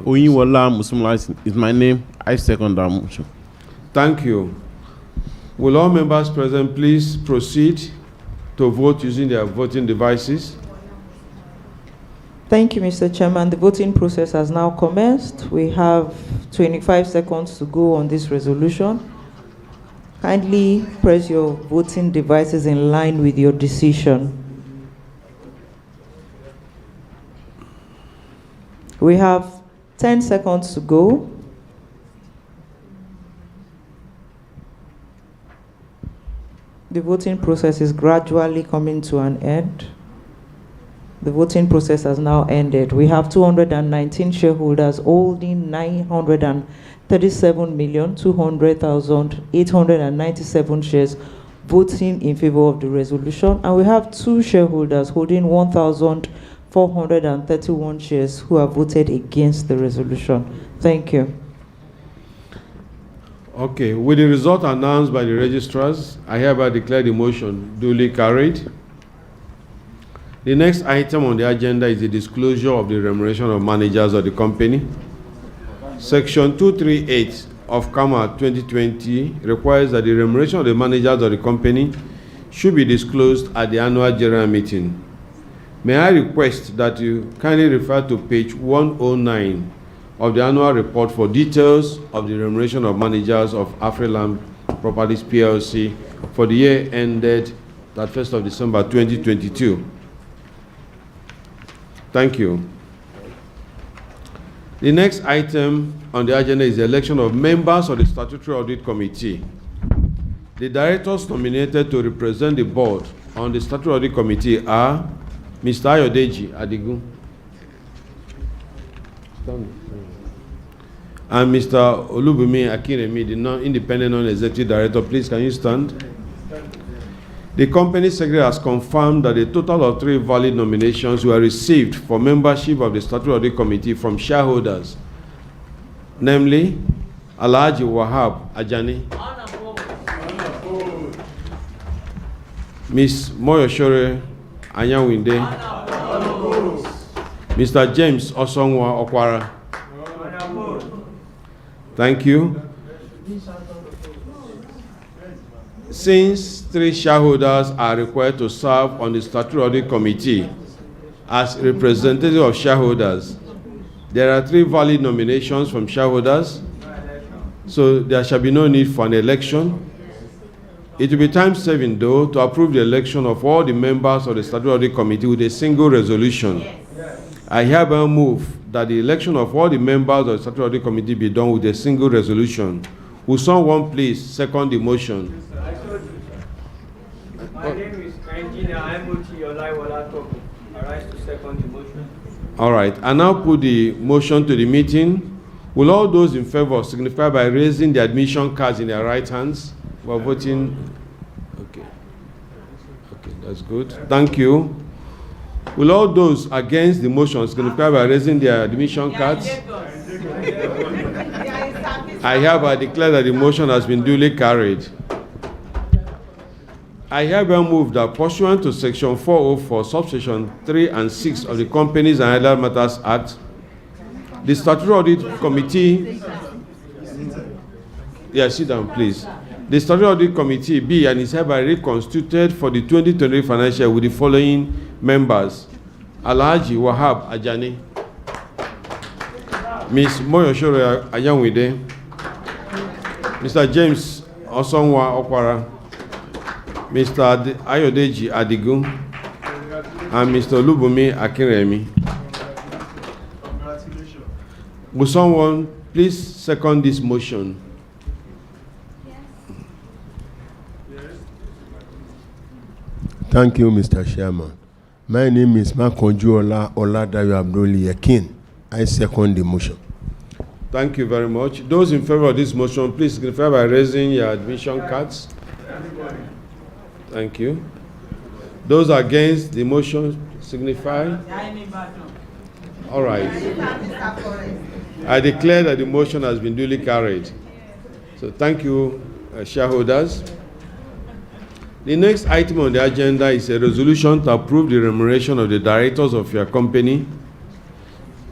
Oyinwola Musumla is my name. I second that motion. Thank you. Will all members present please proceed to vote using their voting devices? Thank you, Mr. Chairman. The voting process has now commenced. We have 25 seconds to go on this resolution. Kindly press your voting devices in line with your decision. We have 10 seconds to go. The voting process is gradually coming to an end. The voting process has now ended. We have 219 shareholders holding 937,200,897 shares voting in favor of the resolution. And we have 2 shareholders holding 1,431 shares who have voted against the resolution. Thank you. Okay, with the result announced by the registrars, I hereby declare the motion duly carried. The next item on the agenda is the disclosure of the remuneration of managers of the company. Section 238 of CAMA 2020 requires that the remuneration of the managers of the company should be disclosed at the annual general meeting. May I request that you kindly refer to page 109 of the annual report for details of the remuneration of managers of Afriland Properties PLC for the year ended 31st of December 2022. Thank you. The next item on the agenda is the election of members of the Statutory Audit Committee. The directors nominated to represent the board on the Statutory Audit Committee are Mr. Ayodeji Adigun and Mr. Olubumi Akinremi, the independent non-executive director. Please, can you stand? The company secretary has confirmed that a total of 3 valid nominations were received for membership of the Statutory Audit Committee from shareholders, namely Alhaji Wahab Ajani, Ms. Moyoshore Anyawinde, Mr. James Osonwa Okwara. Thank you. Since 3 shareholders are required to serve on the Statutory Audit Committee as representatives of shareholders, there are 3 valid nominations from shareholders, so there shall be no need for an election. It will be time-saving, though, to approve the election of all the members of the Statutory Audit Committee with a single resolution. I hereby move that the election of all the members of the Statutory Audit Committee be done with a single resolution. Will someone please second the motion? My name is Engineer Imoti Olaiwola Toku. I rise to second the motion. All right, I now put the motion to the meeting. Will all those in favor signify by raising the admission cards in their right hands while voting? Okay. Okay, that's good. Thank you. Will all those against the motion signify by raising their admission cards? I hereby declare that the motion has been duly carried. I hereby move that pursuant to Section 404, subsection 3 and 6 of the Companies and Other Matters Act, the Statutory Audit Committee... Yeah, sit down, please. The Statutory Audit Committee be and is hereby reconstituted for the 2020 financial year with the following members: Alhaji Wahab Ajani, Ms. Moyoshore Anyawinde, Mr. James Osonwa Okwara, Mr. Ayodeji Adigun, and Mr. Olubumi Akinremi. Will someone please second this motion? Thank you, Mr. Chairman. My name is Makonju Oladayo Abdul Yakin. I second the motion. Thank you very much. Those in favor of this motion, please signify by raising your admission cards. Thank you. Those against the motion, signify. All right. I declare that the motion has been duly carried. So thank you, shareholders. The next item on the agenda is a resolution to approve the remuneration of the directors of your company.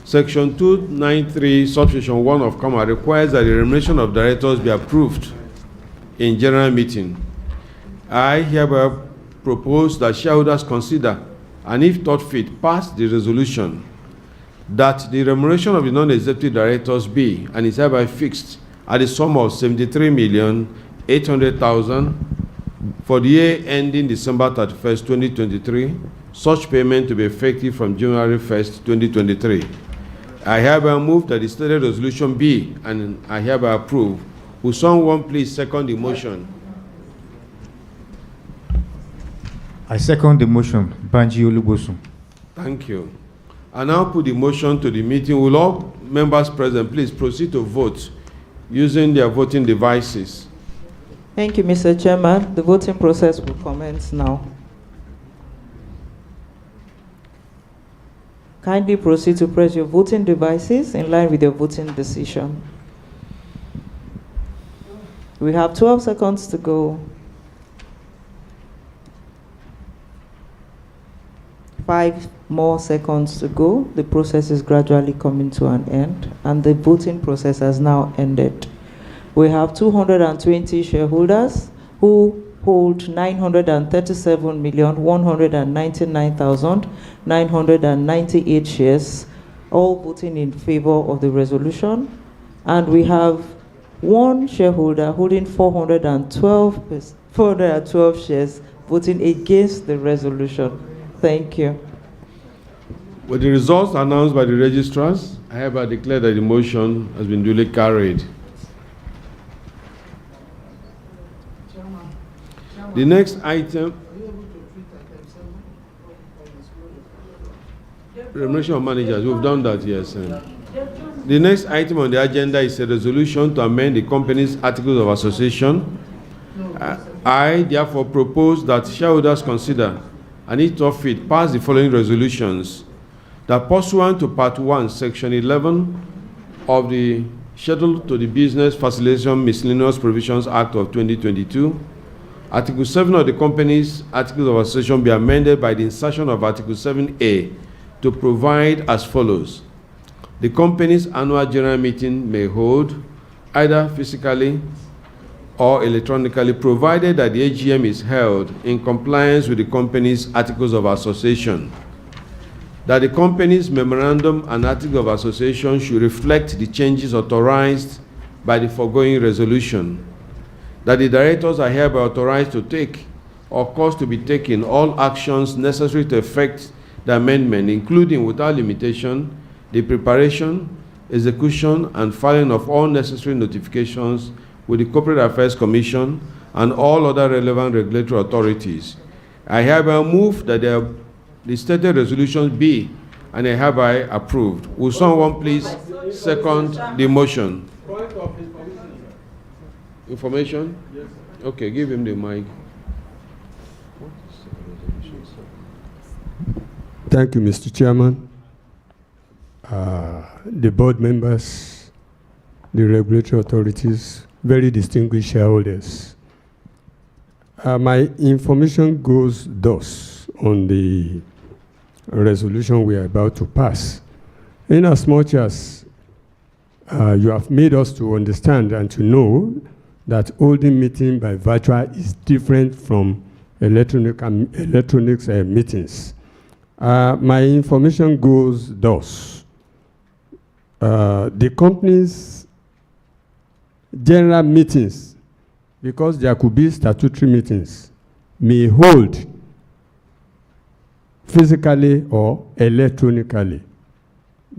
Section 293, subsection 1 of COMA requires that the remuneration of directors be approved in general meeting. I hereby propose that shareholders consider, and if thought fit, pass the resolution that the remuneration of the non-executive directors be and is hereby fixed at the sum of 73,800,000 for the year ending December 31st, 2023, such payment to be effective from January 1st, 2023. I hereby move that the stated resolution be, and I hereby approve. Will someone please second the motion? I second the motion. Banji Olubosun. Thank you. I now put the motion to the meeting. Will all members present please proceed to vote using their voting devices? Thank you, Mr. Chairman. The voting process will commence now. Kindly proceed to press your voting devices in line with your voting decision. We have 12 seconds to go. 5 more seconds to go. The process is gradually coming to an end, and the voting process has now ended. We have 220 shareholders who hold 937,199,998 shares, all voting in favor of the resolution. And we have one shareholder holding 412 shares voting against the resolution. Thank you. With the results announced by the registrars, I hereby declare that the motion has been duly carried. The next item, remuneration of managers. We've done that, yes. The next item on the agenda is a resolution to amend the company's articles of association. I therefore propose that shareholders consider, and if thought fit, pass the following resolutions: that pursuant to Part 1, Section 11 of the Schedule to the Business Facilitation Miscellaneous Provisions Act of 2022, Article 7 of the company's Articles of Association be amended by the insertion of Article 7A to provide as follows. The company's annual general meeting may hold either physically or electronically, provided that the AGM is held in compliance with the company's Articles of Association. That the company's memorandum and Articles of Association should reflect the changes authorized by the foregoing resolution. That the directors are hereby authorized to take or cause to be taken all actions necessary to effect the amendment, including without limitation, the preparation, execution, and filing of all necessary notifications with the Corporate Affairs Commission and all other relevant regulatory authorities. I hereby move that the stated resolutions be and I hereby approved. Will someone please second the motion? Information? Yes. Okay, give him the mic. Thank you, Mr. Chairman. The board members, the regulatory authorities, very distinguished shareholders. My information goes thus on the resolution we are about to pass. In as much as you have made us to understand and to know that holding meeting by virtual is different from electronic meetings. My information goes thus. The company's general meetings, because there could be statutory meetings, may hold physically or electronically.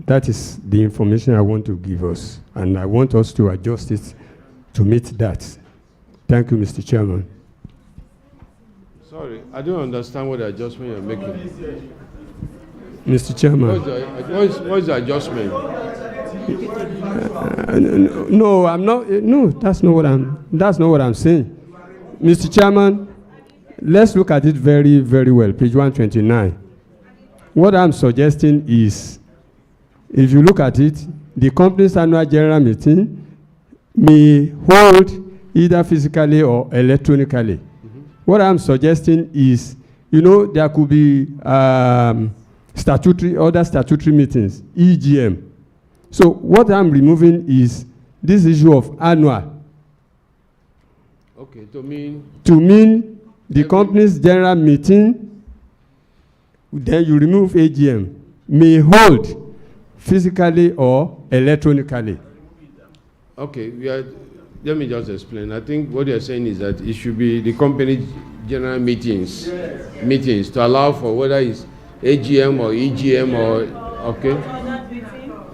That is the information I want to give us, and I want us to adjust it to meet that. Thank you, Mr. Chairman. Sorry, I don't understand what the adjustment you're making. Mr. Chairman. What is the adjustment? No, I'm not. No, that's not what I'm saying. Mr. Chairman, let's look at it very, very well. Page 129. What I'm suggesting is, if you look at it, the company's annual general meeting may hold either physically or electronically. Mm-hmm. What I'm suggesting is, there could be other statutory meetings, EGM. So what I'm removing is this issue of annual. Okay, to mean the company's general meeting, then you remove AGM, may hold physically or electronically. Okay, let me just explain. I think what you're saying is that it should be the company general meetings to allow for whether it's AGM or EGM or, okay.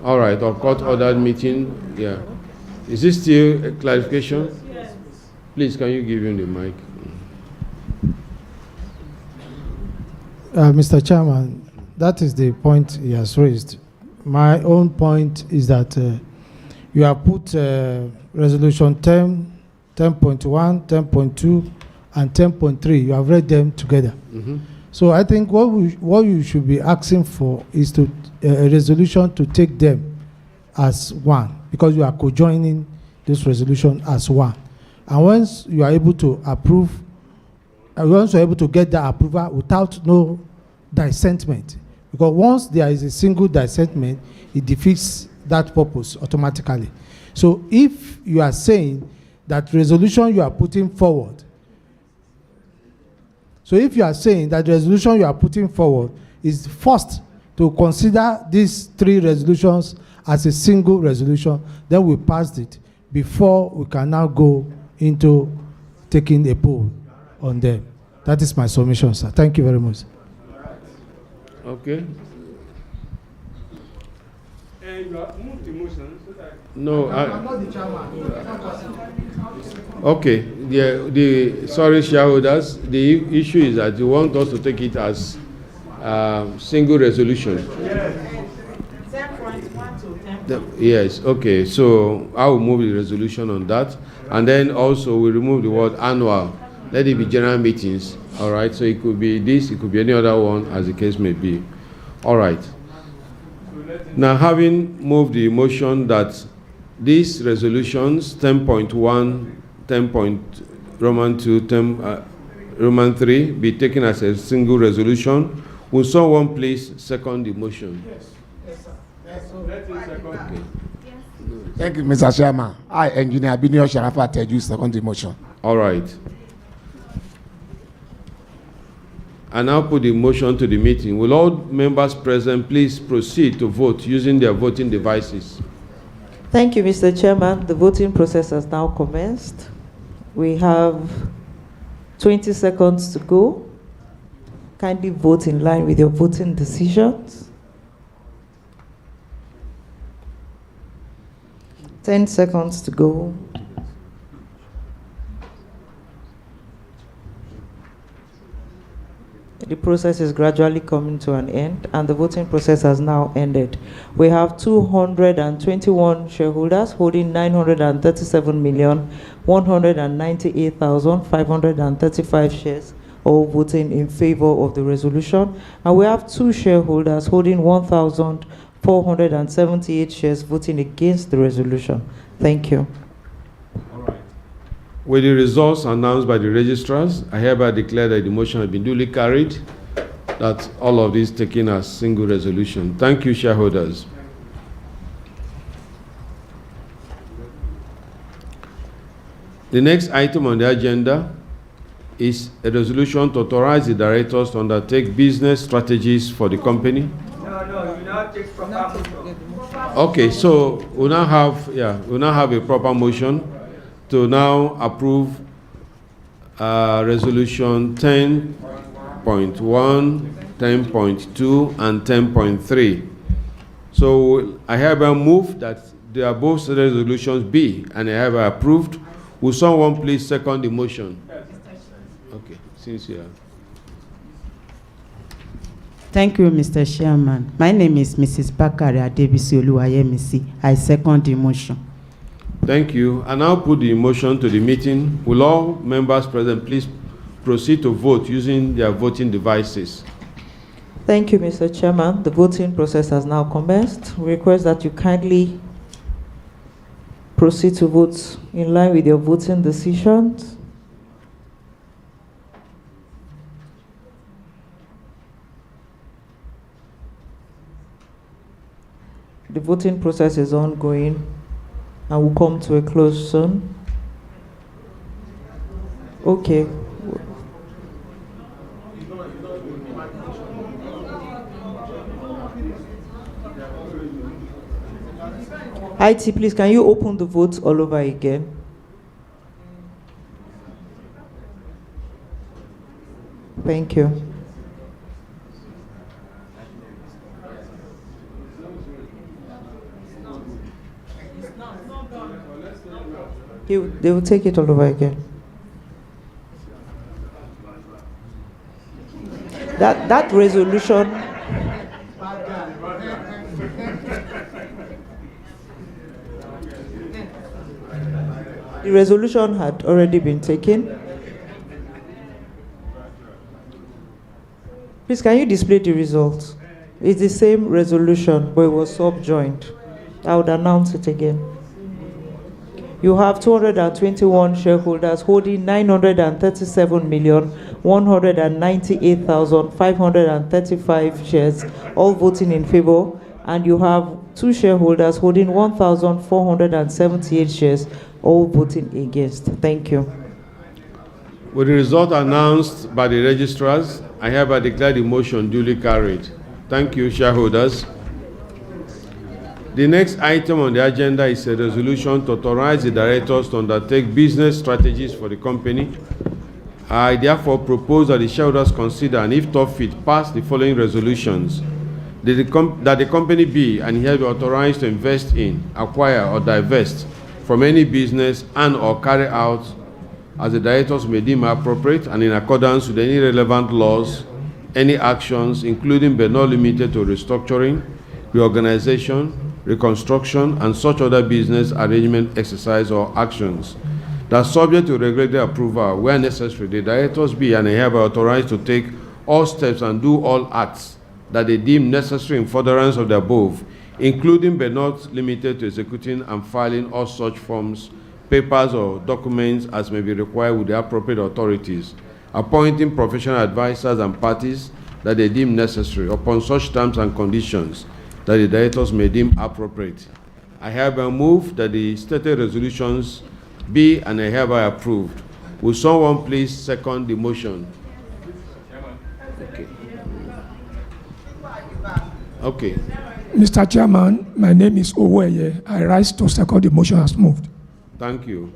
All right, or court ordered meeting, yeah. Is this still a clarification? Yes. Please, can you give him the mic? Mr. Chairman, that is the point he has raised. My own point is that you have put resolution 10, 10.1, 10.2, and 10.3. You have read them together. Mm-hmm. So I think what you should be asking for is to a resolution to take them as one, because you are co-joining this resolution as one. And once you are able to approve, once you are able to get that approval without no dissentment, because once there is a single dissentment, it defeats that purpose automatically. So if you are saying that resolution you are putting forward, is first to consider these three resolutions as a single resolution, then we passed it before we can now go into taking a poll on them. That is my submission, sir. Thank you very much. Okay. No, I'm not the chairman. Okay. Sorry, shareholders. The issue is that you want us to take it as single resolution. Yes. Okay. So I will move the resolution on that, and then also we remove the word annual. Let it be general meetings. All right. So it could be this. It could be any other one, as the case may be. All right. Now, having moved the motion that these resolutions 10.1, 10. Roman 2, Roman 3 be taken as a single resolution, will someone please second the motion? Yes. Okay. Thank you, Mr. Chairman. I, Engineer Binio Sharafa, tell you second the motion. All right. I now put the motion to the meeting. Will all members present please proceed to vote using their voting devices? Thank you, Mr. Chairman. The voting process has now commenced. We have 20 seconds to go. Kindly vote in line with your voting decisions. 10 seconds to go. The process is gradually coming to an end, and the voting process has now ended. We have 221 shareholders holding 937,198,535 shares, all voting in favor of the resolution. And we have 2 shareholders holding 1,478 shares voting against the resolution. Thank you. With the results announced by the registrars, I hereby declare that the motion has been duly carried, that all of these taken as single resolution. Thank you, shareholders. The next item on the agenda is a resolution to authorize the directors to undertake business strategies for the company. No, you now take proper motion. Okay, so we now have a proper motion to now approve resolution 10.1, 10.2, and 10.3. So I hereby move that the above said resolutions be and I hereby approved. Will someone please second the motion? Okay, since you are. Thank you, Mr. Chairman. My name is Mrs. Bakari Adebisi Oluwayemisi. I second the motion. Thank you. I now put the motion to the meeting. Will all members present please proceed to vote using their voting devices? Thank you, Mr. Chairman. The voting process has now commenced. We request that you kindly proceed to vote in line with your voting decisions. The voting process is ongoing and will come to a close soon. Okay. IT, please, can you open the vote all over again? Thank you. They will take it all over again. That resolution. The resolution had already been taken. Please, can you display the results? It's the same resolution, but it was subjoined. I would announce it again. You have 221 shareholders holding 937,198,535 shares, all voting in favor, and you have 2 shareholders holding 1,478 shares, all voting against. Thank you. With the result announced by the registrars, I hereby declare the motion duly carried. Thank you, shareholders. The next item on the agenda is a resolution to authorize the directors to undertake business strategies for the company. I therefore propose that the shareholders consider and, if thought fit, pass the following resolutions. That the company be and hereby authorized to invest in, acquire, or divest from any business and or carry out as the directors may deem appropriate and in accordance with any relevant laws, any actions, including but not limited to restructuring, reorganization, reconstruction, and such other business arrangement, exercise, or actions that, subject to regulatory approval where necessary, the directors be and hereby authorized to take all steps and do all acts that they deem necessary in furtherance of the above, including but not limited to executing and filing all such forms, papers, or documents as may be required with the appropriate authorities, appointing professional advisors and parties that they deem necessary upon such terms and conditions that the directors may deem appropriate. I hereby move that the stated resolutions be and are hereby approved. Will someone please second the motion? Okay. Okay. Mr. Chairman, my name is Oweye. I rise to second the motion as moved. Thank you.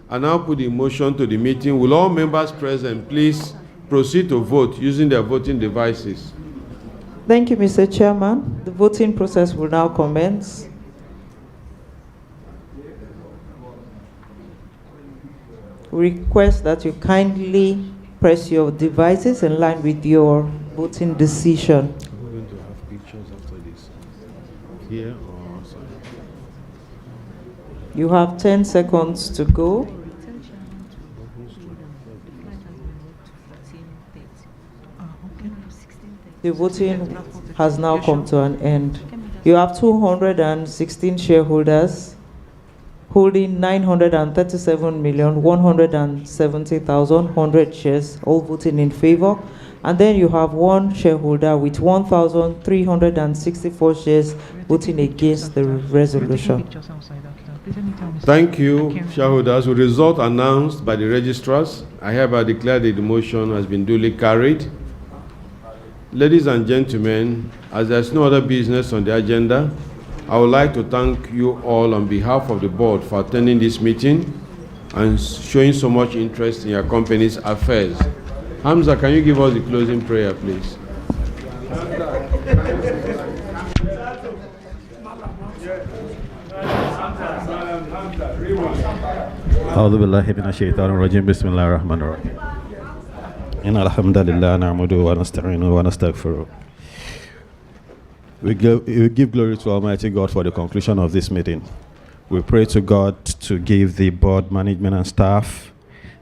I now put the motion to the meeting. Will all members present please proceed to vote using their voting devices? Thank you, Mr. Chairman. The voting process will now commence. We request that you kindly press your devices in line with your voting decision. Are we going to have pictures after this? Here or outside? You have 10 seconds to go. The voting has now come to an end. You have 216 shareholders holding 937,170,100 shares, all voting in favor. And then you have 1 shareholder with 1,364 shares voting against the resolution. Thank you, shareholders. With the result announced by the registrars, I hereby declare that the motion has been duly carried. Ladies and gentlemen, as there is no other business on the agenda, I would like to thank you all on behalf of the board for attending this meeting and showing so much interest in your company's affairs. Hamza, can you give us the closing prayer, please? أعوذ بالله من الشيطان الرجيم بسم الله الرحمن الرحيم إن الحمد لله نعمده ونستعينه ونستغفره. We give glory to Almighty God for the conclusion of this meeting. We pray to God to give the board management and staff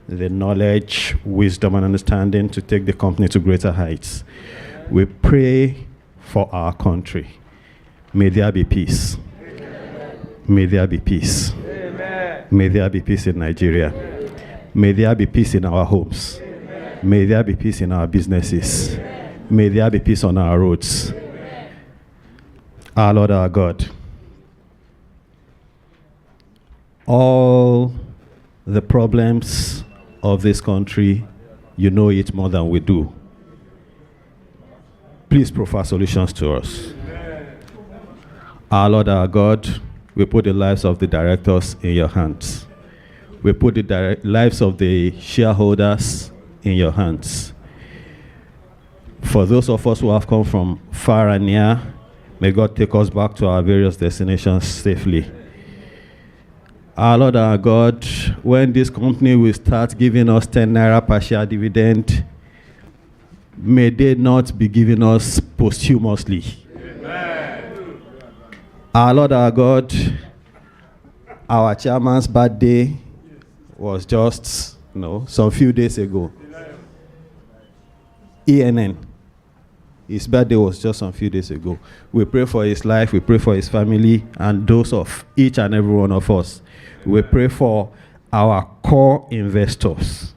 the knowledge, wisdom, and understanding to take the company to greater heights. We pray for our country. May there be peace. May there be peace. May there be peace in Nigeria. May there be peace in our homes. May there be peace in our businesses. May there be peace on our roads. Our Lord, our God, all the problems of this country, you know it more than we do. Please provide solutions to us. Our Lord, our God, we put the lives of the directors in your hands. We put the lives of the shareholders in your hands. For those of us who have come from far and near, may God take us back to our various destinations safely. Our Lord, our God, when this company will start giving us 10 naira per share dividend, may they not be giving us posthumously. Amen. Our Lord, our God, our chairman's birthday was just, some few days ago. ENN. His birthday was just some few days ago. We pray for his life, we pray for his family, and those of each and every one of us. We pray for our core investors.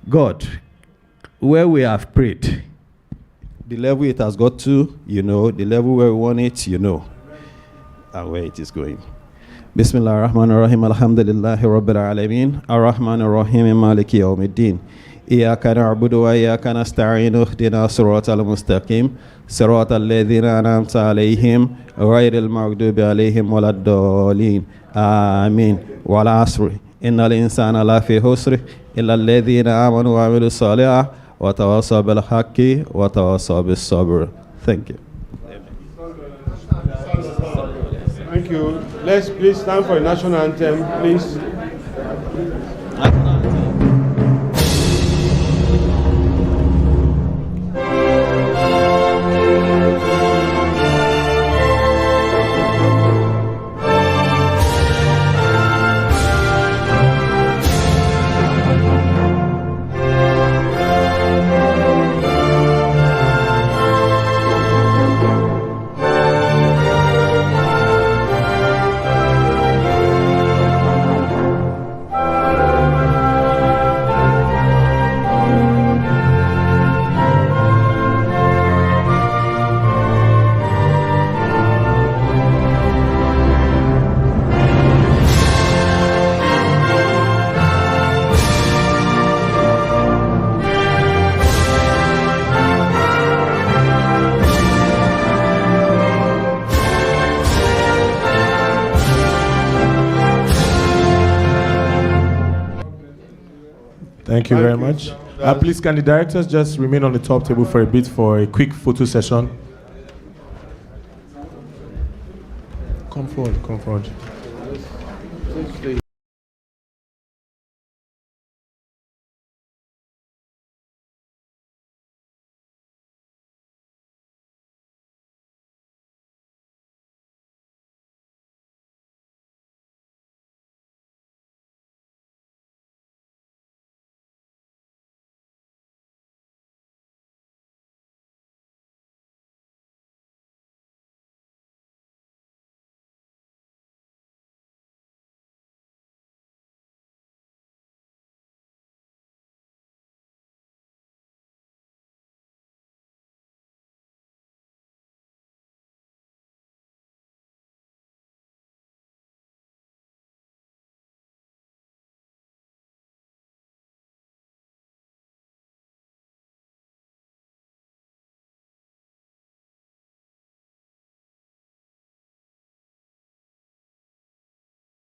God, where we have prayed, the level it has got to, the level where we want it, and where it is going. Bismillah ar-Rahman ar-Rahim, alhamdulillahi rabbil alameen, ar-Rahman ar-Rahim, maliki yawmiddin. إياك نعبد وإياك نستعين اهدنا الصراط المستقيم صراط الذين أنعمت عليهم غير المغضوب عليهم ولا الضالين آمين والعصر إن الإنسان لفي خسر إلا الذين آمنوا وعملوا الصالحات وتواصوا بالحق وتواصوا بالصبر. Thank you. Thank you. Let's please stand for the national anthem, please. Thank you very much. Please, can the directors just remain on the top table for a bit for a quick photo session? Come forward, come forward.